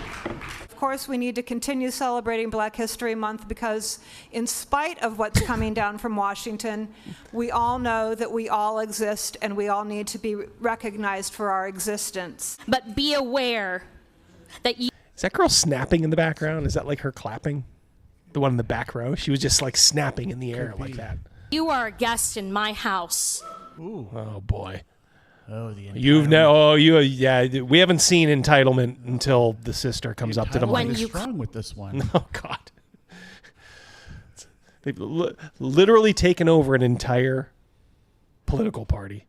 S25: Of course, we need to continue celebrating Black History Month because in spite of what's coming down from Washington, we all know that we all exist and we all need to be recognized for our existence.
S5: But be aware that you...
S4: Is that girl snapping in the background? Is that like her clapping? The one in the back row? She was just like snapping in the air like that.
S5: You are a guest in my house.
S4: Ooh. Oh, boy.
S15: Oh, the
S4: entitlement. We haven't seen entitlement until the sister comes up to the mic.
S15: You're strong with this one.
S4: Oh God, they've literally taken over an entire political party,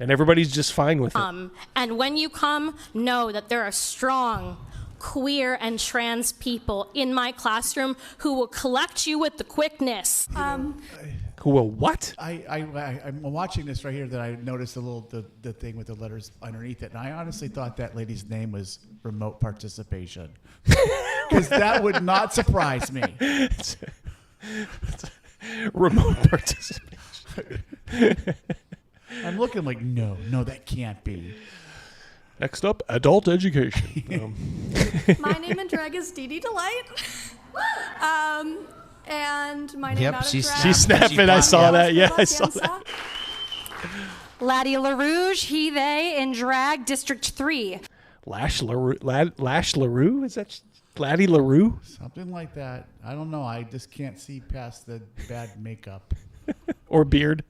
S4: and everybody's just fine with it.
S5: And when you come, know that there are strong queer and trans people in my classroom who will collect you with the quickness.
S4: Who will what?
S15: I'm watching this right here that I noticed the thing with the letters underneath it, and I honestly thought that lady's name was Remote Participation, because that would not surprise me.
S4: Remote participation.
S15: I'm looking like no, that can't be.
S4: Next up, adult education.
S23: My name in drag is Dee Dee Delight. And my name
S4: Yep,
S23: out of
S4: she's
S23: drag.
S4: snapping. I saw that. Yeah, I saw that.
S5: Laddie LaRouge, he, they, in drag, District 3.
S4: Lash LaRue? Is that Laddie LaRue?
S15: Something like that. I don't know. I just can't see past the bad makeup.
S4: Or beard.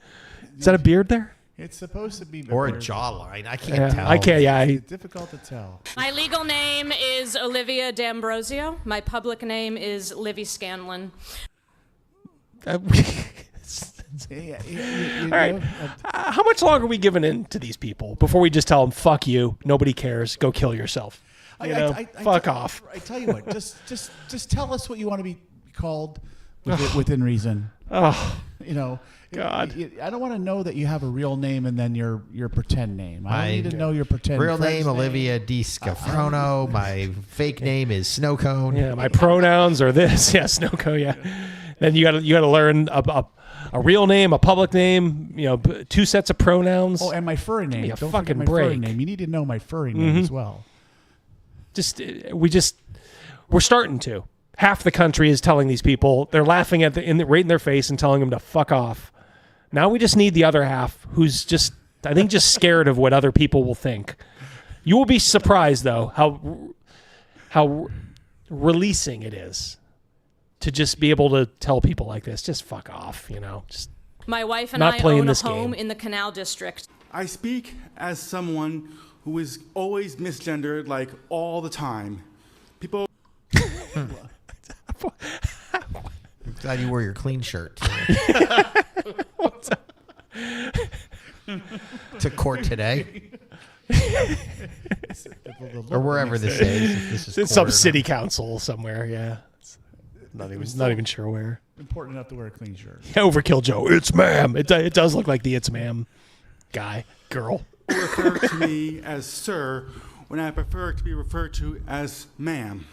S4: Is that a beard there?
S15: It's supposed to be.
S17: Or a
S15: beard.
S17: jawline. I can't tell.
S4: I can't, yeah.
S15: It's difficult to tell.
S9: My legal name is Olivia D'Ambrosio. My public name is Livy Scanlon.
S4: All right. How much longer are we giving in to these people before we just tell them, fuck you, nobody cares, go kill yourself? Fuck off.
S15: I tell you what, just tell us what you want to be called within reason.
S4: Oh,
S15: God. I don't want to know that you have a real name and then your pretend name. I don't need to know your pretend
S17: real
S15: friend's
S17: name, Olivia Di Scafrono. My fake name is Snowcone.
S4: Yeah, my pronouns are this. Yeah, Snowcone, yeah. Then you gotta learn a real name, a public name, 2 sets of pronouns.
S15: Oh, and my furry name.
S4: Don't
S15: Don't
S4: fucking
S15: forget my
S4: break.
S15: furry name. You need to know my furry name as well.
S4: We're starting to. Half the country is telling these people, they're laughing at right in their face and telling them to fuck off. Now we just need the other half who's just scared of what other people will think. You will be surprised though how releasing it is to just be able to tell people like this, just fuck off, just
S9: My wife and
S4: not
S9: I
S4: playing
S9: own a
S4: this
S9: home
S4: game.
S9: in the Canal District.
S26: I speak as someone who is always misgendered, like all the time. People.
S17: I'm glad you wore your clean shirt to court today. Or wherever this is. If this is
S4: It's
S17: court
S4: some
S17: or
S4: city
S17: not.
S4: council somewhere, yeah. Not even sure where.
S15: Important enough to wear a clean shirt.
S4: Overkill Joe. It's ma'am. It does look like the it's ma'am guy, girl.
S26: refer to me as sir when I prefer to be referred to as ma'am.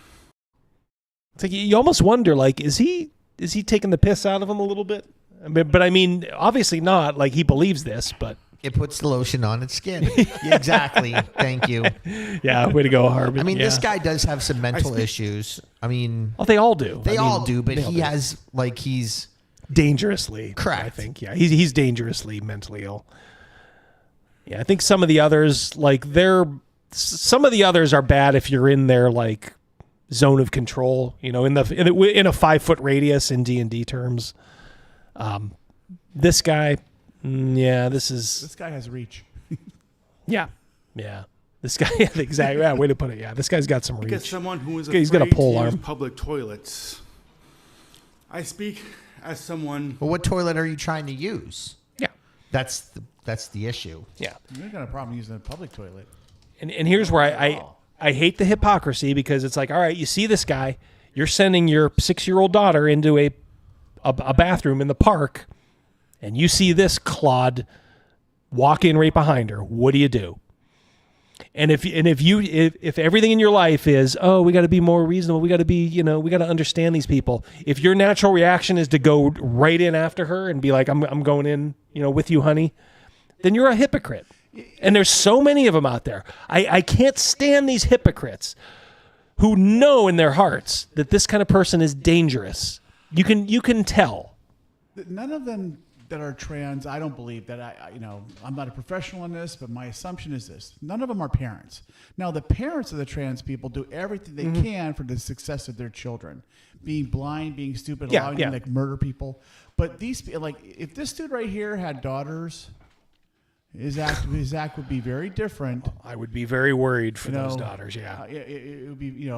S4: It's like you almost wonder, like, is he taking the piss out of him a little bit? But I mean, obviously not. Like, he believes this, but
S17: it puts the lotion on its skin. Yeah, exactly. Thank you.
S4: Yeah, way to go, Harb.
S17: I mean,
S4: Yeah.
S17: this guy does have some mental issues. I mean,
S4: They all do.
S17: They
S4: I
S17: all
S4: mean,
S17: do, but
S4: they all
S17: he
S4: do.
S17: has he's
S4: dangerously.
S17: Correct.
S4: I think. Yeah, he's dangerously mentally ill. Yeah, I think some of the others, some of the others are bad if you're in their zone of control. In a 5-foot radius in D&D terms. This guy, this
S15: guy has reach.
S4: Yeah. This guy, exactly. Yeah, way to put it. Yeah, this guy's got some reach.
S26: Because someone who is
S4: He's
S26: afraid
S4: got a pole
S26: to use
S4: arm.
S26: public toilets. I speak as someone.
S17: Well, what toilet are you trying to use?
S4: Yeah,
S17: that's the issue.
S4: Yeah,
S15: You're not got a problem using a public toilet.
S4: And here's where I hate the hypocrisy, because it's like, all right, you see this guy, you're sending your 6-year-old daughter into a bathroom in the park, and you see this clod walk in right behind her. What do? And if everything in your life is, oh, we got to be more reasonable, we got to be, we got to understand these people. If your natural reaction is to go right in after her and be like, I'm going in, with you, honey, then you're a hypocrite. And there's so many of them out there. I can't stand these hypocrites who know in their hearts that this kind of person is dangerous. You can tell.
S15: None of them that are trans, I don't believe that I'm not a professional in this, but my assumption is this: none of them are parents. Now, the parents of the trans people do everything they can for the success of their children, being blind, being stupid, allowing them to murder people. But these, if this dude right here had daughters, his act would be very different.
S4: I would be very worried for those daughters. Yeah,
S15: it would be.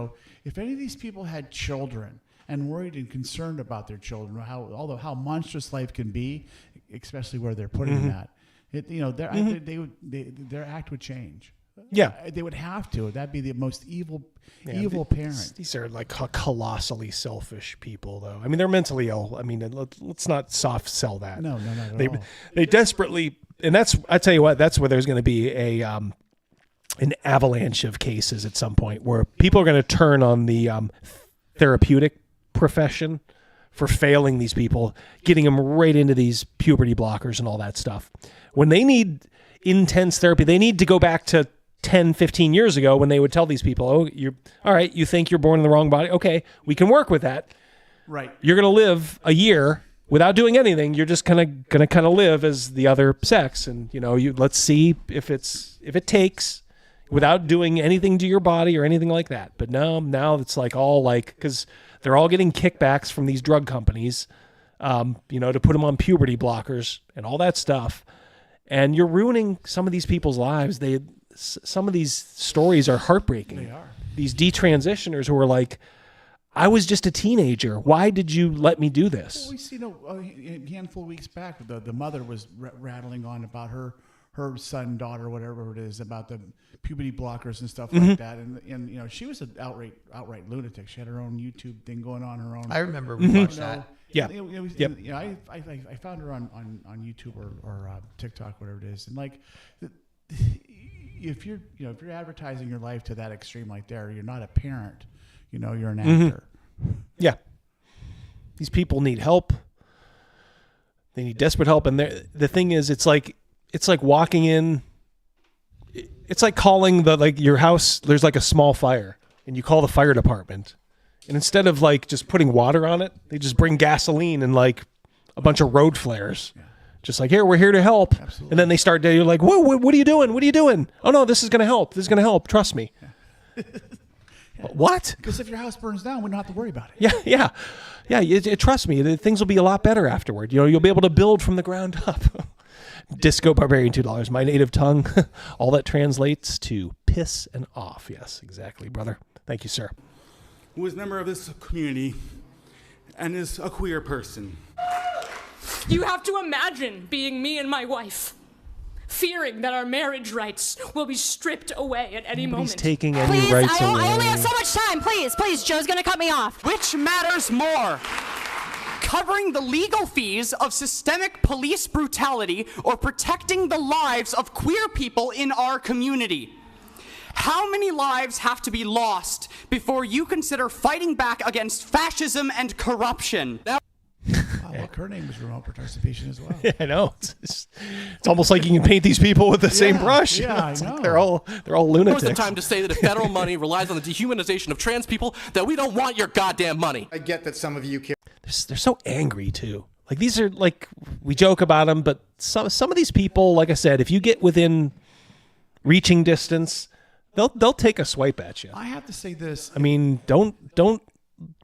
S15: If any of these people had children and worried and concerned about their children, how monstrous life can be, especially where they're putting that, their act would change.
S4: Yeah,
S15: they would have to. That'd be the most evil parent.
S4: These are colossally selfish people, though. I mean, they're mentally ill. I mean, let's not soft sell that.
S15: No, not at all.
S4: They desperately, and I tell you what, that's where there's going to be an avalanche of cases at some point where people are going to turn on the therapeutic profession for failing these people, getting them right into these puberty blockers and all that stuff. When they need intense therapy, they need to go back to 10, 15 years ago when they would tell these people, oh, you're all right, you think you're born in the wrong body. Okay, we can work with that.
S15: Right.
S4: You're going to live a year without doing anything. You're just going to kind of live as the other sex. And, let's see if it takes without doing anything to your body or anything like that. But now it's like all like, because they're all getting kickbacks from these drug companies, to put them on puberty blockers and all that stuff. And you're ruining some of these people's lives. Some of these stories are heartbreaking.
S15: They are.
S4: These detransitioners who are like, I was just a teenager. Why did you let me do this?
S15: Well, we see a handful of weeks back, the mother was rattling on about her son, daughter, whatever it is, about the puberty blockers and stuff like that. And she was an outright lunatic. She had her own YouTube thing going on, her own.
S17: I remember we watched that.
S4: Yeah.
S15: I found her on YouTube or TikTok, whatever it is, and like. If you're advertising your life to that extreme like there, you're not a parent, you're an actor.
S4: Yeah. These people need help. They need desperate help. And the thing is, it's like walking in, it's like calling your house, there's like a small fire and you call the fire department. And instead of like just putting water on it, they just bring gasoline and like a bunch of road flares. Yeah. Just like, here, we're here to help.
S15: Absolutely.
S4: And then they start, you're like, whoa, what are you doing? What are you doing? Oh, no, this is going to help. This is going to help. Trust me. Yeah. What?
S15: Because if your house burns down, we don't have to worry about it.
S4: Yeah. Trust me. Things will be a lot better afterward. You'll be able to build from the ground up. Disco Barbarian, $2. My native tongue. All that translates to piss and off. Yes, exactly, brother. Thank you, sir.
S26: Who is a member of this community and is a queer person.
S9: You have to imagine being me and my wife, fearing that our marriage rights will be stripped away at any moment.
S4: He's taking any rights away.
S5: I only have so much time. Please, Joe's gonna cut me off.
S24: Which matters more? Covering the legal fees of systemic police brutality or protecting the lives of queer people in our community? How many lives have to be lost before you consider fighting back against fascism and corruption?
S15: Look, her name is remote participation as well.
S4: Yeah, I know. It's almost like you can paint these people with the same brush.
S15: Yeah,
S4: it's
S15: I know.
S4: Like they're all lunatics.
S10: Now's the time to say that if federal money relies on the dehumanization of trans people, that we don't want your goddamn money.
S11: I get that some of you care.
S4: They're so angry too. Like these are like, we joke about them, but some of these people, like I said, if you get within reaching distance, they'll take a swipe at you.
S15: I have to say this.
S4: I mean, don't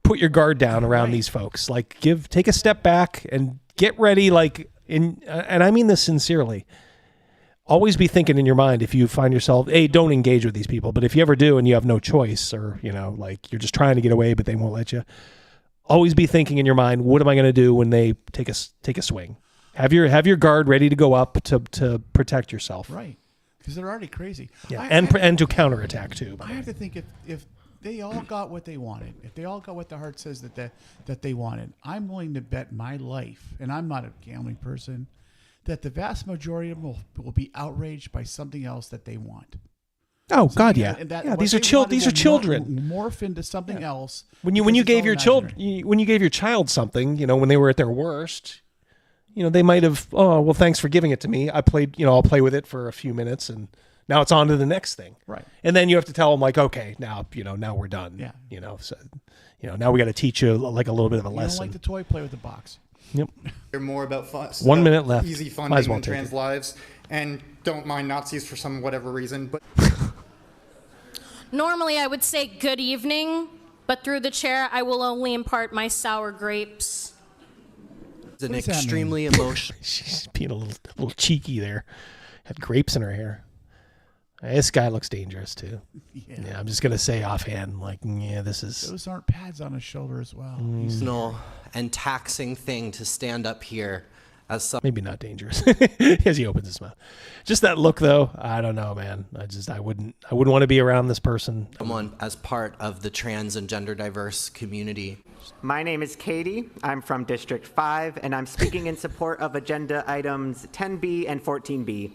S4: put your guard down around these folks. Like take a step back and get ready. And I mean this sincerely. Always be thinking in your mind, if you find yourself, don't engage with these people. But if you ever do and you have no choice, or like you're just trying to get away, but they won't let you, always be thinking in your mind, what am I going to do when they take a swing? Have your guard ready to go up to protect yourself.
S15: Right. Because they're already crazy.
S4: Yeah, and to counterattack too.
S15: I have to think if they all got what they wanted, if they all got what the heart says that they wanted, I'm willing to bet my life, and I'm not a gambling person, that the vast majority of them will be outraged by something else that they want.
S4: Oh God, yeah. These are children.
S15: Morph into something else.
S4: When you gave your child something, when they were at their worst, they might have, oh well, thanks for giving it to me. I'll play with it for a few minutes, and now it's on to the next thing.
S15: Right.
S4: And then you have to tell them like, okay, now we're done.
S15: Yeah.
S4: So now we got to teach you like a little bit of a lesson.
S15: You don't like the toy, play with the box.
S4: Yep.
S11: Hear more about
S4: 1 minute left.
S11: Easy funding in trans lives, and don't mind Nazis for some whatever reason, but.
S9: Normally I would say good evening, but through the chair I will only impart my sour grapes.
S10: It's an extremely emotional.
S4: She's being a little cheeky there. Had grapes in her hair. This guy looks dangerous too. Yeah, I'm just gonna say offhand, this is.
S15: Those aren't pads on his shoulder as well.
S10: Personal and taxing thing to stand up here as some.
S4: Maybe not dangerous as he opens his mouth. Just that look, though. I don't know, man. I wouldn't want to be around this person.
S10: Someone as part of the trans and gender diverse community.
S12: My name is Katie. I'm from District 5, and I'm speaking in support of agenda items 10B and 14B.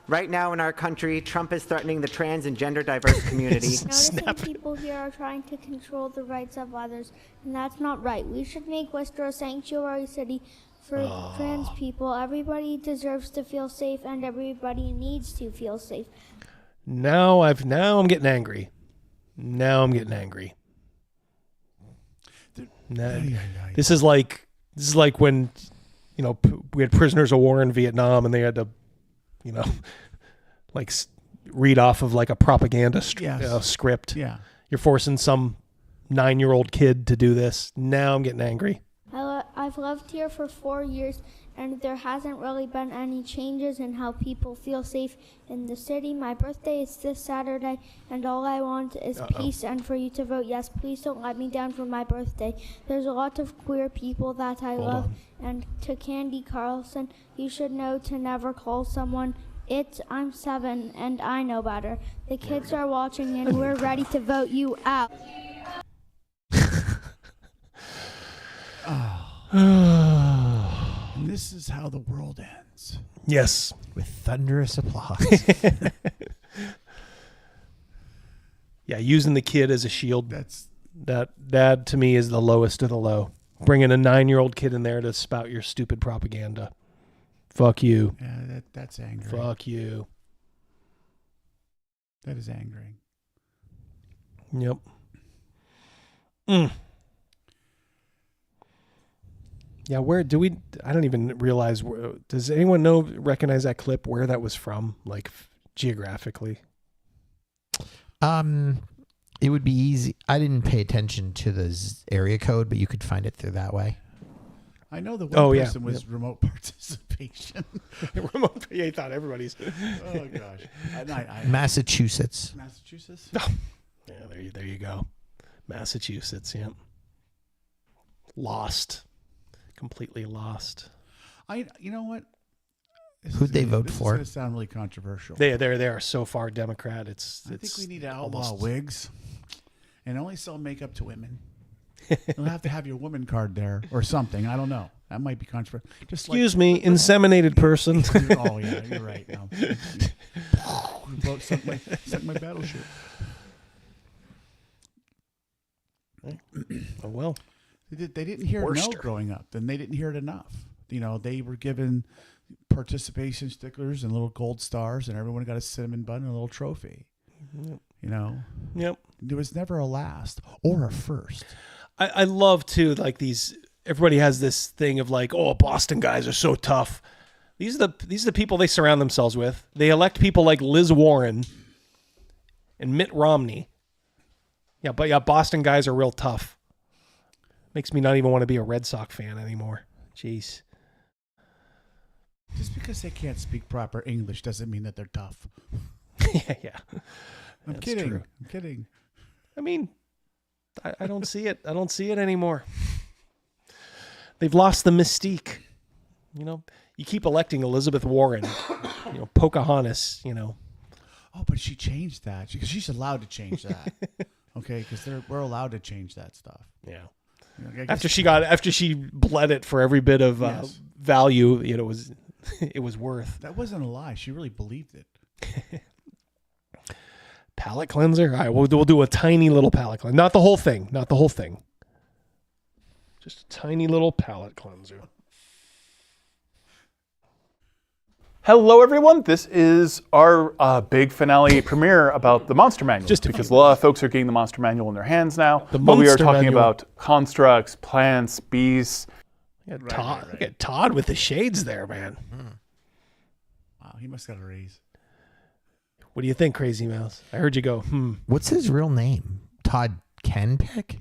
S12: Right now in our country, Trump is threatening the trans and gender diverse community.
S13: Noticing people here are trying to control the rights of others, and that's not right. We should make Westeros a sanctuary city for trans people. Everybody deserves to feel safe, and everybody needs to feel safe.
S4: Now I'm getting angry. Now I'm getting angry. This is like when, you know, we had prisoners of war in Vietnam and they had to, you know, like read off of like a propaganda script.
S15: Yeah.
S4: You're forcing some 9-year-old kid to do this. Now I'm getting angry.
S13: I've lived here for 4 years, and there hasn't really been any changes in how people feel safe in the city. My birthday is this Saturday, and all I want is peace and for you to vote yes. Please don't let me down for my birthday. There's a lot of queer people that I love. And to Candy Carlson, you should know to never call someone I'm 7 and I know better. The kids are watching and we're ready to vote you out.
S15: And this is how the world ends.
S4: Yes.
S17: With thunderous applause.
S4: Yeah, using the kid as a shield. That to me is the lowest of the low. Bringing a 9-year-old kid in there to spout your stupid propaganda. Fuck you.
S15: Yeah, that's angry.
S4: Fuck you.
S15: That is angering.
S4: Yep. Yeah, where do we? I don't even realize. Does anyone recognize that clip? Where that was from, like geographically?
S17: It would be easy. I didn't pay attention to the area code, but you could find it through that way.
S15: I know the one person was remote participation.
S4: Yeah, he thought everybody's.
S15: Oh gosh.
S17: Massachusetts.
S15: Massachusetts.
S4: Oh. Yeah, there you go. Massachusetts. Yeah. Lost. Completely lost.
S15: You know what?
S17: Who'd they vote for?
S15: This is going to sound really controversial.
S4: They are so far Democrat. I
S15: think we need to outlaw wigs and only sell makeup to women. You'll have to have your woman card there or something. I don't know. That might be controversial.
S4: Excuse me, inseminated person.
S15: Oh yeah, you're right. No. Sunk my battleship.
S4: Oh well.
S15: They didn't hear no growing up, and they didn't hear it enough. You know, they were given participation stickers and little gold stars, and everyone got a cinnamon bun and a little trophy.
S4: Yep.
S15: You know?
S4: Yep.
S15: There was never a last or a first.
S4: I love too, like everybody has this thing of like, oh, Boston guys are so tough. These are the people they surround themselves with. They elect people like Liz Warren and Mitt Romney. Yeah, but yeah, Boston guys are real tough. Makes me not even want to be a Red Sox fan anymore. Jeez.
S15: Just because they can't speak proper English doesn't mean that they're tough.
S4: Yeah.
S15: I'm kidding.
S4: I mean, I don't see it. I don't see it anymore. They've lost the mystique. You know, you keep electing Elizabeth Warren, you know, Pocahontas, you know.
S15: Oh, but she changed that. She's allowed to change that. Okay, because we're allowed to change that stuff.
S4: Yeah.
S15: You know,
S4: after she bled it for every bit of value, you know, it was worth.
S15: That wasn't a lie. She really believed it.
S4: Palate cleanser. All right, we'll do a tiny little palate cleanser. Not the whole thing. Just a tiny little palate cleanser.
S1: Hello, everyone. This is our big finale premiere about the Monster Manual. Because a lot of folks are getting the Monster Manual in their hands now. But we are talking about constructs, plants, beasts.
S4: Look at Todd with the shades there, man.
S15: Wow, he must have got a raise.
S4: What do you think, Crazymouse? I heard you go,
S17: What's his real name? Todd Kenpeck?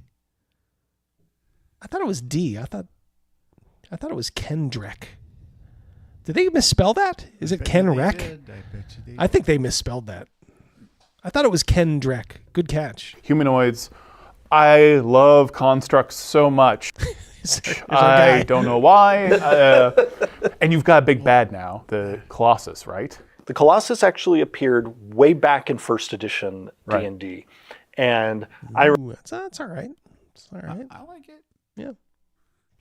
S4: I thought it was D. I thought it was Kendrick. Did they misspell that? Is it Kenrek? I think they misspelled that. I thought it was Kendrick. Good catch.
S1: Humanoids. I love constructs so much. I don't know why. And you've got a big bad now, the Colossus, right?
S2: The Colossus actually appeared way back in first edition D&D. And
S4: that's all right. It's all right.
S15: I like it.
S4: Yeah.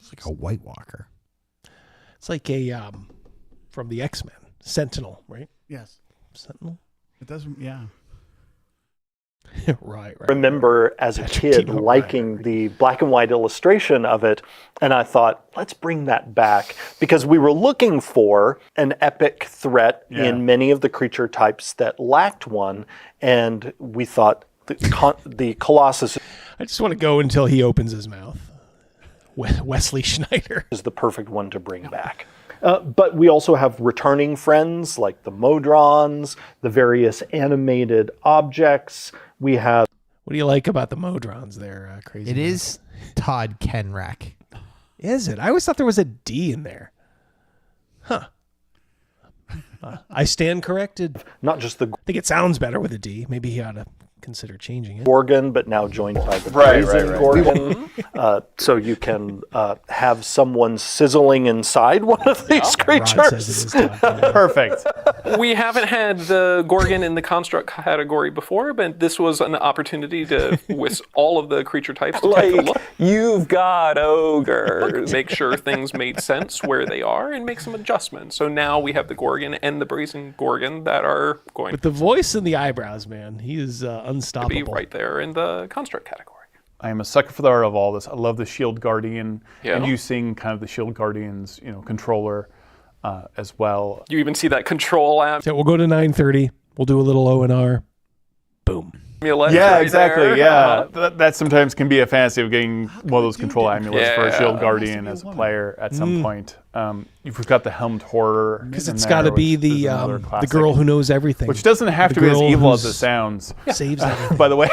S17: It's like a White Walker.
S4: It's like a from the X-Men, Sentinel, right?
S15: Yes.
S4: Sentinel.
S15: It doesn't. Yeah.
S4: Right.
S2: Remember as a kid liking the black and white illustration of it, and I thought, let's bring that back, because we were looking for an epic threat in many of the creature types that lacked one, and we thought the Colossus.
S4: I just want to go until he opens his mouth. Wesley Schneider
S2: is the perfect one to bring back. But we also have returning friends like the Modrons, the various animated objects. We have.
S4: What do you like about the Modrons there, Crazy?
S17: It is Todd Kenrack.
S4: Is it? I always thought there was a D in there. Huh. I stand corrected.
S2: Not just the.
S4: I think it sounds better with a D. Maybe he ought to consider changing it.
S2: Gorgon, but now joined by the brazen Gorgon. So you can have someone sizzling inside one of these creatures.
S1: Perfect.
S3: We haven't had the Gorgon in the construct category before, but this was an opportunity to, with all of the creature types, to take a look.
S14: You've got ogre.
S3: Make sure things made sense where they are and make some adjustments. So now we have the Gorgon and the brazen Gorgon that are going
S4: with the voice and the eyebrows, man. He is unstoppable.
S3: To be right there in the construct category.
S1: I am a sucker for the art of all this. I love the Shield Guardian and using kind of the Shield Guardian's controller as well.
S3: You even see that control app.
S4: So we'll go to 9:30. We'll do a little O&R. Boom.
S3: Amulet
S1: yeah,
S3: right
S1: exactly.
S3: there.
S1: Yeah, that sometimes can be a fantasy of getting one of those control amulets for a Shield Guardian as a player at some point. You've got the Helmed Horror
S4: because it's got to be the girl who knows everything,
S1: which doesn't have to be as evil as it sounds.
S4: Saves everything.
S1: By the way,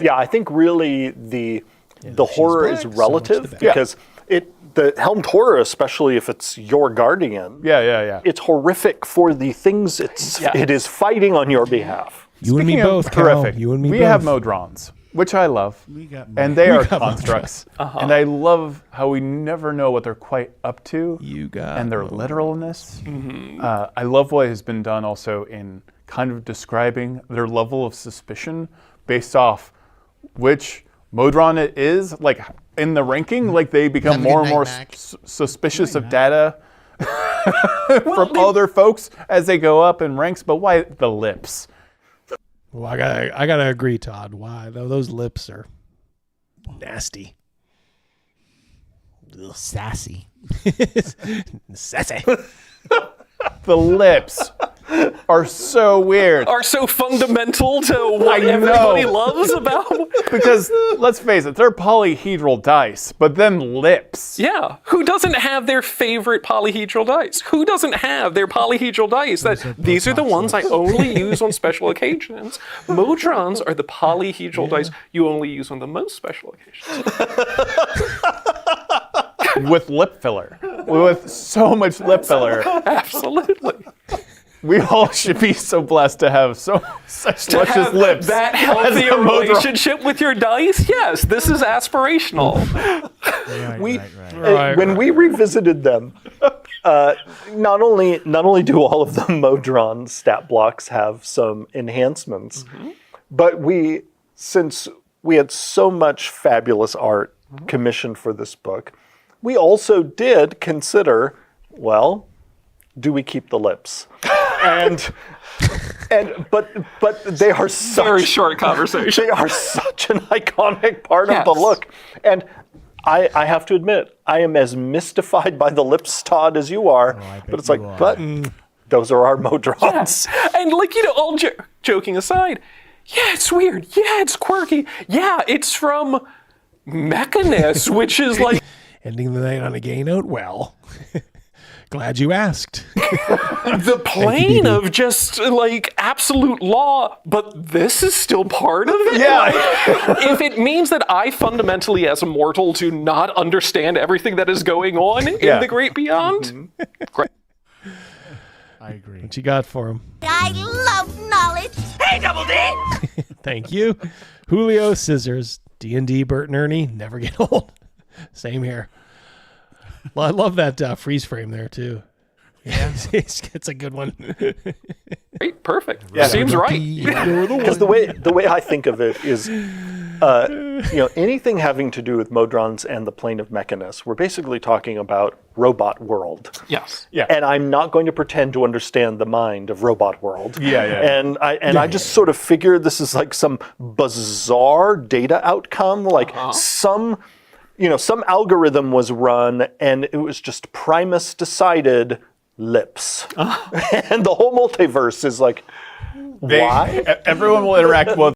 S2: yeah. I think really the horror is relative because the Helmed Horror, especially if it's your guardian, it's horrific for the things it is fighting on your behalf.
S4: You and me both,
S1: terrific.
S4: You and me
S1: we
S4: both.
S1: have Modrons, which I love, and they are constructs. And I love how we never know what they're quite up to, and their literalness. I love what has been done also in kind of describing their level of suspicion based off which Modron it is, like in the ranking, like they become more and more suspicious of data from other folks as they go up in ranks. But why the lips?
S4: Well, I gotta agree, Todd. Why those lips are nasty,
S17: sassy,
S4: sassy.
S1: The lips are so weird.
S3: Are so fundamental to what everybody loves about them.
S1: Because let's face it, they're polyhedral dice, but then lips.
S3: Yeah. Who doesn't have their favorite polyhedral dice? Who doesn't have their polyhedral dice? These are the ones I only use on special occasions. Modrons are the polyhedral dice you only use on the most special occasions.
S1: With lip filler. With so much lip filler.
S3: Absolutely.
S1: We all should be so blessed to have such luscious lips.
S3: That healthy relationship with your dice? Yes, this is aspirational.
S2: When we revisited them, not only do all of the Modron stat blocks have some enhancements, but since we had so much fabulous art commissioned for this book, we also did consider, well, do we keep the lips? But they are such
S3: very short conversation.
S2: They are such an iconic part of the look, and I have to admit I am as mystified by the lips, Todd, as you are. But it's like, those are our Modrons.
S3: Yes, and all joking aside, yeah, it's weird. Yeah, it's quirky. Yeah, it's from Mechanus, which is like
S4: ending the night on a gay note. Well. Glad you asked.
S3: The plane of just absolute law, but this is still part of it?
S1: Yeah.
S3: If it means that I fundamentally, as a mortal, do not understand everything that is going on in the great beyond, great.
S15: I agree.
S4: What you got for him?
S18: I love knowledge. Hey, Double D!
S4: Thank you. Julio Scissors, D&D, Bert and Ernie, never get old. Same here. Well, I love that freeze frame there, too. It's a good one.
S3: Great, perfect.
S2: Yeah.
S3: Seems right.
S2: Because the way I think of it is, anything having to do with Modrons and the plane of Mechanus, we're basically talking about Robot World.
S3: Yes.
S1: Yeah.
S2: And I'm not going to pretend to understand the mind of Robot World.
S1: Yeah.
S2: And I just sort of figured this is like some bizarre data outcome, like some algorithm was run and it was just Primus decided lips. And the whole multiverse is like, why?
S1: Everyone will interact with